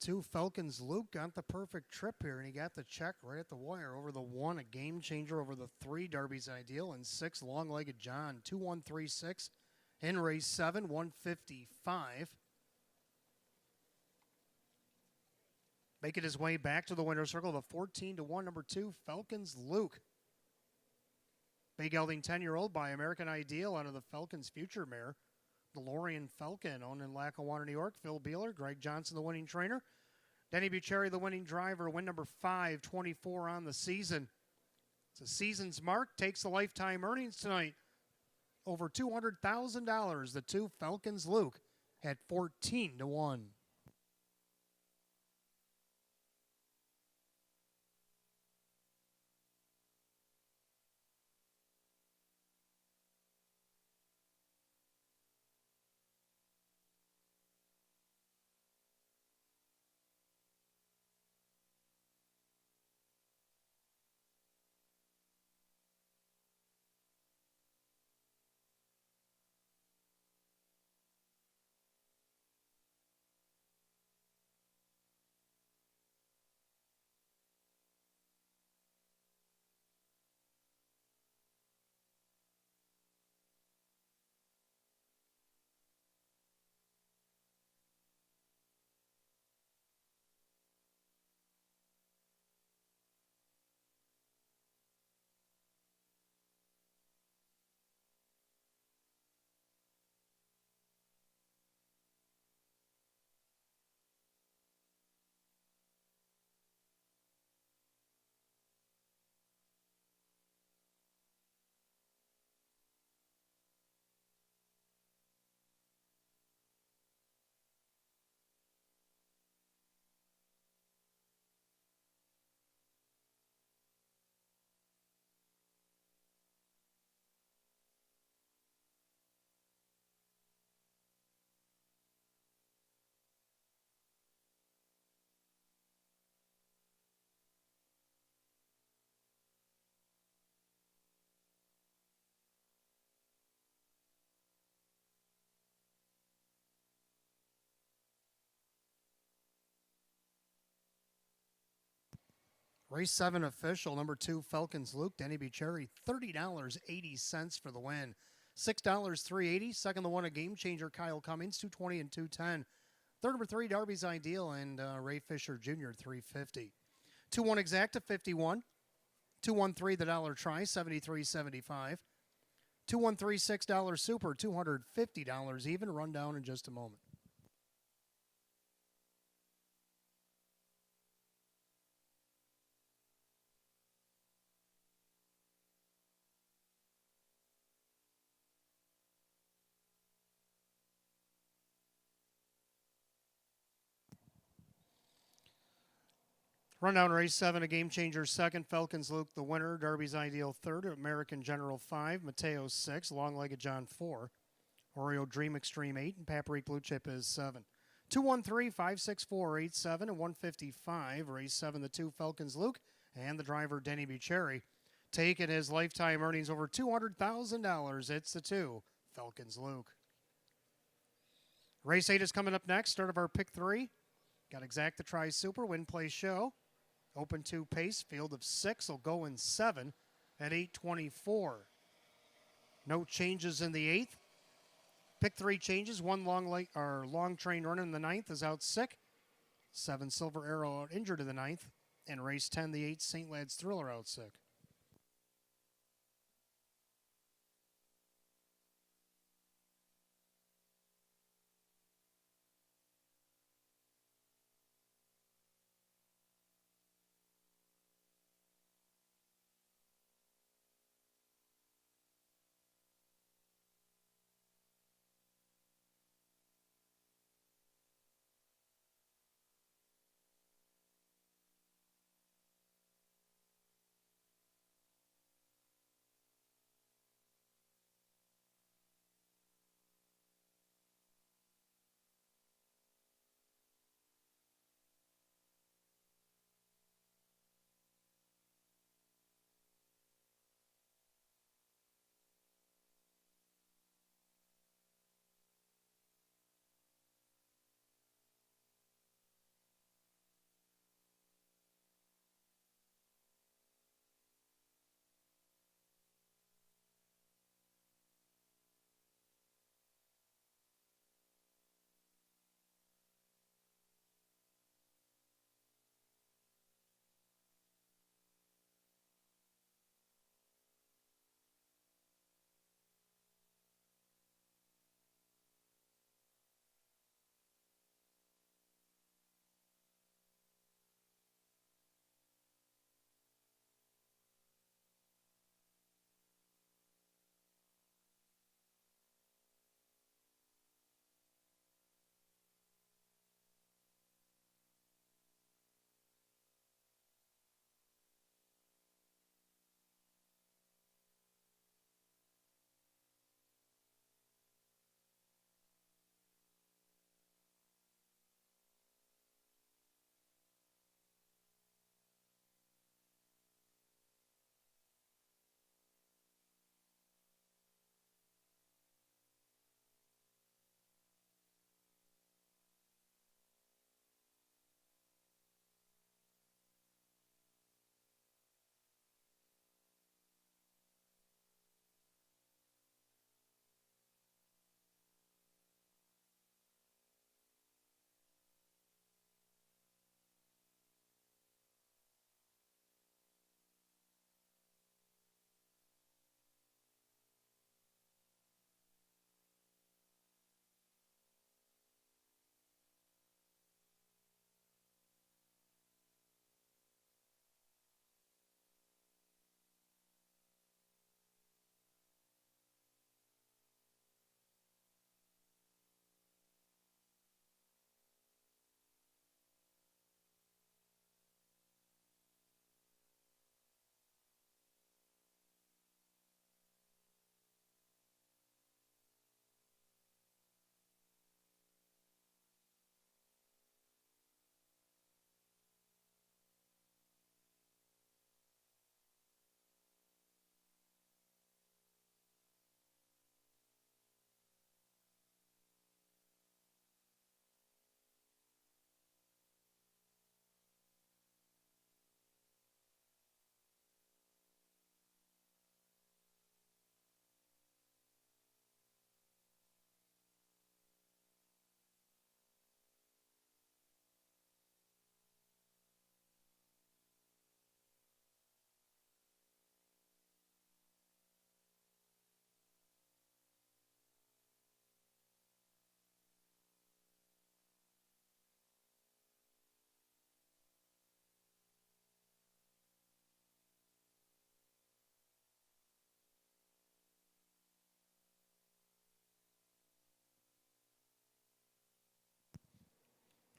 2 Falcons. Luke got the perfect trip here, and he got the check right at the wire. Over the 1, a game changer. Over the 3, Darby's Ideal. And 6, Long-Legged John. 2-1-3-6 in race 7, 155. Making his way back to the winner's circle, the 14-1, number 2, Falcons Luke. Big gelding 10-year-old by American Ideal out of the Falcons Future Mare. DeLorean Falcon, owned in Lackawanna, New York. Phil Beeler, Greg Johnson, the winning trainer. Denny Bucherri, the winning driver. Win number 5, 24 on the season. It's a season's mark. Takes the lifetime earnings tonight. Over $200,000. The 2 Falcons Luke at 14-1. Race 7 official, number 2, Falcons Luke, Denny Bucherri, $30.80 for the win. $6.380. Second, the one, a game changer, Kyle Cummings, $2.20 and $2.10. Third, number 3, Darby's Ideal, and Ray Fisher Jr., $3.50. 2-1 exacta, 51. 2-1-3, the dollar try, $73.75. 2-1-3, $6 super, $250 even. Run down in just a moment. Rundown race 7, a game changer second, Falcons Luke the winner, Darby's Ideal third, American General 5, Mateo 6, Long-Legged John 4, Oreo Dream Extreme 8, and Paprika Blue Chip is 7. 2-1-3, 5-6-4, 8-7, and 155. Race 7, the 2 Falcons Luke, and the driver Denny Bucherri. Taking his lifetime earnings over $200,000. It's the 2 Falcons Luke. Race 8 is coming up next. Start of our pick 3. Got Exacta Tri Super, Win Play Show. Open 2 pace, field of 6 will go in 7 at 8:24. No changes in the 8th. Pick 3 changes. 1 long train runner in the 9th is out sick. 7 Silver Arrow out injured in the 9th. And race 10, the 8 St. Lad's Thriller out sick.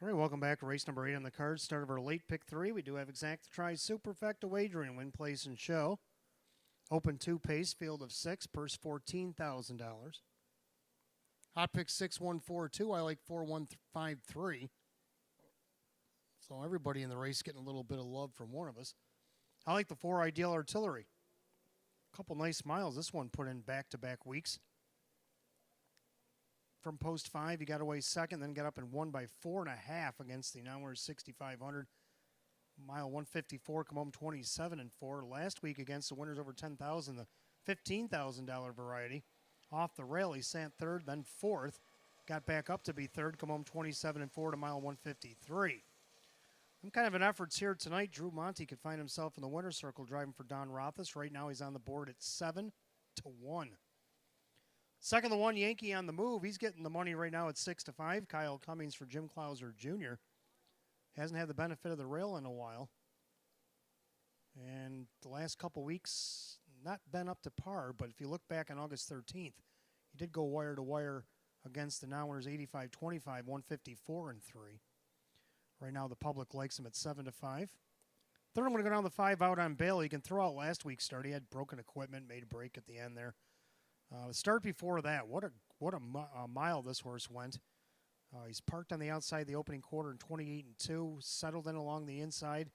All right, welcome back to race number 8 on the card. Start of our late pick 3. We do have exact try superfecta wagering, win, place, and show. Open 2 pace, field of 6, purse $14,000. Hot pick 6142. I like 4153. So everybody in the race getting a little bit of love from one of us. I like the 4 Ideal Artillery. A couple nice miles. This one put in back-to-back weeks. From post 5, he got away second, then got up and won by 4.5 against the now 6,500. Mile 154, come home 27-4. Last week against the winners over 10,000, the $15,000 variety. Off the rail, he sat third, then fourth. Got back up to be third, come home 27-4 to mile 153. Some kind of an efforts here tonight. Drew Monty could find himself in the winner's circle driving for Don Rothus. Right now he's on the board at 7-1. Second, the 1 Yankee on the move. He's getting the money right now at 6-5. Kyle Cummings for Jim Clouser Jr. Hasn't had the benefit of the rail in a while. And the last couple weeks, not been up to par. But if you look back on August 13th, he did go wire to wire against the now-winners 85-25, 154-3. Right now the public likes him at 7-5. Third, I'm going to go down the 5 out on Bailey. He can throw out last week's start. He had broken equipment, made a break at the end there. The start before that, what a mile this horse went. He's parked on the outside the opening quarter in 28-2, settled in along the inside,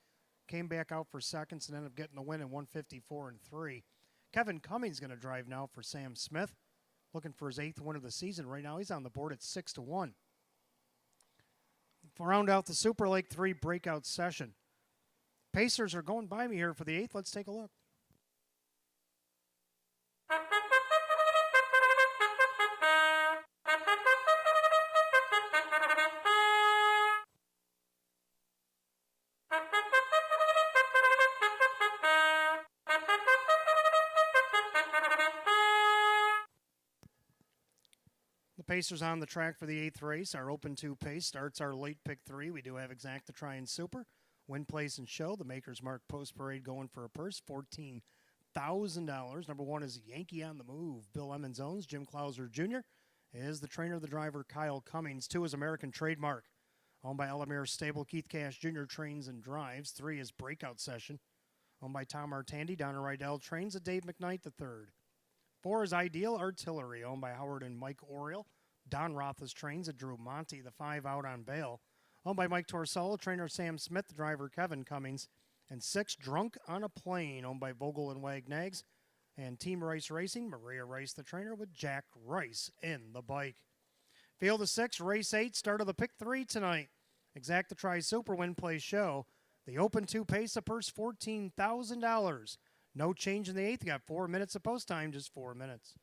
came back out for seconds, and ended up getting the win in 154-3. Kevin Cummings going to drive now for Sam Smith, looking for his 8th win of the season. Right now he's on the board at 6-1. To round out the Super Lake 3 breakout session. Pacers are going by me here for the 8th. Let's take a look. Pacers on the track for the 8th race. Our open 2 pace starts our late pick 3. We do have exact to try and super. Win, place, and show. The Maker's Mark Post Parade going for a purse, $14,000. Number 1 is Yankee on the move. Bill Emmons owns. Jim Clouser Jr. is the trainer of the driver, Kyle Cummings. 2 is American Trademark, owned by Elamere Stable. Keith Cash Jr. trains and drives. 3 is Breakout Session, owned by Tom Artandi. Donna Rydell trains at Dave McKnight III. 4 is Ideal Artillery, owned by Howard and Mike Oriel. Don Roth's trains at Drew Monty. The 5 out on bail, owned by Mike Torsello, trainer Sam Smith, the driver Kevin Cummings. And 6, Drunk on a Plane, owned by Vogel and Wagnags. And Team Rice Racing, Maria Rice, the trainer, with Jack Rice in the bike. Field of 6, race 8, start of the pick 3 tonight. Exact to try super, win, play, show. The open 2 pace, a purse $14,000. No change in the 8th. You got 4 minutes of post time, just 4 minutes.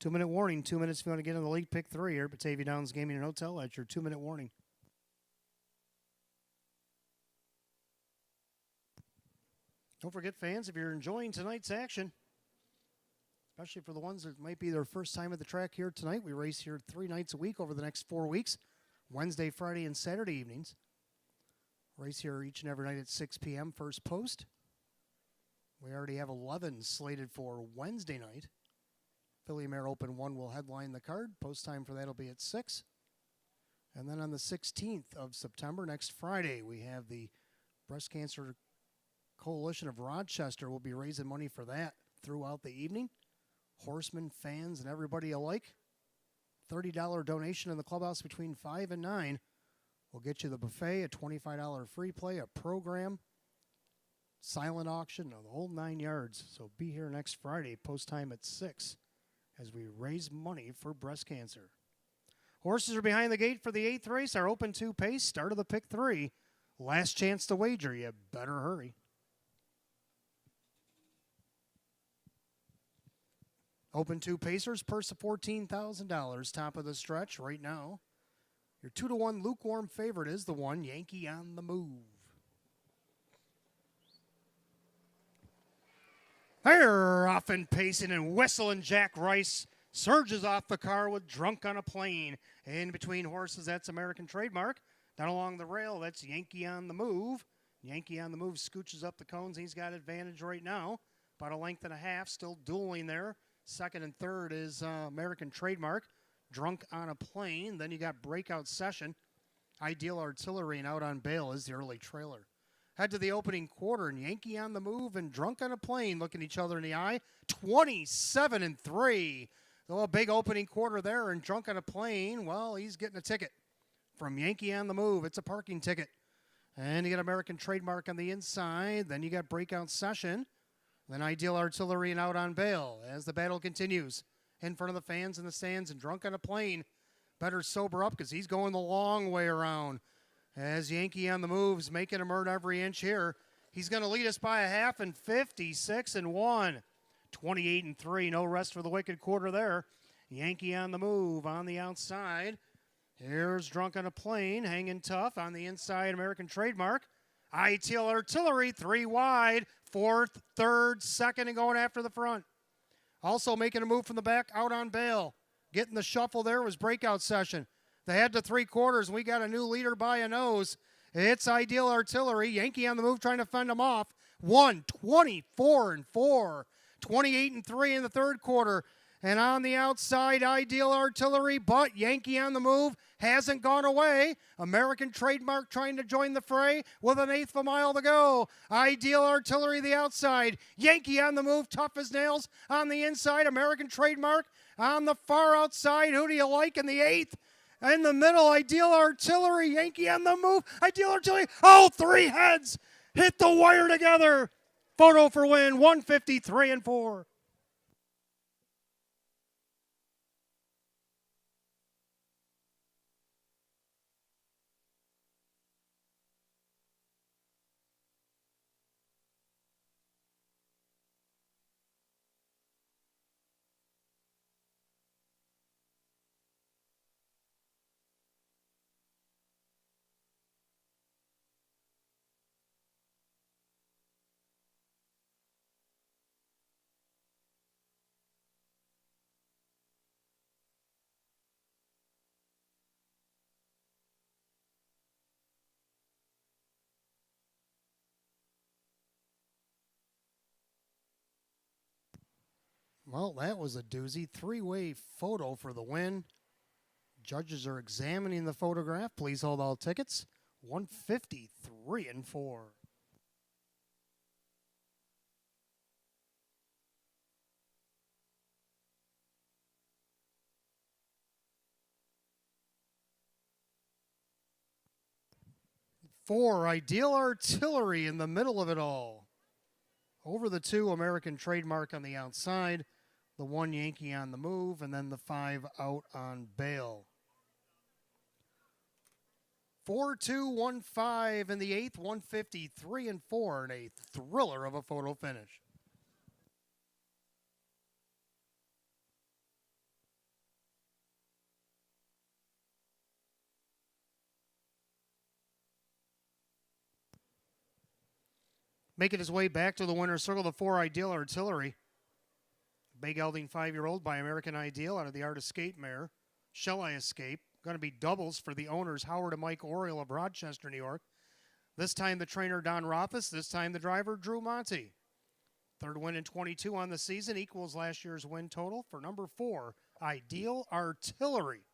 2-minute warning. 2 minutes if you want to get in the lead. Pick 3 here at Batavia Downs Gaming and Hotel. That's your 2-minute warning. Don't forget, fans, if you're enjoying tonight's action, especially for the ones that might be their first time at the track here tonight, we race here 3 nights a week over the next 4 weeks, Wednesday, Friday, and Saturday evenings. Race here each and every night at 6 p.m. first post. We already have 11 slated for Wednesday night. Philly Mare Open 1 will headline the card. Post time for that will be at 6. And then on the 16th of September, next Friday, we have the Breast Cancer Coalition of Rochester. Will be raising money for that throughout the evening. Horsemen, fans, and everybody alike. $30 donation in the clubhouse between 5 and 9. We'll get you the buffet, a $25 free play, a program, silent auction, the whole 9 yards. So be here next Friday, post time at 6, as we raise money for breast cancer. Horses are behind the gate for the 8th race. Our Open 2 pace, start of the pick 3. Last chance to wager. You better hurry. Open 2 pacers, purse of $14,000, top of the stretch right now. Your 2-1 lukewarm favorite is the 1, Yankee on the Move. They're off and pacing and whistling. Jack Rice surges off the car with Drunk on a Plane. In between horses, that's American Trademark. Down along the rail, that's Yankee on the Move. Yankee on the Move scooches up the cones. He's got advantage right now. About a length and a half, still dueling there. Second and third is American Trademark. Drunk on a Plane. Then you got Breakout Session. Ideal Artillery and Out on Bail is the early trailer. Head to the opening quarter, and Yankee on the Move and Drunk on a Plane looking each other in the eye. 27-3. So a big opening quarter there, and Drunk on a Plane, well, he's getting a ticket from Yankee on the Move. It's a parking ticket. And you got American Trademark on the inside. Then you got Breakout Session. Then Ideal Artillery and Out on Bail as the battle continues. In front of the fans in the stands, and Drunk on a Plane better sober up because he's going the long way around. As Yankee on the Move's making him earn every inch here. He's going to lead us by a half and 56-1. 28-3, no rest for the wicked quarter there. Yankee on the Move on the outside. Here's Drunk on a Plane, hanging tough on the inside, American Trademark. Ideal Artillery, 3 wide, 4th, 3rd, 2nd, and going after the front. Also making a move from the back, Out on Bail. Getting the shuffle there was Breakout Session. They had to 3/4, and we got a new leader by a nose. It's Ideal Artillery. Yankee on the Move trying to fend him off. 24-4. 28-3 in the 3rd quarter. And on the outside, Ideal Artillery, but Yankee on the Move hasn't gone away. American Trademark trying to join the fray with 1/8 of a mile to go. Ideal Artillery the outside. Yankee on the Move, tough as nails on the inside. American Trademark on the far outside. Who do you like in the 8th? In the middle, Ideal Artillery. Yankee on the Move. Ideal Artillery. Oh, 3 heads hit the wire together. Photo for win, 153-4. Well, that was a doozy. 3-way photo for the win. Judges are examining the photograph. Please hold all tickets. 153-4. Four, Ideal Artillery in the middle of it all. Over the 2, American Trademark on the outside. The 1, Yankee on the Move, and then the 5, Out on Bail. 4-2-1-5 in the 8th, 153-4 and a thriller of a photo finish. Making his way back to the winner's circle, the 4 Ideal Artillery. Bay gelding 5-year-old by American Ideal out of the Art Escape mare. Shall I Escape? Going to be doubles for the owners, Howard and Mike Oriole of Rochester, New York. This time the trainer, Don Rothfuss. This time the driver, Drew Monty. Third win in 22 on the season, equals last year's win total for number 4, Ideal Artillery.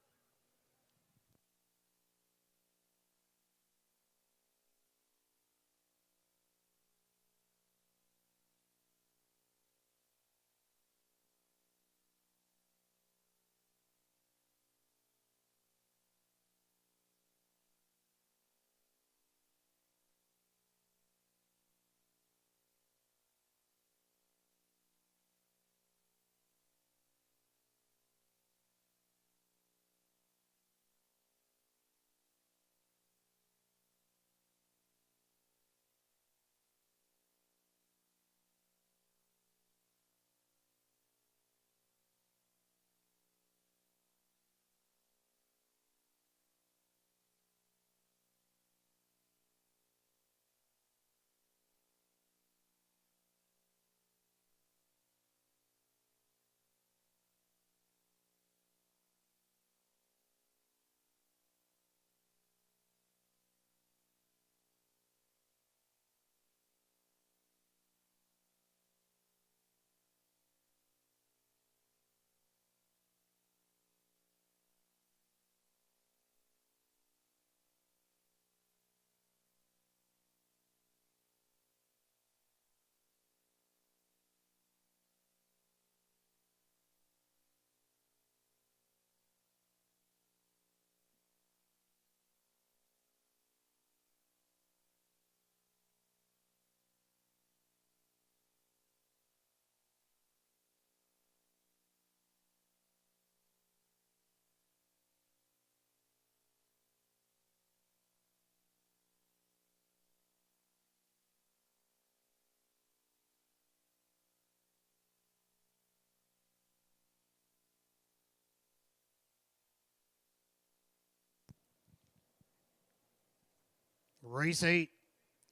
Race 8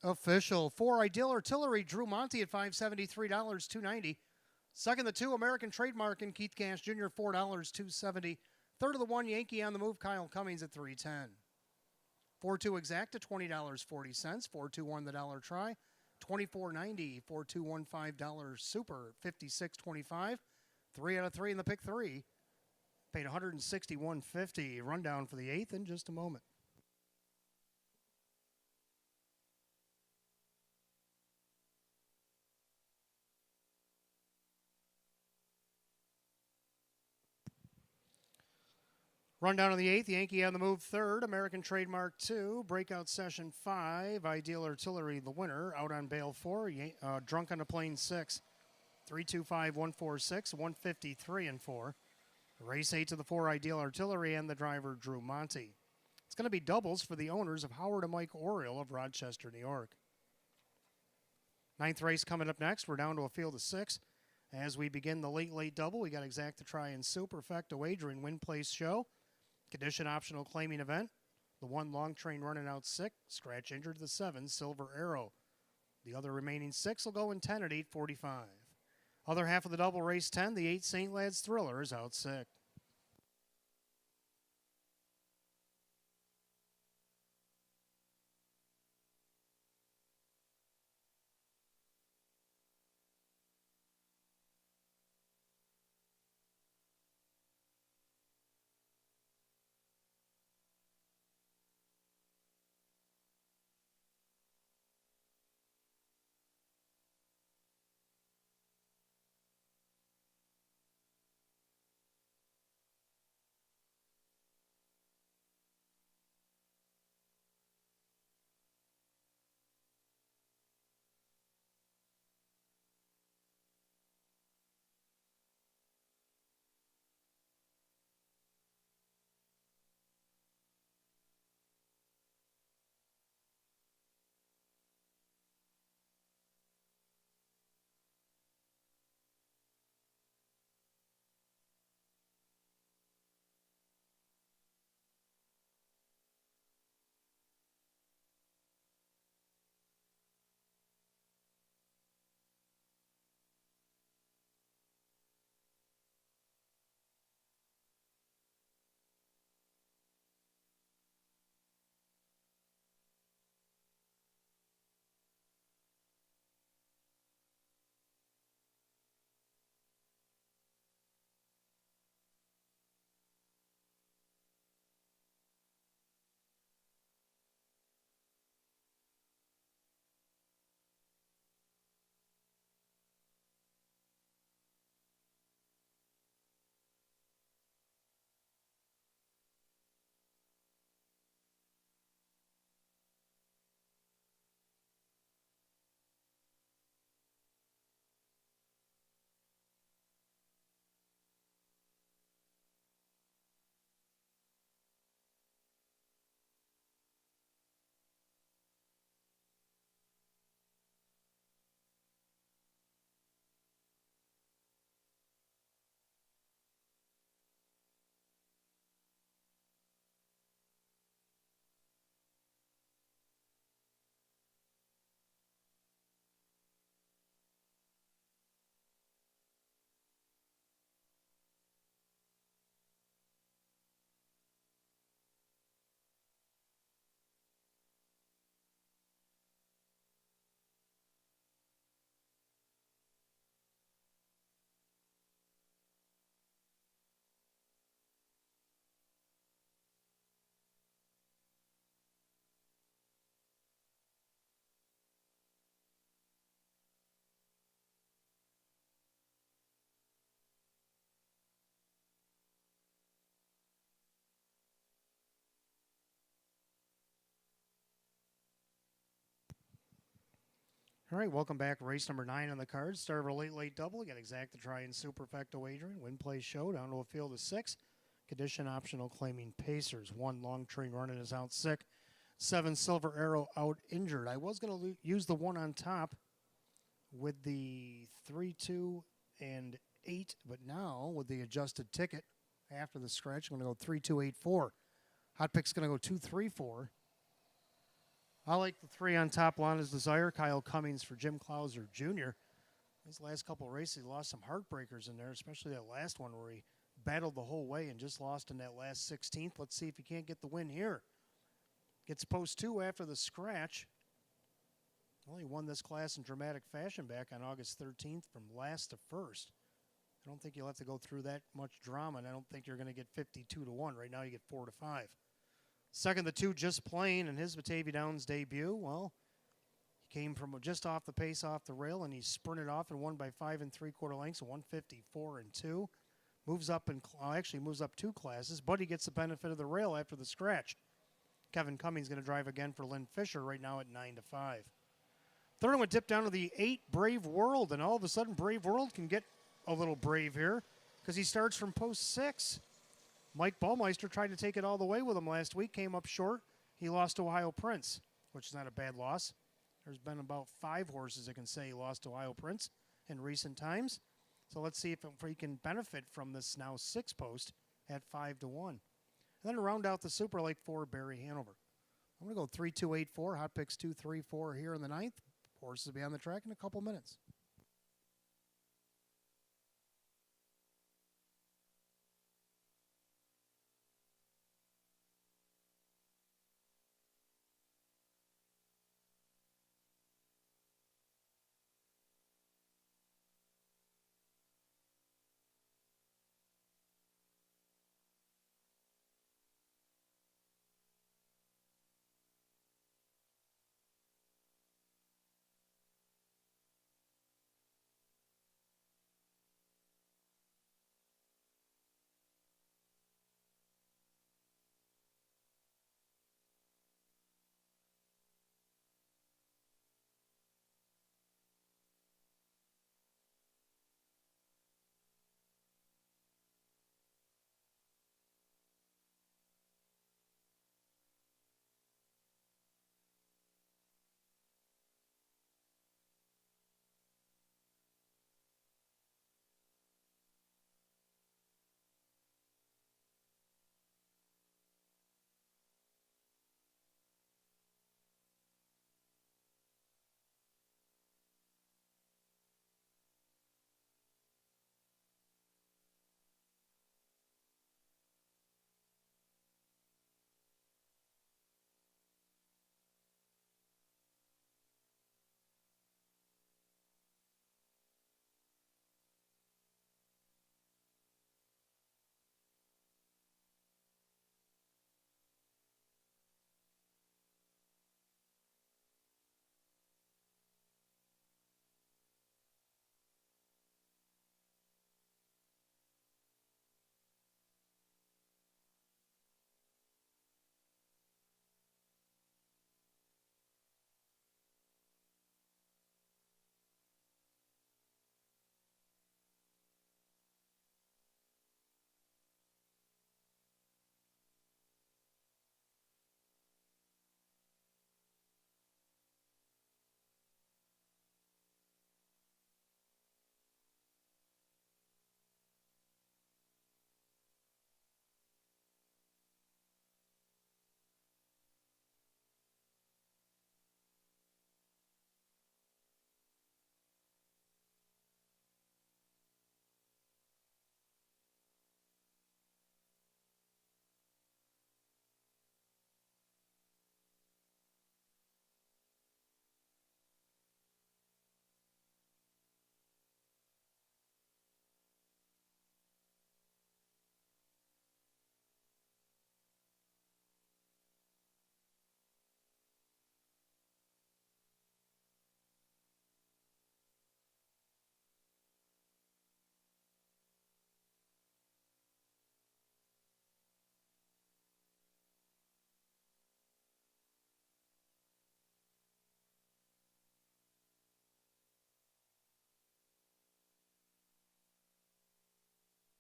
official. 4 Ideal Artillery, Drew Monty at $573, $290. Second, the 2 American Trademark and Keith Cash Jr., $4, $270. Third of the 1 Yankee on the Move, Kyle Cummings at $310. 4-2 Exacta, $20.40. 4-2-1 the dollar try, $24.90. 4-2-1 $5 Super, $56.25. 3 out of 3 in the pick 3. Paid $161.50. Rundown for the 8th in just a moment. Rundown on the 8th, Yankee on the Move 3rd, American Trademark 2, Breakout Session 5, Ideal Artillery the winner, out on bail 4, Drunk on the Plane 6, 325, 146, 153 and 4. Race 8 to the 4 Ideal Artillery and the driver Drew Monty. It's going to be doubles for the owners of Howard and Mike Oriole of Rochester, New York. 9th race coming up next. We're down to a field of 6. As we begin the late double, we got Exacta Try and Superfecta Wagering Win Place Show. Condition optional claiming event. The 1 Long Train running out 6. Scratch injured the 7 Silver Arrow. The other remaining 6 will go in 10 at 8:45. Other half of the double race 10, the 8 St. Lad's Thriller is out 6. All right, welcome back. Race number 9 on the card. Start of a late double. Got Exact the Try and Superfecta wagering. Win play show down to a field of 6. Condition optional claiming Pacers. 1 long train running is out sick. 7 Silver Arrow out injured. I was going to use the 1 on top with the 3, 2, and 8, but now with the adjusted ticket after the scratch, I'm going to go 3, 2, 8, 4. Hot pick's going to go 2, 3, 4. I like the 3 on top, Lana's Desire. Kyle Cummings for Jim Clouser Jr. His last couple of races, he lost some heartbreakers in there, especially that last one where he battled the whole way and just lost in that last 16th. Let's see if he can't get the win here. Gets post 2 after the scratch. Well, he won this class in dramatic fashion back on August 13th from last to first. I don't think you'll have to go through that much drama, and I don't think you're going to get 52 to 1. Right now you get 4 to 5. Second, the 2 just plain in his Batavia Downs debut. Well, he came from just off the pace off the rail, and he sprinted off and won by 5 3/4 lengths, 154 and 2. Moves up moves up 2 classes, but he gets the benefit of the rail after the scratch. Kevin Cummings going to drive again for Lynn Fisher right now at 9 to 5. Third one dipped down to the 8 Brave World, and all of a sudden Brave World can get a little brave here because he starts from post 6. Mike Ballmeister tried to take it all the way with him last week, came up short. He lost to Ohio Prince, which is not a bad loss. There's been about 5 horses that can say he lost to Ohio Prince in recent times. So let's see if he can benefit from this now 6 post at 5 to 1. And then to round out the Super Lake 4, Barry Hanover. I'm going to go 3, 2, 8, 4. Hot picks 2, 3, 4 here in the 9th. Horses will be on the track in a couple minutes.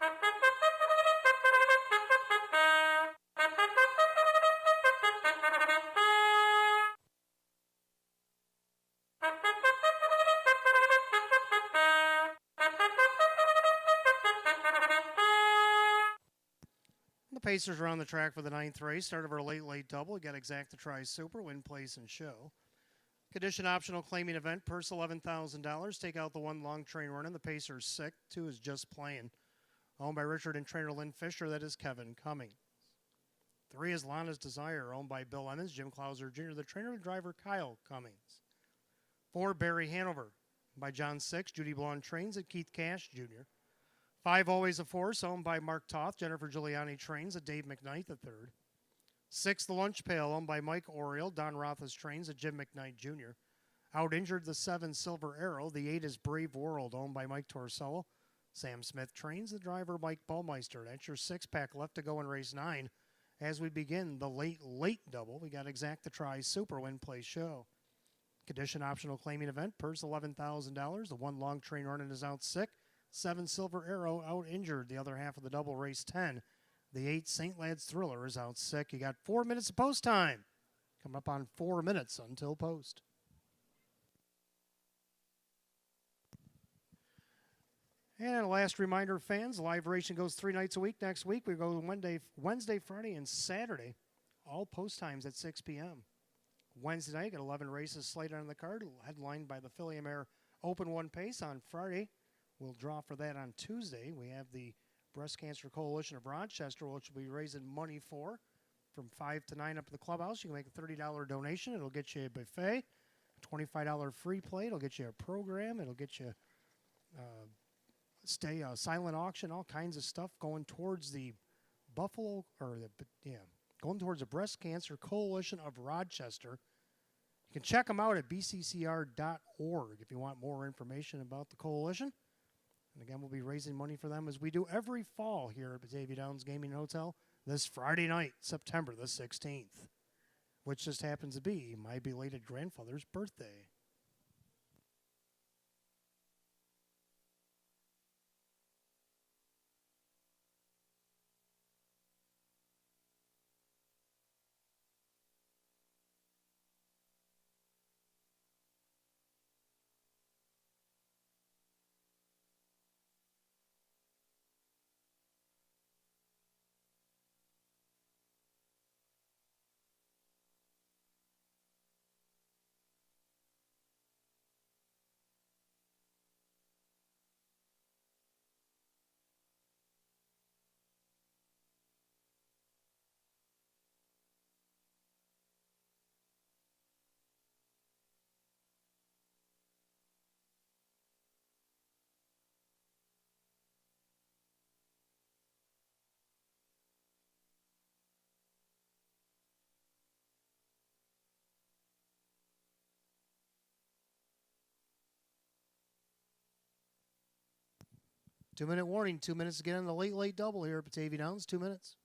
The Pacers are on the track for the ninth race. Start of our late double. We got Exacta Tri Super, win, place, and show. Condition optional claiming event, purse $11,000. Take out the one long train running. The Pacers sick. 2 is just playing. Owned by Richard and trainer Lynn Fisher. That is Kevin Cummings. 3 is Lana's Desire, owned by Bill Emmons, Jim Clauser Jr., the trainer and driver Kyle Cummings. 4, Barry Hanover, by John 6, Judy Blonde Trains, and Keith Cash Jr. 5, Always a Force, owned by Mark Toth, Jennifer Giuliani Trains, and Dave McKnight III. 6, The Lunch Pail, owned by Mike Oriel, Don Rothas Trains, and Jim McKnight Jr. Out injured the 7, Silver Arrow. The 8 is Brave World, owned by Mike Torsello. Sam Smith Trains, the driver Mike Baumeister. That's your 6-pack left to go in race 9. As we begin the late double, we got Exacta Tri Super, win, play, show. Condition optional claiming event, purse $11,000. The 1 long train running is out sick. 7, Silver Arrow, out injured. The other half of the double, race 10. The 8, St. Lad's Thriller, is out sick. You got 4 minutes of post time. Coming up on 4 minutes until post. And a last reminder, fans, live racing goes 3 nights a week. Next week, we go Wednesday, Friday, and Saturday. All post times at 6 p.m. Wednesday night, got 11 races slated on the card, headlined by the Philly Mare Open 1 Pace on Friday. We'll draw for that on Tuesday. We have the Breast Cancer Coalition of Rochester, which we'll be raising money for from 5 to 9 up at the clubhouse. You can make a $30 donation. It'll get you a buffet, a $25 free plate. It'll get you a program. It'll get you silent auction, all kinds of stuff going towards the going towards the Breast Cancer Coalition of Rochester. You can check them out at bccr.org if you want more information about the coalition. And again, we'll be raising money for them as we do every fall here at Batavia Downs Gaming Hotel this Friday night, September the 16th, which just happens to be my belated grandfather's birthday. Two-minute warning, 2 minutes to get on the late double here at Batavia Downs, 2 minutes.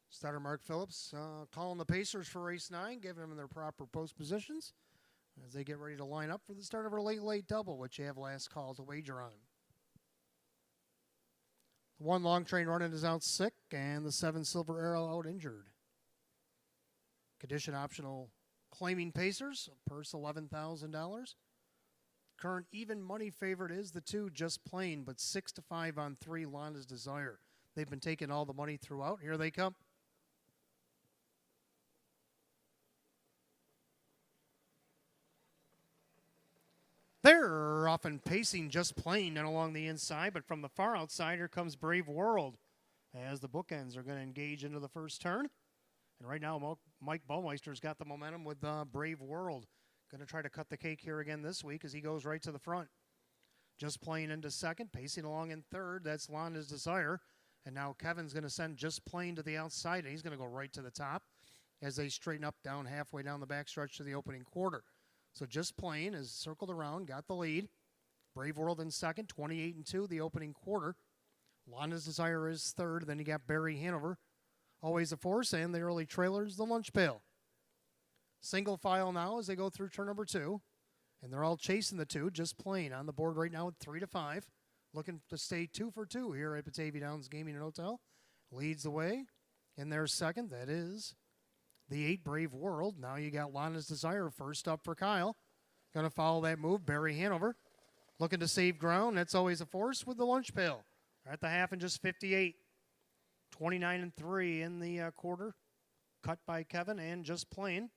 Starter Mark Phillips calling the Pacers for race 9, giving them their proper post positions as they get ready to line up for the start of our late double, which you have last call to wager on. The 1 long train running is out sick, and the 7 Silver Arrow out injured. Condition optional claiming Pacers, purse $11,000. Current even money favorite is the 2 Just Plain, but 6-5 on 3 Lana's Desire. They've been taking all the money throughout. Here they come. They're often pacing Just Plain and along the inside, but from the far outside, here comes Brave World as the bookends are going to engage into the first turn. And right now, Mike Baumeister's got the momentum with Brave World. Going to try to cut the cake here again this week as he goes right to the front. Just Plain into second, pacing along in third. That's Lana's Desire. And now Kevin's going to send Just Plain to the outside, and he's going to go right to the top as they straighten up down halfway down the backstretch to the opening quarter. So Just Plain is circled around, got the lead. Brave World in second, 28-2, the opening quarter. Lana's Desire is third. Then you got Barry Hanover, Always a Force, and the early trailers, the Lunch Pail. Single file now as they go through turn number 2. And they're all chasing the 2, Just Plain on the board right now at 3-5. Looking to stay 2 for 2 here at Batavia Downs Gaming and Hotel. Leads the way. In their second, that is the 8 Brave World. Now you got Lana's Desire first up for Kyle. Going to follow that move, Barry Hanover. Looking to save ground. That's Always a Force with the Lunch Pail. At the half and just 58. 29-3 in the quarter. Cut by Kevin and Just Plain.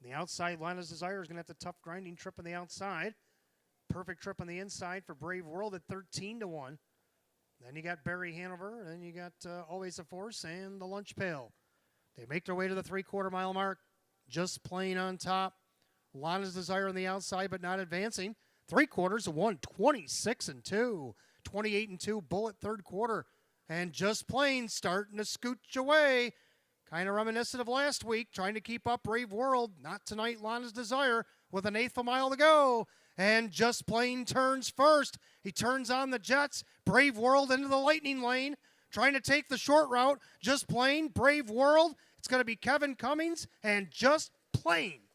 The outside, Lana's Desire is going to have the tough grinding trip on the outside. Perfect trip on the inside for Brave World at 13-1. Then you got Barry Hanover. Then you got Always a Force and the Lunch Pail. They make their way to the 3/4 mile mark. Just Plain on top. Lana's Desire on the outside, but not advancing. 3/4 of 1, 26-2. 28-2 bullet third quarter. And Just Plain starting to scooch away. Kind of reminiscent of last week, trying to keep up Brave World. Not tonight, Lana's Desire with an 1/8 mile to go. And Just Plain turns first. He turns on the Jets. Brave World into the lightning lane. Trying to take the short route. Just Plain, Brave World. It's going to be Kevin Cummings and Just Plain.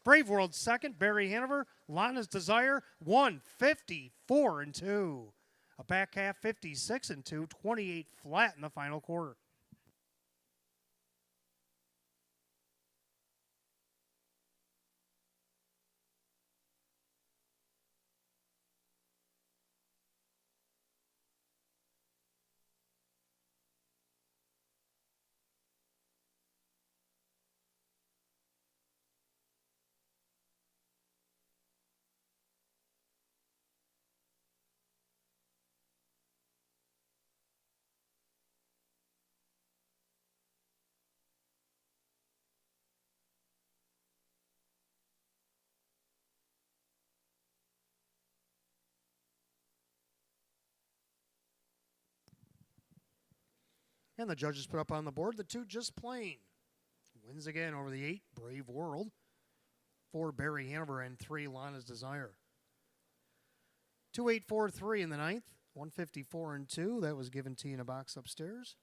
Brave World second. Barry Hanover. Lana's Desire 154-2. A back half 56-2. 28 flat in the final quarter. And the judges put up on the board the 2 Just Plain. Wins again over the 8 Brave World. 4 Barry Hanover and 3 Lana's Desire. 2-8-4-3 in the ninth. 154-2. That was given to you in a box upstairs.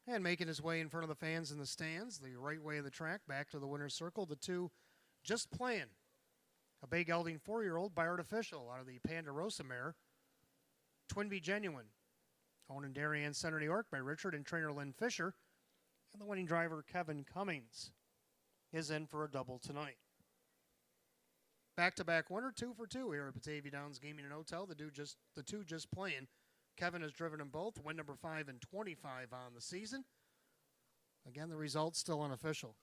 And making his way in front of the fans in the stands, the right way of the track, back to the winner's circle, the 2 Just Plain. A Bay Gelding 4-year-old by Artificial out of the Ponderosa mare. Twinbee Genuine. Owned in Darien Center, New York by Richard and trainer Lynn Fisher. And the winning driver, Kevin Cummings, is in for a double tonight. Back-to-back winner, 2 for 2 here at Batavia Downs Gaming and Hotel. The 2 Just Plain. Kevin has driven them both. Win number 5 and 25 on the season. Again, the results still unofficial.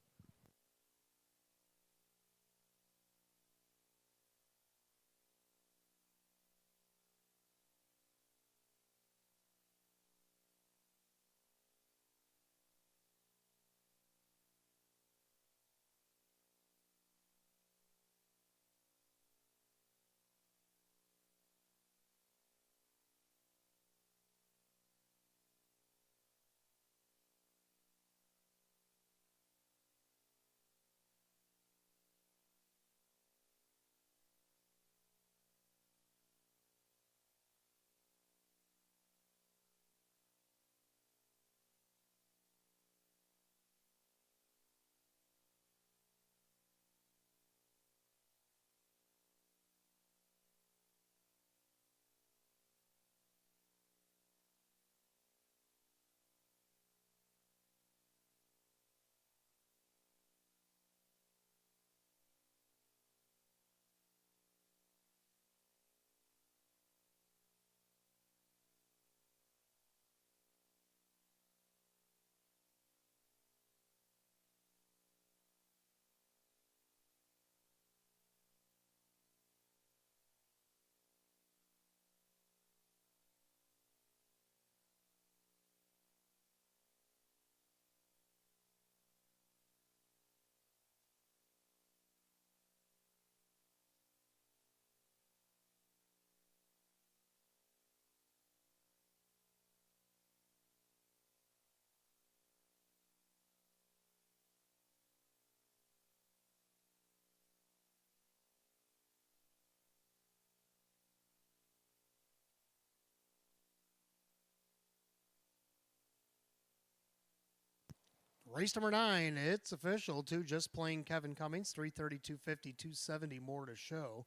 Race number 9, it's official. 2 Just Plain Kevin Cummings, 330, 250, 270 more to show.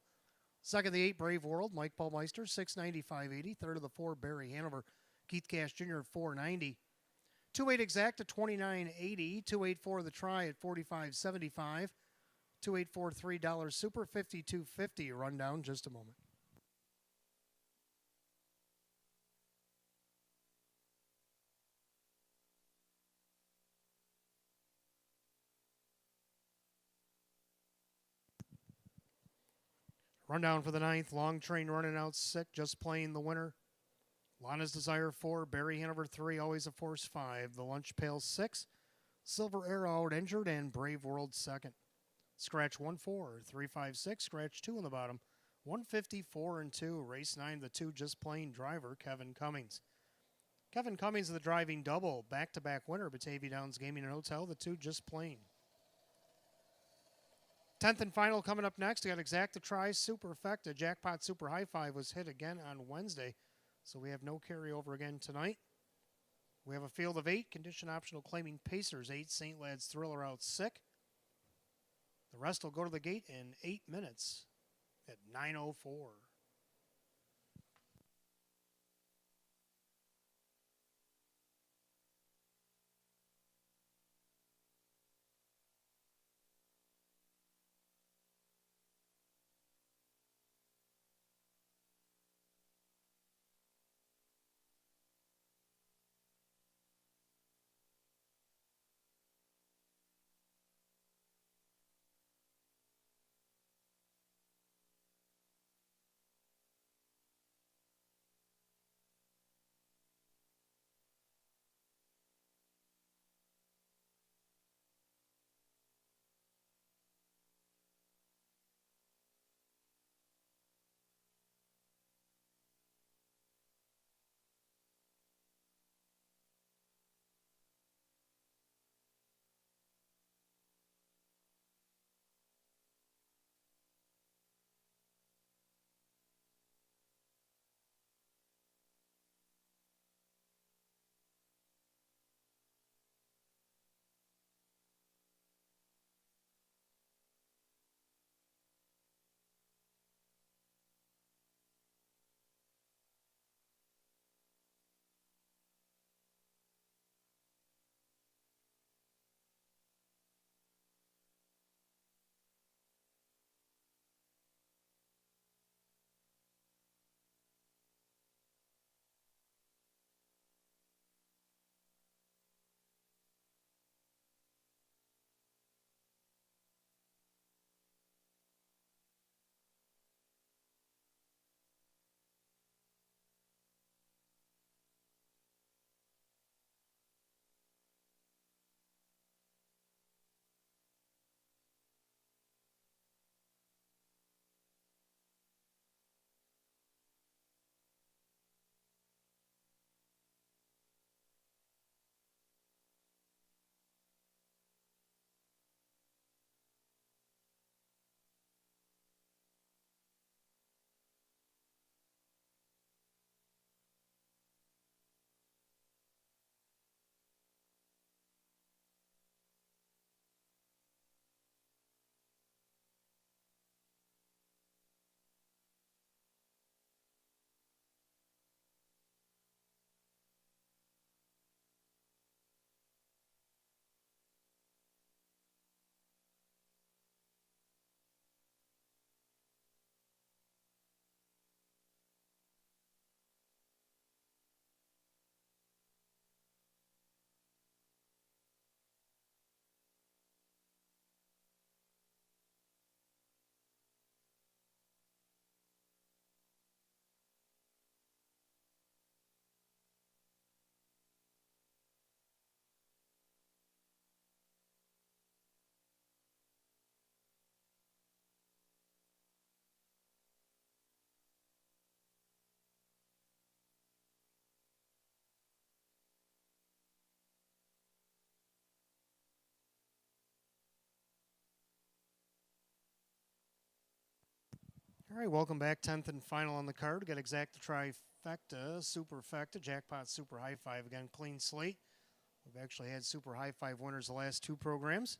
Second of the 8, Brave World, Mike Paulmeister, 690, 580. Third of the 4, Barry Hanover, Keith Cash Jr. at 490. 2-8 Exact at 29.80. 2-8-4 the Try at 45.75. 2-8-4 $3 Super 52.50. Rundown just a moment. Rundown for the 9th. Long Train running out 6. Just Plain the winner. Lana's Desire 4. Barry Hanover 3. Always a Force 5. The Lunch Pail 6. Silver Arrow out injured. And Brave World 2nd. Scratch 1-4. 3-5-6. Scratch 2 on the bottom. 154 and 2. Race 9. The 2 Just Plain driver Kevin Cummings. Kevin Cummings of the driving double. Back-to-back winner. Batavia Downs Gaming and Hotel. The 2 Just Plain. 10th and final coming up next. We got Exacta Try Superfecta. Jackpot Super High Five was hit again on Wednesday, so we have no carryover again tonight. We have a field of 8. Condition optional claiming Pacers 8. St. Lad's Thriller out sick. The rest will go to the gate in 8 minutes at 9:04. All right, welcome back. 10th and final on the card. Got Exacta Trifecta, Superfecta, Jackpot Super High Five again. Clean slate. We've actually had Super High Five winners the last two programs.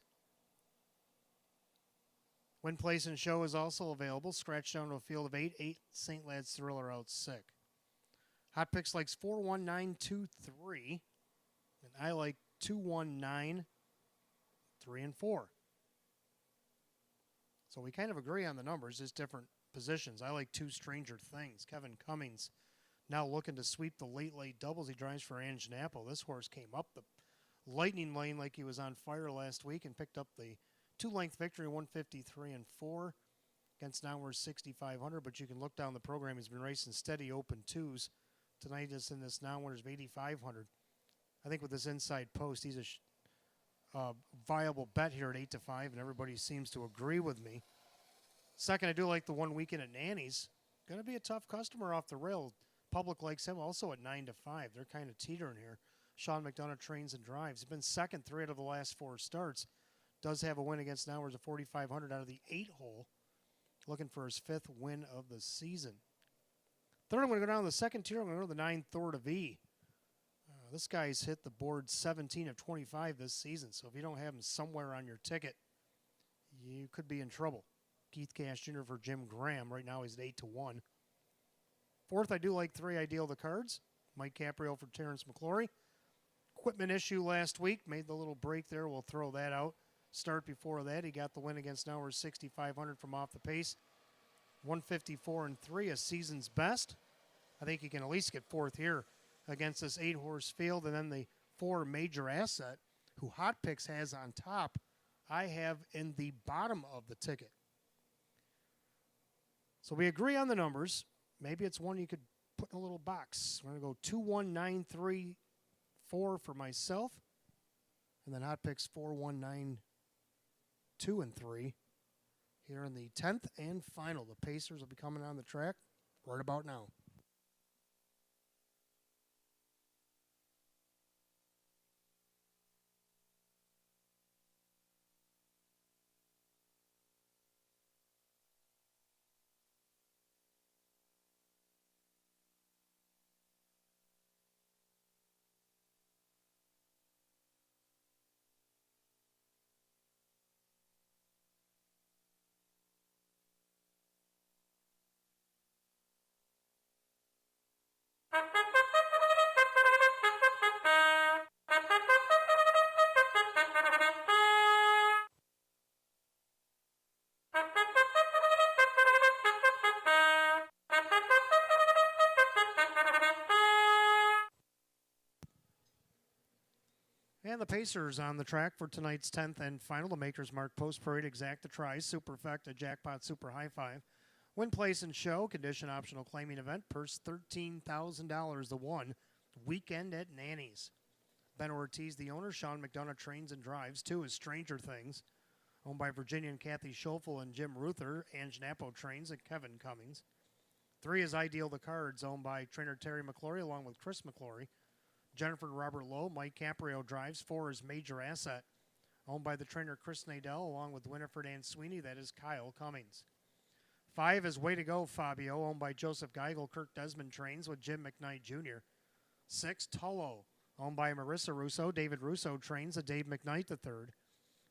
Win, place, and show is also available. Scratch down to a field of 8. St. Lad's Thriller out sick. Hot Picks likes 41923. And I like 219 3 and 4. So we kind of agree on the numbers, just different positions. I like two Stranger Things. Kevin Cummings now looking to sweep the late doubles. He drives for Ange Napple. This horse came up the lightning lane like he was on fire last week and picked up the 2-length victory, 153 and 4 against Nowhere's 6,500. But you can look down the program. He's been racing steady open twos. Tonight is in this Nowhere's of 8,500. I think with this inside post, he's a viable bet here at 8-5, and everybody seems to agree with me. Second, I do like the 1 weekend at Nanny's. Going to be a tough customer off the rail. Public likes him also at 9-5. They're kind of teetering here. Sean McDonough trains and drives. He's been second 3 out of the last 4 starts. Does have a win against Nowhere's of 4,500 out of the 8-hole. Looking for his 5th win of the season. Third, I'm going to go down to the second tier. I'm going to go to the 9 Thor to V. This guy's hit the board 17 of 25 this season, so if you don't have him somewhere on your ticket, you could be in trouble. Keith Cash Jr. for Jim Graham. Right now he's at 8-1. Fourth, I do like 3 Ideal the Cards. Mike Caprio for Terrence McClory. Equipment issue last week. Made the little break there. We'll throw that out. Start before that. He got the win against Nowhere's 6,500 from off the pace. 154 and 3, a season's best. I think he can at least get 4th here against this 8-horse field. And then the 4 Major Asset, who Hot Picks has on top, I have in the bottom of the ticket. So we agree on the numbers. Maybe it's one you could put in a little box. We're going to go 21934 for myself. And then Hot Picks 4192 and 3 here in the 10th and final. The Pacers will be coming on the track right about now. And the Pacers on the track for tonight's 10th and final. The Makers Mark Post Parade, Exacta Tries, Superfecta, Jackpot, Super High Five. Win, place, and show. Condition optional claiming event. Purse $13,000 the 1. Weekend at Nanny's. Ben Ortiz, the owner. Sean McDonough trains and drives. 2 is Stranger Things, owned by Virginia and Kathy Schoeffel and Jim Ruther. Ange Nappo trains and Kevin Cummings. 3 is Ideal the Cards, owned by trainer Terry McClory along with Chris McClory. Jennifer and Robert Lowe. Mike Caprio drives. 4 is Major Asset, owned by the trainer Chris Nadell along with Winifred Ann Sweeney. That is Kyle Cummings. 5 is Way to Go Fabio, owned by Joseph Geigel. Kirk Desmond trains with Jim McKnight Jr. 6, Tullo, owned by Marissa Russo. David Russo trains with Dave McKnight III.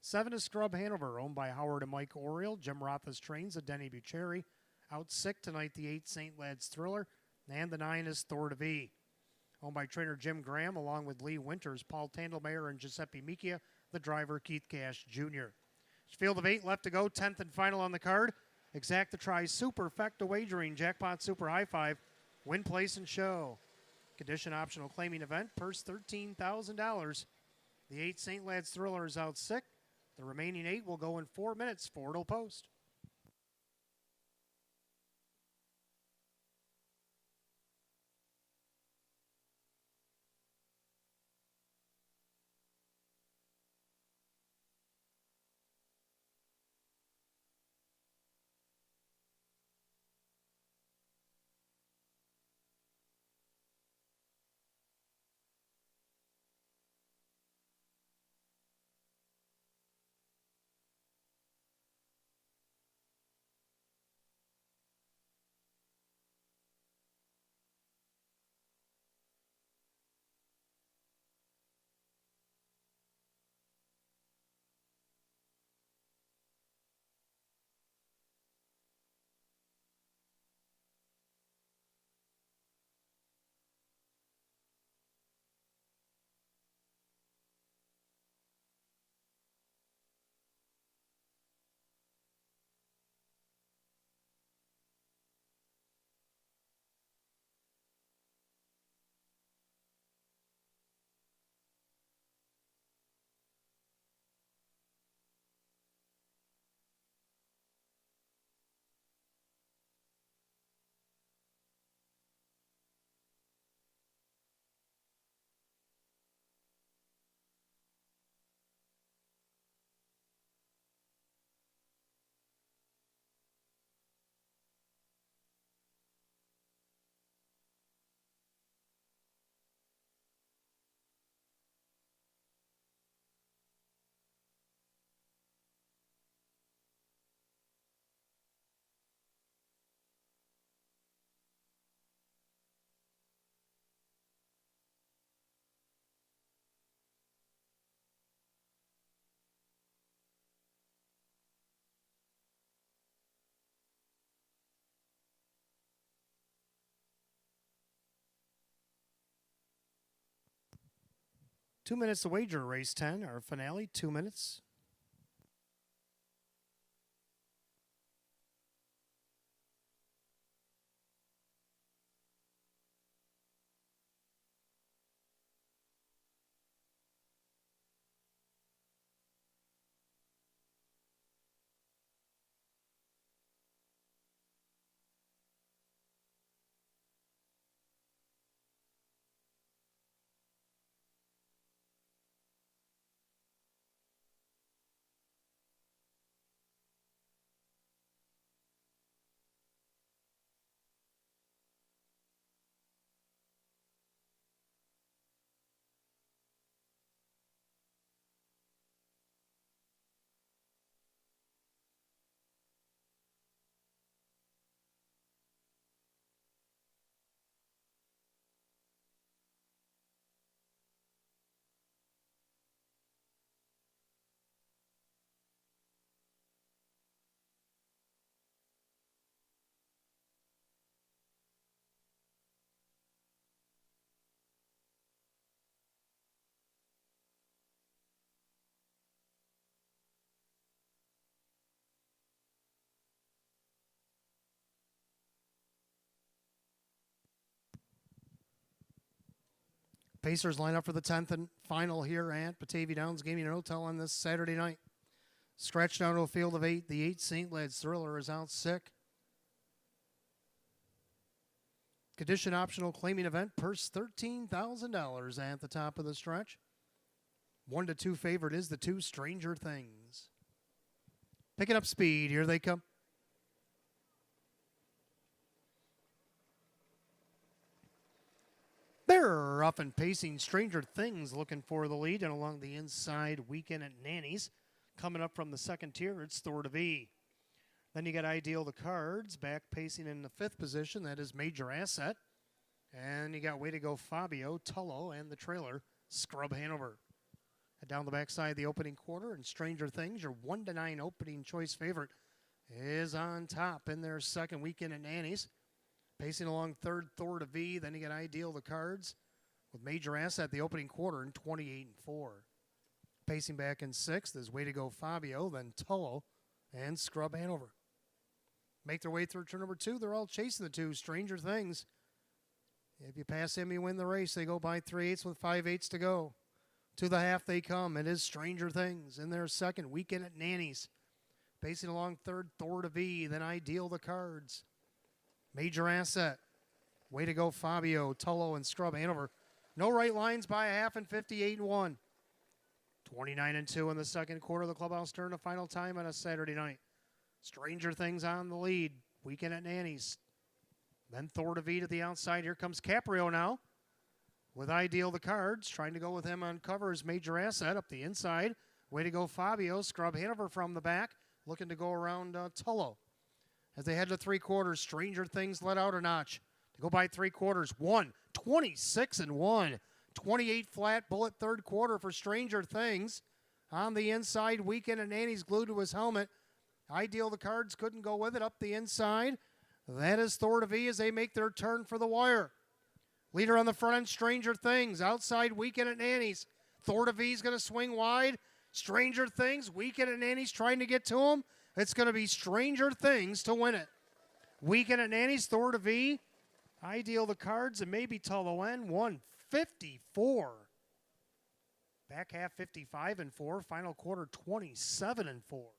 7 is Scrub Hanover, owned by Howard and Mike Oriel. Jim Rothas trains with Denny Bucheri. Out sick tonight, the 8 St. Lad's Thriller. And the 9 is Thor to V, owned by trainer Jim Graham, along with Lee Winters, Paul Tandelmayer, and Giuseppe Micchia, the driver Keith Cash Jr. Field of 8 left to go, 10th and final on the card. Exacta Tries, Superfecta Wagering, Jackpot, Super High Five, Win, Place, and Show. Condition optional claiming event, purse $13,000. The 8 St. Lad's Thriller is out sick. The remaining 8 will go in 4 minutes. Ford will post. 2 minutes to wager, race 10, our finale, 2 minutes. Pacers line up for the 10th and final here at Batavia Downs Gaming and Hotel on this Saturday night. Stretched down to a field of 8. The 8 St. Lad's Thriller is out sick. Condition optional claiming event, purse $13,000 at the top of the stretch. 1-2 favorite is the 2 Stranger Things. Picking up speed, here they come. They're off and pacing. Stranger Things looking for the lead, and along the inside, Weekend at Nanny's. Coming up from the second tier, it's Thor to V. Then you got Ideal the Cards, back pacing in the 5th position. That is Major Asset. And you got Way to Go Fabio, Tullo, and the trailer, Scrub Hanover. And down the backside, the opening quarter, and Stranger Things, your 1-9 opening choice favorite, is on top in their second Weekend at Nanny's. Pacing along third, Thor to V. Then you got Ideal the Cards with Major Asset the opening quarter in 28-4. Pacing back in 6th is Way to Go Fabio, then Tullo, and Scrub Hanover. Make their way through turn number 2. They're all chasing the 2 Stranger Things. If you pass him, you win the race. They go by 3/8 with 5/8 to go. To the half they come. It is Stranger Things in their second Weekend at Nanny's. Pacing along third, Thor to V, then Ideal the Cards. Major Asset, Way to Go Fabio, Tullo, and Scrub Hanover. No right lines by a half and 58-1. 29-2 in the second quarter. The clubhouse turn to final time on a Saturday night. Stranger Things on the lead. Weekend at Nanny's. Then Thor to V to the outside. Here comes Caprio now with Ideal the Cards. Trying to go with him on cover is Major Asset up the inside. Way to Go Fabio. Scrub Hanover from the back. Looking to go around Tullo. As they head to 3 quarters, Stranger Things let out a notch. To go by 3 quarters, 26-1. 28 flat bullet third quarter for Stranger Things. On the inside, Weekend at Nanny's glued to his helmet. Ideal the Cards couldn't go with it up the inside. That is Thor to V as they make their turn for the wire. Leader on the front end, Stranger Things. Outside, Weekend at Nanny's. Thor to V is going to swing wide. Stranger Things, Weekend at Nanny's trying to get to him. It's going to be Stranger Things to win it. Weekend at Nanny's, Thor to V. Ideal the Cards, and maybe Tullo N. 154. Back half 55-4. Final quarter 27-4.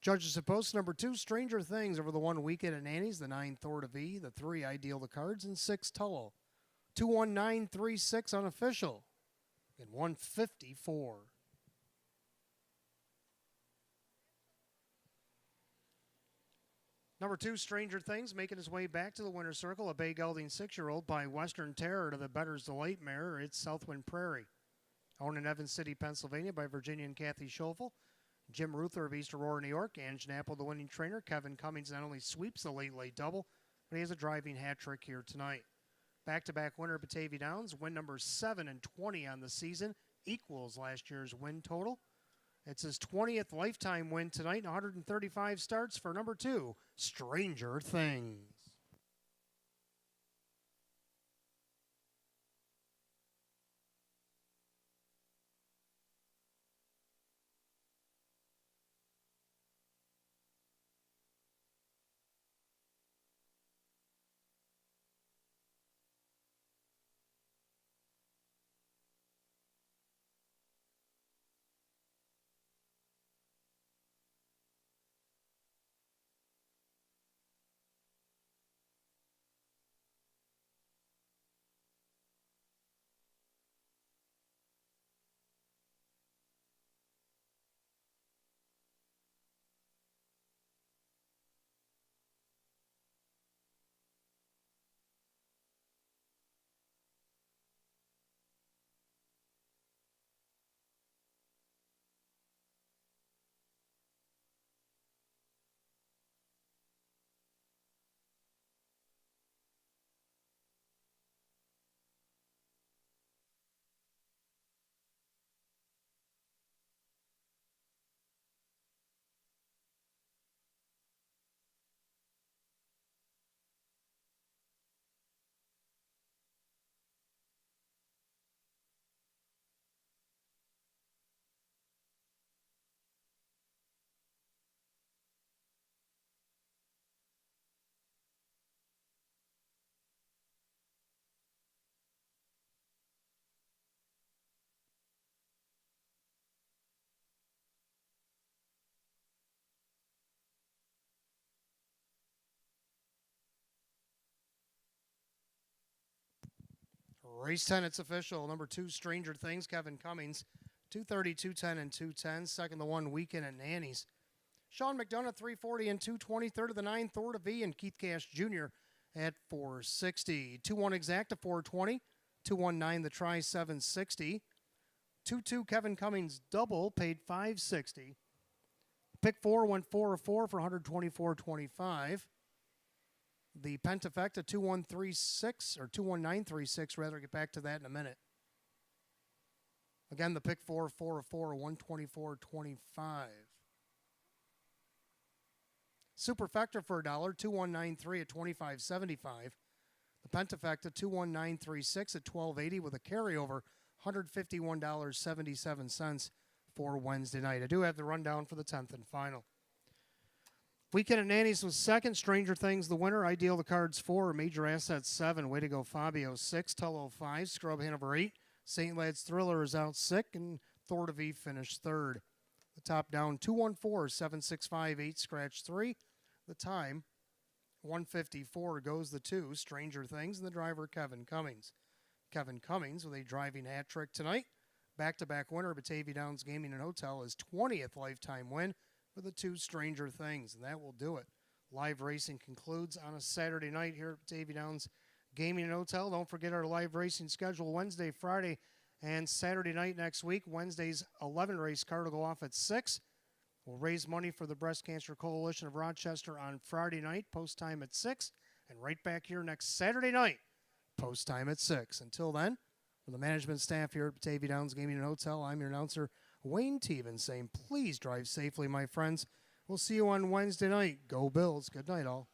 Judges have posted number 2, Stranger Things, over the 1 weekend at Nanny's, the 9, Thor to V, the 3, Ideal the Cards, and 6, Tullo. 21936 unofficial in 154. Number 2, Stranger Things, making his way back to the winner's circle. A bay gelding 6-year-old by Western Terror to the Better's Delight mare. It's Southwind Prairie. Owned in Evans City, Pennsylvania by Virginia and Kathy Schoffel. Jim Ruther of East Aurora, New York. Ange Napple, the winning trainer. Kevin Cummings not only sweeps the late double, but he has a driving hat trick here tonight. Back-to-back winner, Batavia Downs. Win number 7 and 20 on the season. Equals last year's win total. It's his 20th lifetime win tonight. 135 starts for number 2, Stranger Things. Race 10, it's official. Number 2, Stranger Things, Kevin Cummings. 230, 210, and 210. Second, the 1 weekend at Nanny's. Sean McDonough, 340 and 220. Third of the 9, Thor to V, and Keith Cash Jr. at 460. 2-1 Exacta, 420. 219, the Try, 760. 2-2, Kevin Cummings double, paid 560. Pick 4 went 4 for 124.25. The Pentafecta 2136 or 21936 rather. Get back to that in a minute. Again, the pick 4 124.25. Superfecta for $1 2193 at 25.75. The Pentafecta 21936 at 12.80 with a carryover $151.77 for Wednesday night. I do have the rundown for the 10th and final. Weekend at Nanny's was second. Stranger Things, the winner. Ideal the Cards 4. Major Assets 7. Way to go, Fabio 6. Tullo 5. Scrub Hanover 8. St. Lad's Thriller is out sick. And Thor to V finished third. The top down 214, 765, 8 scratch 3. The time 154 goes the 2. Stranger Things and the driver Kevin Cummings. Kevin Cummings with a driving hat trick tonight. Back-to-back winner, Batavia Downs Gaming and Hotel, his 20th lifetime win for the 2 Stranger Things, and that will do it. Live racing concludes on a Saturday night here at Batavia Downs Gaming and Hotel. Don't forget our live racing schedule Wednesday, Friday, and Saturday night next week. Wednesday's 11 race card will go off at 6. We'll raise money for the Breast Cancer Coalition of Rochester on Friday night, post time at 6, and right back here next Saturday night, post time at 6. Until then, for the management staff here at Batavia Downs Gaming and Hotel, I'm your announcer, Wayne Teven, saying please drive safely, my friends. We'll see you on Wednesday night. Go Bills. Good night, all.